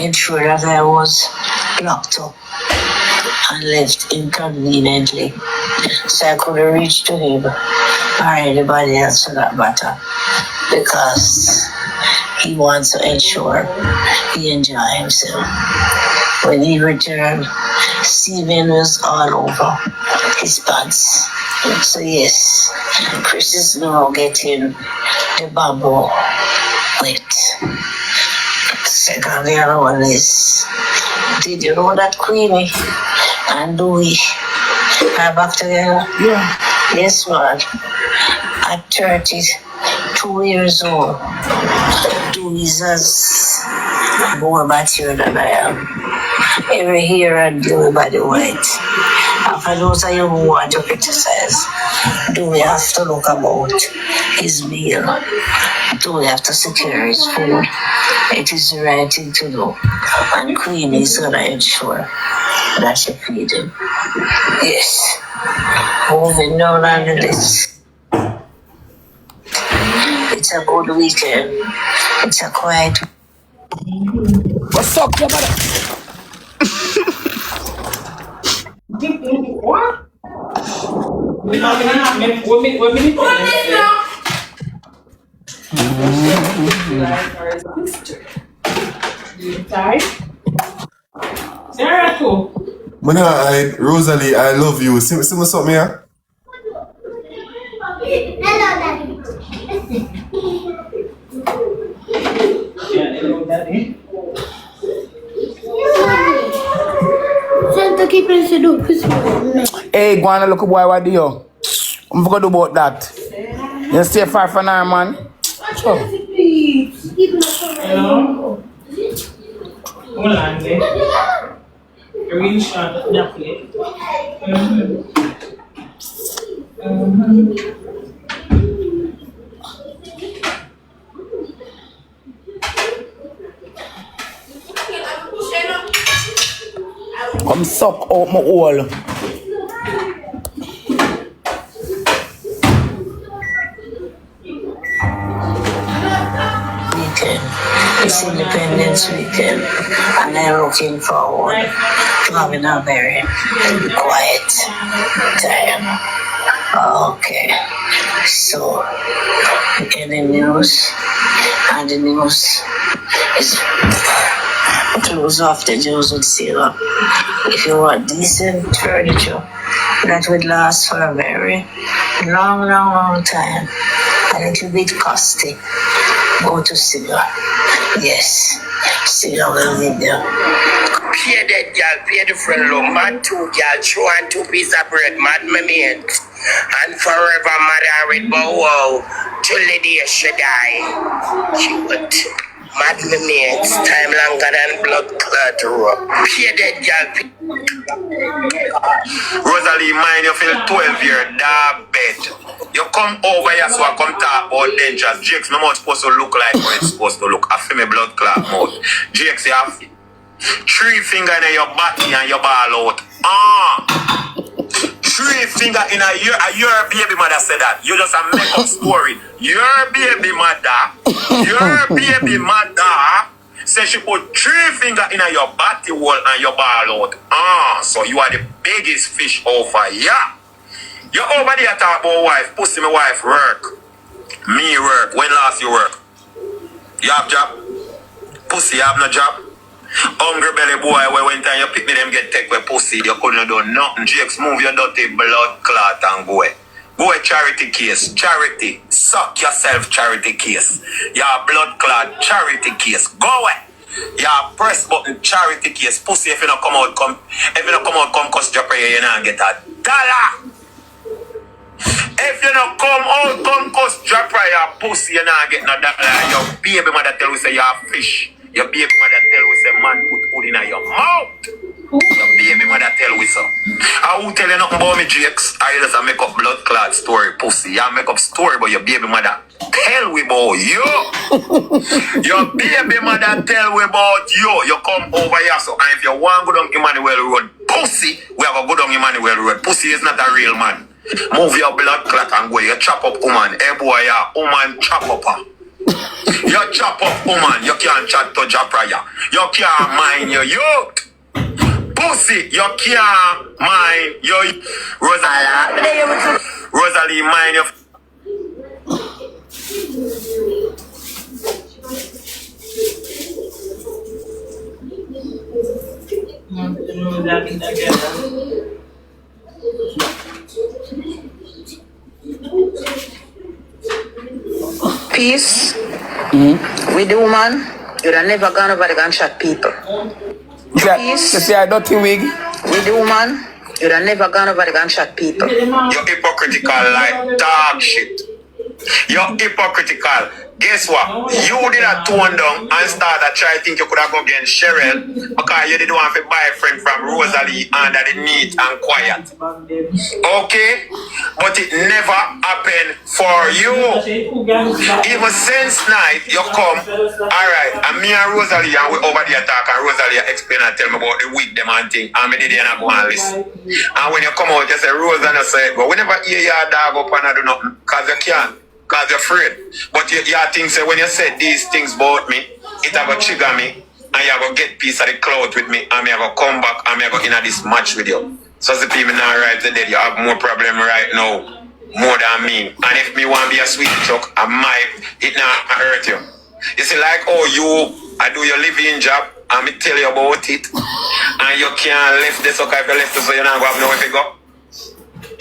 ensured that I was locked up and left inconveniently, so I couldn't reach to him or anybody else for that matter, because he wants to ensure he enjoys himself. When he returned, semen was all over his pants. So yes, Chris is now getting the bubble wet. Second, the other one is, did you know that Queenie and Louis are back together? Yeah. Yes, man. At 32 years old, Louis is more mature than I am. Every hair and blue body white. And for those of you who want to criticize, do we have to look about his meal? Do we have to secure his food? It is the right thing to do. And Queenie is going to ensure that she feed him. Yes. Moving down on the list. It's a good weekend. It's a quiet. What's up, your mother? What? Sarah too. Rosalie, I love you. See me something here? Hello, Daddy. Hey, go on and look at boy, what do you? I'm going to do about that. You stay far from now, man. Sure. Hello. Hold on, then. Really short, definitely. Come suck out my hole. Weekend. It's Independence Weekend, and I'm looking forward to having a very quiet time. Okay, so any news, and the news is close off the Jews would seal. If you want decent furniture that would last for a very long time, a little bit costly, go to Siga. Yes, Siga will be there. Pay that girl, pay the friend low, mad two girl, show and 2 pieces of bread, mad my mate. And forever mother with bow wow, till the day she die. She would. Mad me mates, time longer than blood clot rope. Pay that girl. Rosalie, mind you feel 12 year dog bed. You come over here so I come talk about dangerous. Jakes, no more supposed to look like what it's supposed to look. I feel me blood clot mouth. Jakes, you have 3 fingers in your body and your ball out. 3 fingers in your baby mother said that. You just a make up story. Your baby mother said she put 3 fingers in your body hole and your ball out. So you are the biggest fish over here. You over there talk about wife, pussy my wife work. Me work. When last you work? You have job? Pussy, you have no job? Hungry belly boy, when time you pick me them get take with pussy, you couldn't do nothing. Jakes, move your dirty blood clot and go. Go a charity case. Charity. Suck yourself charity case. Your blood clot charity case. Go away. Your press button charity case. Pussy, if you not come out, come cause drop here, you not get $1. If you not come out, come cause drop your pussy, you not get $1. Your baby mother tell you say you're fish. Your baby mother tell you say man put food in your mouth. Your baby mother tell you so. I will tell you nothing about me, Jakes. I just make up blood clot story, pussy. I make up story about your baby mother. Tell we about you. Your baby mother tell we about you. You come over here, so and if you want to go down Emmanuel Road, pussy, we have to go down Emmanuel Road. Pussy is not a real man. Move your blood clot and go. You chop up woman. Hey boy, yeah, woman chop up her. You chop up woman, you can't chat to Japraya. You can't mind your youth. Pussy, you can't mind your Rosalie, mind your Peace. With the woman, you'd have never gone over the gunshot people. Peace. You see a dirty wig? With the woman, you'd have never gone over the gunshot people. You're hypocritical like dog shit. You're hypocritical. Guess what? You did a tone down and start to try to think you could have gone against Cheryl because you didn't want to buy a friend from Rosalie under the neat and quiet. Okay? But it never happened for you. Even since night, you come, alright, and me and Rosalie and we over there talk and Rosalie explain and tell me about the week them and thing and me did not go and listen. And when you come out, you say, Rosalie say, but we never hear your dog up and I do nothing because you can't. Because you're afraid. But your thing say when you say these things about me, it will trigger me and you will get piece of the cloud with me and me will come back and me will go in this match with you. So the people now right there, you have more problem right now, more than me. And if me want to be a sweet chuck, it not hurt you. You see like I do your living job and me tell you about it and you can't left this so if you left this so you're not going to have nowhere to go.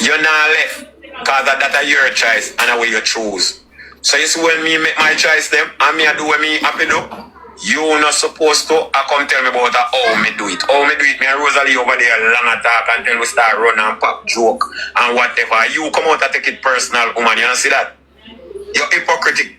You're not left. Because that's your choice and the way you choose. So you see when me make my choice them and me I do what me happy do, you not supposed to come tell me about how me do it. How me do it, me and Rosalie over there long talk until we start run and pop joke and whatever. You come out and take it personal, woman, you don't see that? You're hypocritic.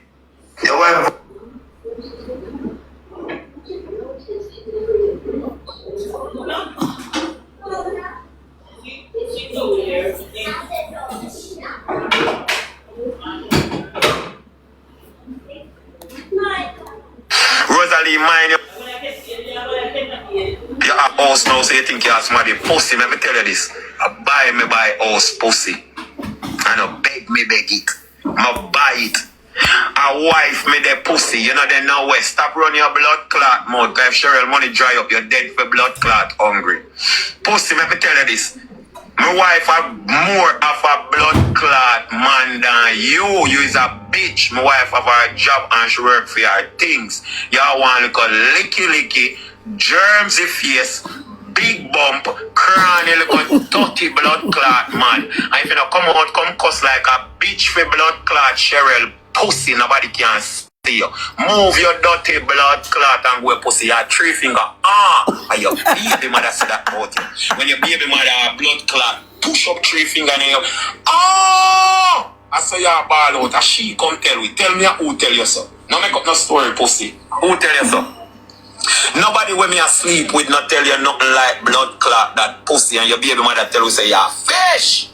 Rosalie, mind you. You're a house now, so you think you're somebody pussy. Let me tell you this. I buy me buy house pussy. And I beg me beg it. I buy it. A wife me the pussy. You know they know where. Stop running your blood clot mouth. If Cheryl money dry up, you're dead for blood clot hungry. Pussy, let me tell you this. My wife have more of a blood clot man than you. You is a bitch. My wife have her job and she work for her things. Y'all want to look licky, germsy face, big bump, cranny, look dirty blood clot man. And if you don't come out, come cuss like a bitch for blood clot Cheryl pussy, nobody can see you. Move your dirty blood clot and go pussy. Your 3 finger. And your baby mother say that about you. When your baby mother have blood clot, push up 3 finger and you. I saw you ball out. And she come tell me. Tell me who tell you so. No make up no story, pussy. Who tell you so? Nobody when me asleep with not tell you nothing like blood clot that pussy and your baby mother tell you say you're fish.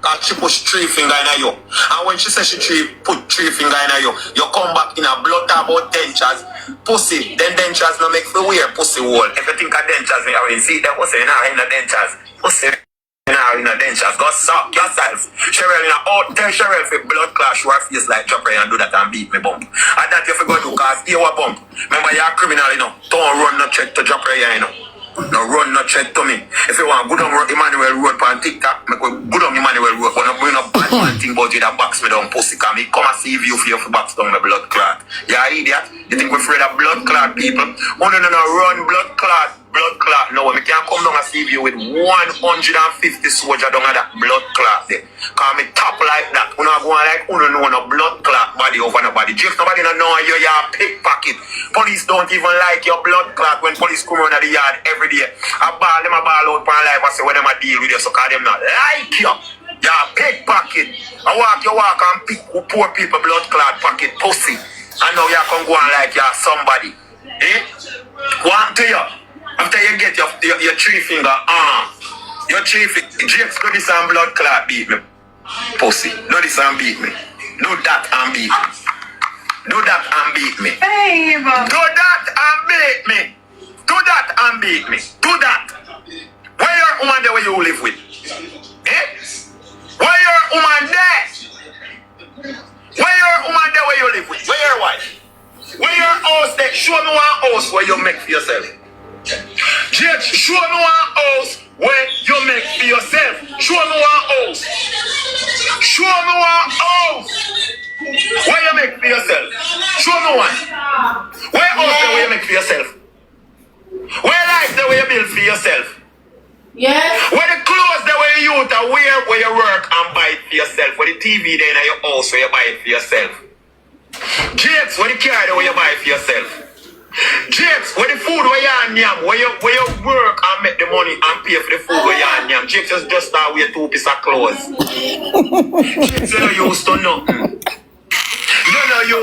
And she push 3 finger in you. And when she says put 3 finger in you, you come back in a blood about dentures. Pussy, then dentures no make for wear pussy hole. If you think of dentures, you see that pussy in the dentures. Pussy in the dentures. Go suck yourself. Cheryl tell Cheryl for blood clash your face like Jopper and do that and beat me bump. And that you forgot to cause you a bump. Remember you're a criminal, you know. Don't run no check to Jopper, you know. No run no check to me. If you want good on Emmanuel Road on TikTok, make good on Emmanuel Road. But no bring up bad man thing about you that box me down pussy. Cause me come and see you for your box down my blood clot. You idiot? You think we're afraid of blood clot people? Oh no, run blood clot. No, me can't come down and see you with 150 soldiers down at that blood clot there. Cause me top like that. You know go on like know no blood clot body over nobody. If nobody don't know you're a pickpocket. Police don't even like your blood clot when police come around the yard every day. I ball them a ball out for life and say when them a deal with you so cause them not like you. You're a pickpocket. I walk and pick poor people blood clot pocket pussy. And now you can go on like you're somebody. One to you. After you get your 3 finger, your 3 finger, Jakes, do this and blood clot beat me. Pussy, do this and beat me. Do that and beat me. Do that and beat me. Hey, Eva. Do that and beat me. Do that and beat me. Do that. Where your woman there where you live with? Where your woman there? Where your woman there where you live with? Where your wife? show me one house where you make for yourself. Jakes, show me one house where you make for yourself. Show me one house. Show me one house where you make for yourself. Show me one. Where house there where you make for yourself? Where life there where you build for yourself? Yes. Where the clothes there where you use to wear where you work and buy it for yourself? Where the TV there in your house where you buy it for yourself? Jakes, where the car there where you buy it for yourself? Jakes, where the food where you and yam, where you work and make the money and pay for the food where you and yam. Jakes is just that wear 2 pieces of clothes. Jakes, you don't use to nothing. You know you.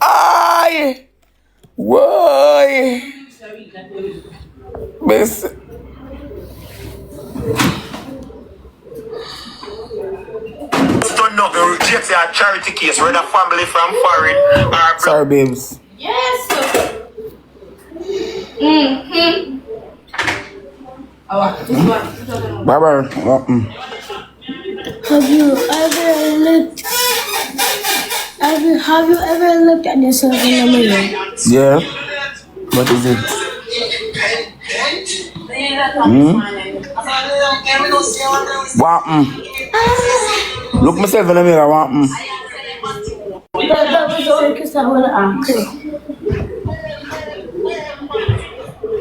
Aye. Why? Miss. Don't know. Jakes is a charity case where the family from foreign are. Sorry, babes. Yes. Barbara. Have you ever looked at yourself in the mirror? Yeah. What is it? Look myself in the mirror. That was the only question I want to ask.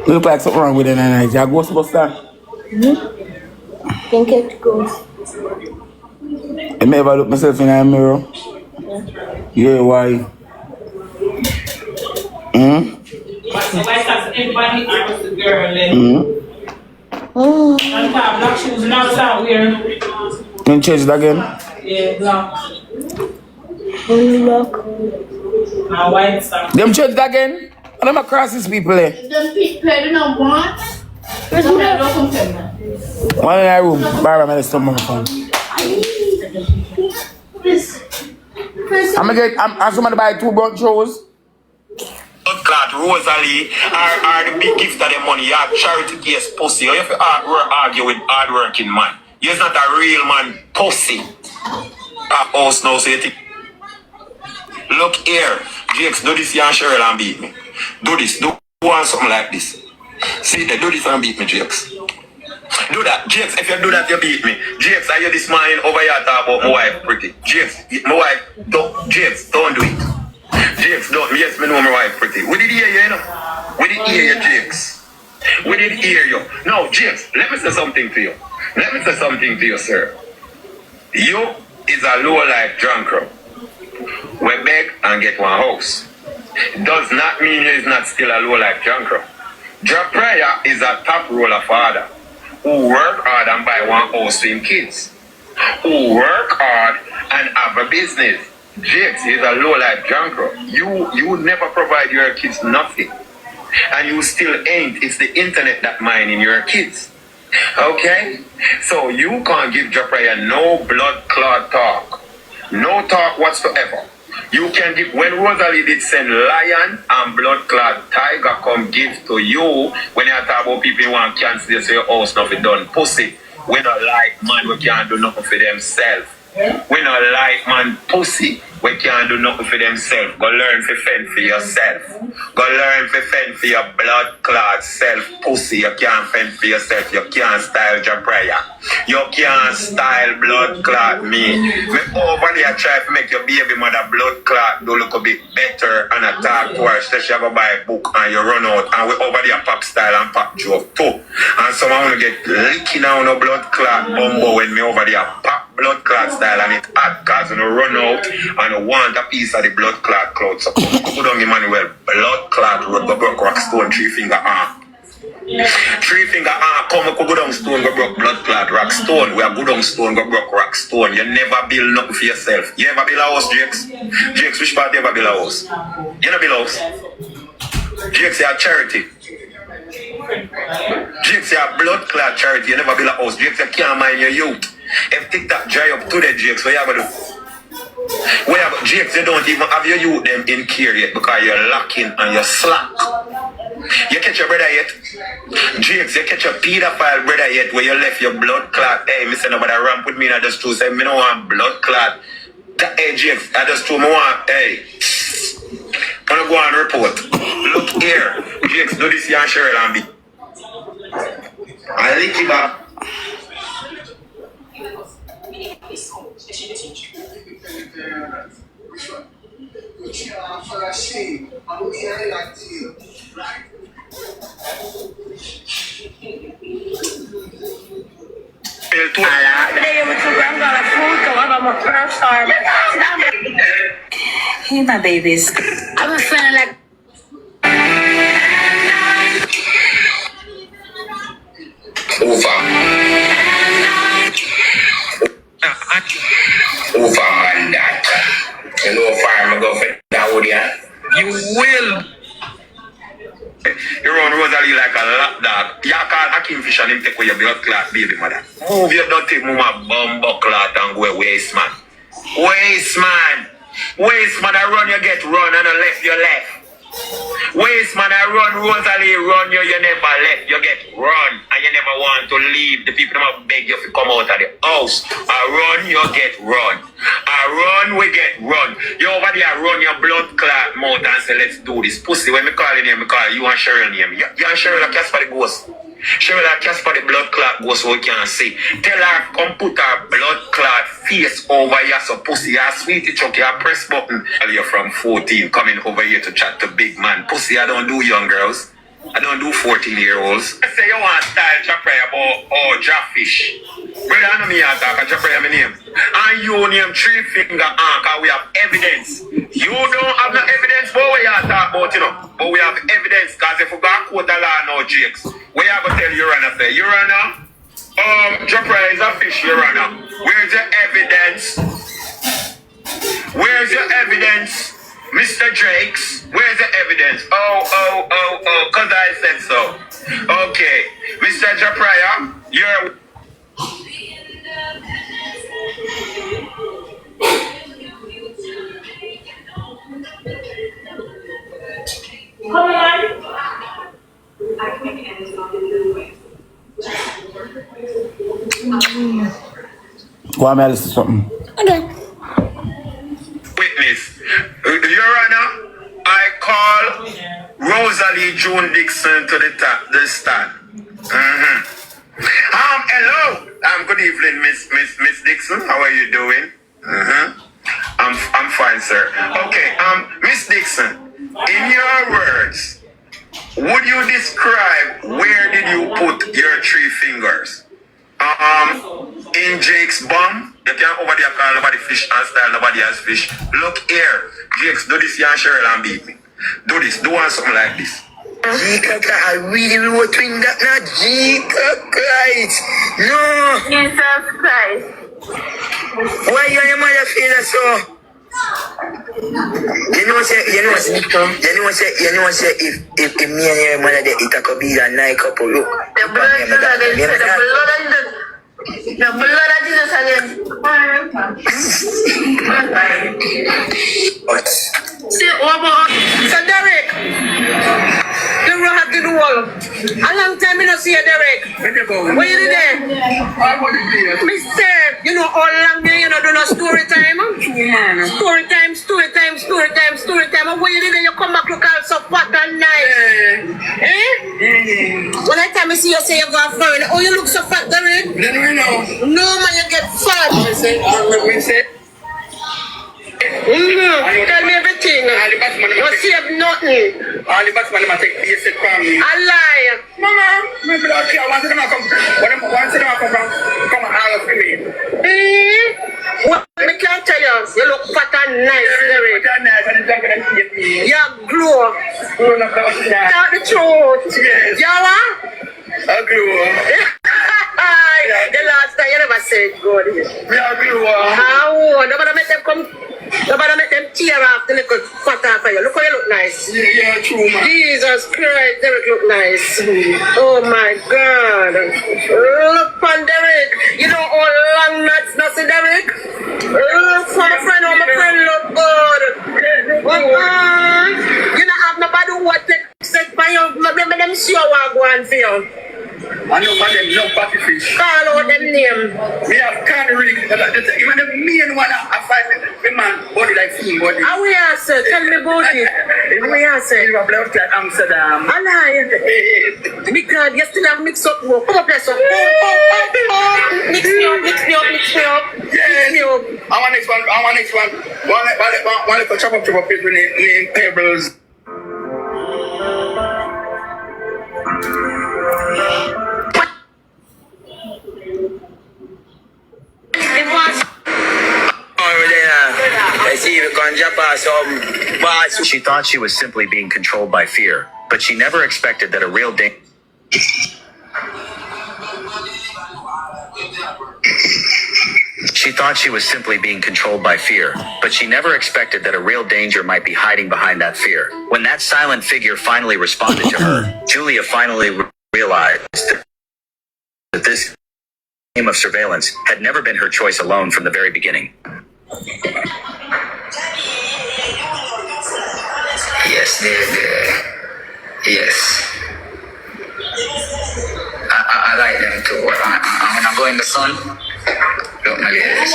Look like something wrong with it, and you're a Ghostbuster. Think it goes. I never look myself in the mirror. Yeah, why? Everybody asked the girl and black shoes now start wearing. Can you change it again? Yeah, black. Only black. And white stuff. Them change it again? And I'm across these people there. Them people do not want. One in my room. Barbara, I'm going to phone. I'm somebody buy 2 brown shows. Blood Rosalie are the big gift of the money. You have charity case pussy. You have to argue with hard-working man. You're not a real man pussy. House now, so you think. Look here, Jakes, do this here and Cheryl and beat me. Do this, do one something like this. See, do this and beat me, Jakes. Do that, Jakes. If you do that, you beat me. Jakes, I hear this morning over here talk about my wife pretty. Jakes, my wife, don't. Jakes, don't do it. Jakes, don't. Yes, me know my wife pretty. We did hear you, you know. We did hear you, Jakes. We did hear you. No, Jakes, let me say something to you. Let me say something to you, sir. You is a low-life drunkard. We beg and get one house. Does not mean you is not still a low-life drunkard. Joe Pryor is a top roller father who work hard and buy one house for him kids. Who work hard and have a business. Jakes is a low-life drunkard. You never provide your kids nothing. And you still ain't. It's the internet that mining your kids. Okay? So you can't give Joe Pryor no blood clot talk. No talk whatsoever. You can give, when Rosalie did send lion and blood clot tiger come give to you, when you talk about people who want cancer, they say your house nothing done. Pussy. We don't like man, we can't do nothing for themselves. We don't like man pussy. We can't do nothing for themselves. Go learn to fend for yourself. Go learn to fend for your blood clot self pussy. You can't fend for yourself. You can't style Joe Pryor. You can't style blood clot me. Me over there try to make your baby mother blood clot do look a bit better and a talk to her. So she have to buy a book and you run out. And we over there pop style and pop joke too. And someone want to get licking on a blood clot bumbo when me over there pop blood clot style and it hot cause you run out and you want a piece of the blood clot cloud. So go down Emmanuel, blood clot road, go broke rock stone, 3 finger arm. 3 finger arm, come go down stone, go broke blood clot rock stone. We are go down stone, go broke rock stone. You never build nothing for yourself. You ever build a house, Jakes? Jakes, which part you ever build a house? You never build a house? Jakes, you are charity. Jakes, you are blood clot charity. You never build a house. Jakes, you can't mind your youth. If TikTok dry up today, Jakes, what you have to do? Jakes, you don't even have your youth them in care yet because you're lacking and you're slack. You catch your brother yet? Jakes, you catch your pedophile brother yet where you left your blood clot? Hey, me say nobody ramp with me, I just true say me no want blood clot. Hey, Jakes, I just true me want, hey. I Wanna go and report. Look here. Jakes, do this here and Cheryl and me. I lick it back. Hey, my babies. I'm feeling like. Over on that. You know, fire, I'm going for that wood, yeah? You will. You run Rosalie like a lapdog. You call a kingfish and him take away your blood clot, baby mother. Move your dirty mama bumbo clot and go waste, man. Waste, man. Waste, man, I run, you get run, and I left, you left. Waste, man, I run, Rosalie, run, you never left, you get run, and you never want to leave. The people never beg you to come out of the house. I run, you get run. I run, we get run. You over there run your blood clot mouth and say, let's do this. Pussy, when me call your name, me call you and Cheryl name. You and Cheryl are cast for the ghost. Cheryl are cast for the blood clot ghost so we can see. Tell her, come put her blood clot face over here, so pussy, you sweetie chuck, you press button. You're from 14 coming over here to chat to big man. Pussy, I don't do young girls. I don't do 14-year-olds. I say you want style Japray about Jaffish. Brother, I know me talk, Japray my name. And you name 3 finger because we have evidence. You don't have no evidence for what you talk about, you know. But we have evidence because if we got quote the law now, Jakes, we have to tell Urana, say, Urana, Japray is a fish, Urana. Where's your evidence? Where's your evidence? Mr. Drakes, where's the evidence? Oh, because I said so. Okay, Mr. Japraya, you're... Come on. Go on, listen to something. Okay. Witness, Your Honor, I call Rosalie June Dixon to the stand. Hello. Good evening, Miss Dixon. How are you doing? I'm fine, sir. Okay, Miss Dixon, in your words, would you describe where did you put your 3 fingers? In Jake's bum. You can't over there call nobody fish and style nobody has fish. Look here, Jakes, do this here and Cheryl and beat me. Do this, do one something like this. Jesus, I really want to win that now. Jesus Christ. No. Jesus Christ. Why you and your mother feel so? You know say if me and your mother they eat a could be a night couple look. The blood of Jesus again. See, so Derek, the road have to do all. A long time I don't see you, Derek. What you did there? Mister, you know all long day you know do no story time. Story time. And what you did there, you come back look all so fat and nice. When I time I see you say you go foreign, oh you look so fat, Derek. No man, you get fat. Tell me everything. You save nothing. All the Batman take the set from me. A lie. Mama, maybe I can't want them to come. Once them come from all of me. What I can't tell you, you look fat and nice, Derek. You glow. Tell the truth. Yes. You what? I glow. The last time you never said good. Me I glow. How? Nobody make them come. Nobody make them tear off the little fat off of you. Look how you look nice. Yeah, true, man. Jesus Christ, Derek look nice. Oh my God. Look on Derek. You know all long nuts, nothing Derek. Look for my friend, oh my friend look good. You don't have nobody who will take set by you. Remember them see how I go on for you. I know for them love party fish. Call out them name. We have cannery. Even the main one I find the man body like How we are, sir? Tell me about it. How we are, sir? You have left at Amsterdam. I lie. Because you still have mix up work. Come up, let's up. Mix me up. Mix me up. I want next one. One little chop up people name Pebbles. She thought she was simply being controlled by fear, but she never expected that a real danger. She thought she was simply being controlled by fear, but she never expected that a real danger might be hiding behind that fear. When that silent figure finally responded to her, Julia finally realized that this game of surveillance had never been her choice alone from the very beginning. Yes, yes. I like them too. When I go in the sun, look my ladies.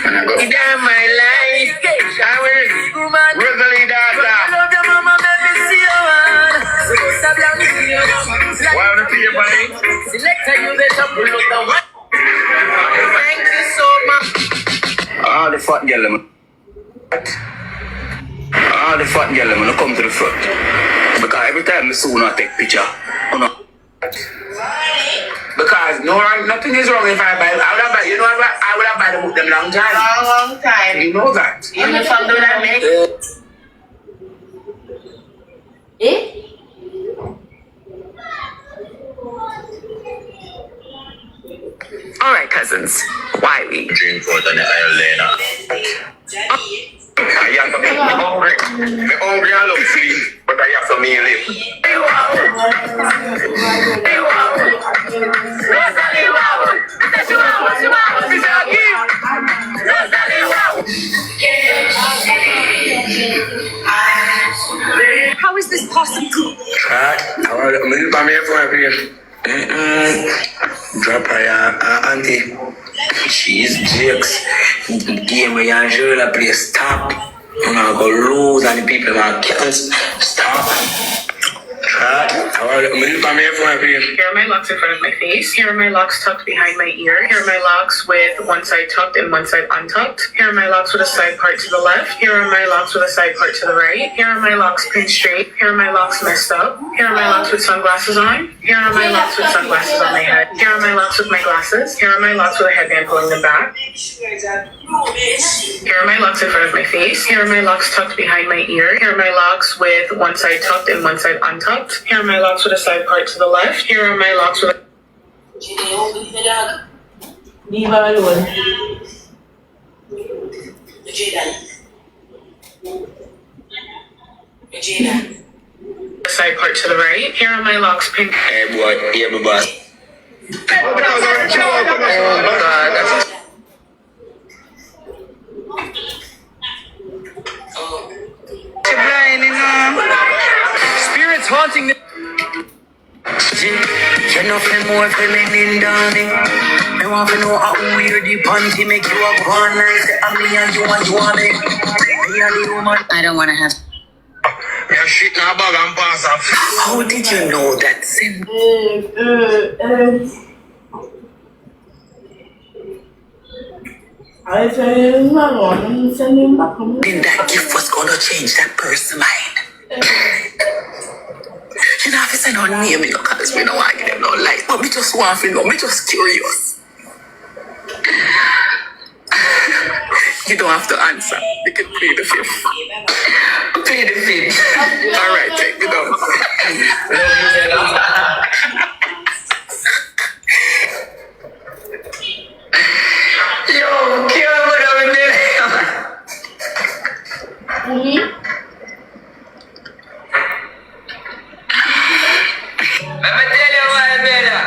When I go in my life, I will Rosalie Dada. Why would I pay money? Thank you so much. All the fat girl, all the fat girl, I'm gonna come to the front. Because every time I see I take picture, because nothing is wrong if I buy. I would have buy. You know what? I would have buy the book them long time. Long time. You know that. You know something that make? All right, cousins. Why we Drink for the Elena. I am hungry. I'm hungry. I love sleep, but I have some meal. How is this possible? Drop her auntie. She's Jakes. Game where Angela play stop. I'm gonna go lose and the people can't stop. Here are my locks in front of my face. Here are my locks tucked behind my ear. Here are my locks with one side tucked and one side untucked. Here are my locks with a side part to the left. Here are my locks with a side part to the right. Here are my locks pinned straight. Here are my locks messed up. Here are my locks with sunglasses on. Here are my locks with sunglasses on my head. Here are my locks with my glasses. Here are my locks with a headband pulling them back. Here are my locks in front of my face. Here are my locks tucked behind my ear. Here are my locks with one side tucked and one side untucked. Here are my locks with a side part to the left. Here are my locks with Leave her alone. a side part to the right. Here are my locks pinned. Hey boy, here my boss. Spirits haunting the You know for more feminine, darling. I want to know how weird the panty make you up one like say I'm me and you want me. Me and the woman. I don't want to have. You're shit in a bag and pass off. How did you know that, Sim? I said, I'm sending him back. Then that gift was gonna change that person's mind. You know, if you say no name, because we don't want to give them no life, but we just want to know, we just curious. You don't have to answer. You can plead the fifth. Plead the fifth. All right, take it down. Yo, kill what I'm doing. Let me tell you why, better.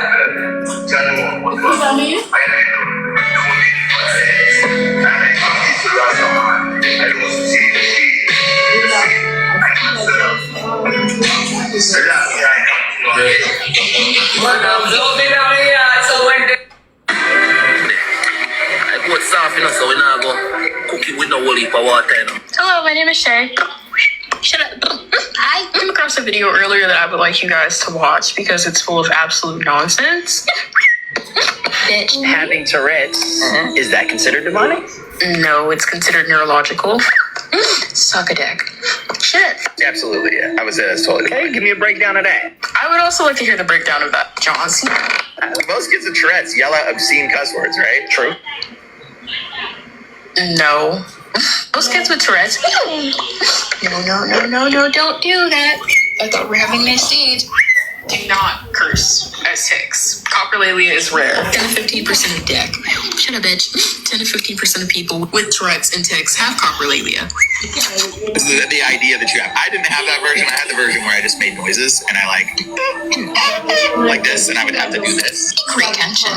I put soft, you know, so we now go cook it with no whole heap of water, you know. Hello, my name is Shay. Shut up. I came across a video earlier that I would like you guys to watch because it's full of absolute nonsense. Bitch. Having Tourette's, is that considered demonic? No, it's considered neurological. Suck a dick. Shit. Absolutely, yeah. I would say that's totally okay. Give me a breakdown of that. I would also like to hear the breakdown of that, Johns. Most kids with Tourette's yell out obscene cuss words, right? True. No. Most kids with Tourette's. No, don't do that. I thought we were having nice days. Do not curse as ticks. Coprolalia is rare. 10 to 15% of dick. Shut up, bitch. 10 to 15% of people with Tourette's and tics have coprolalia. This is the idea that you have. I didn't have that version. I had the version where I just made noises and I like this, and I would have to do this. Great tension.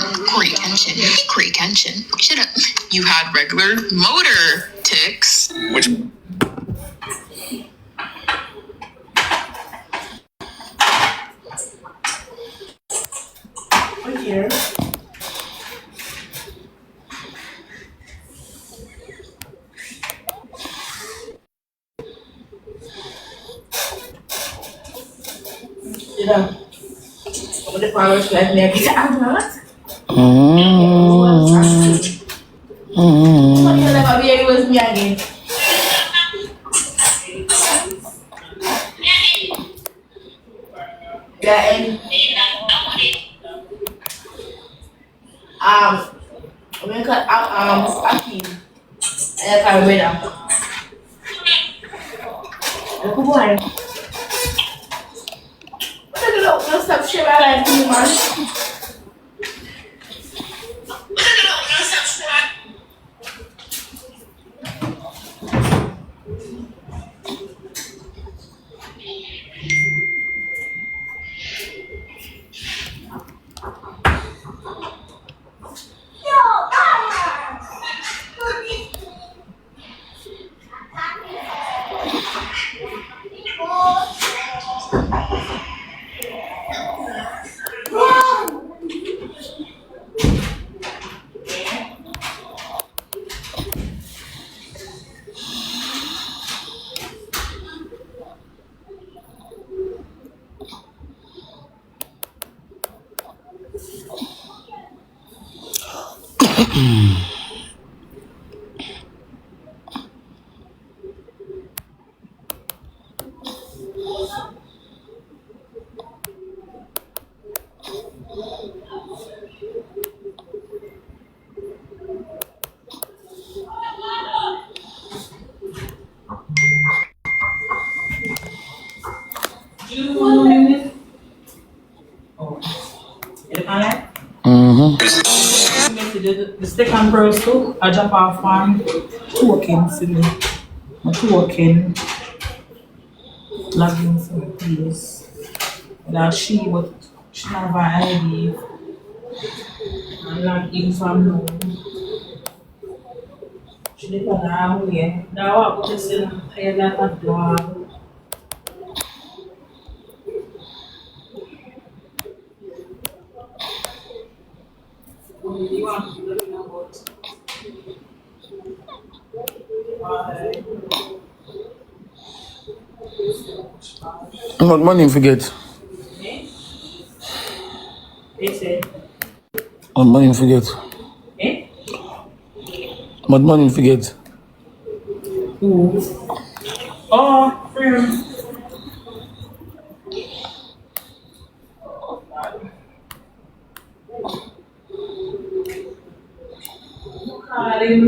Shut up. You had regular motor tics. Which Here. The powers like me again. We got Akim. I can't remember. Come on. Look, stop sharing my life, man. The second verse too, I jump off one token silly. A token logging some please. That she but she have an ID and log in from now. She did not have here. Now I put this in a door. What money forget? What money forget? What money forget? Oh, friend. Karim.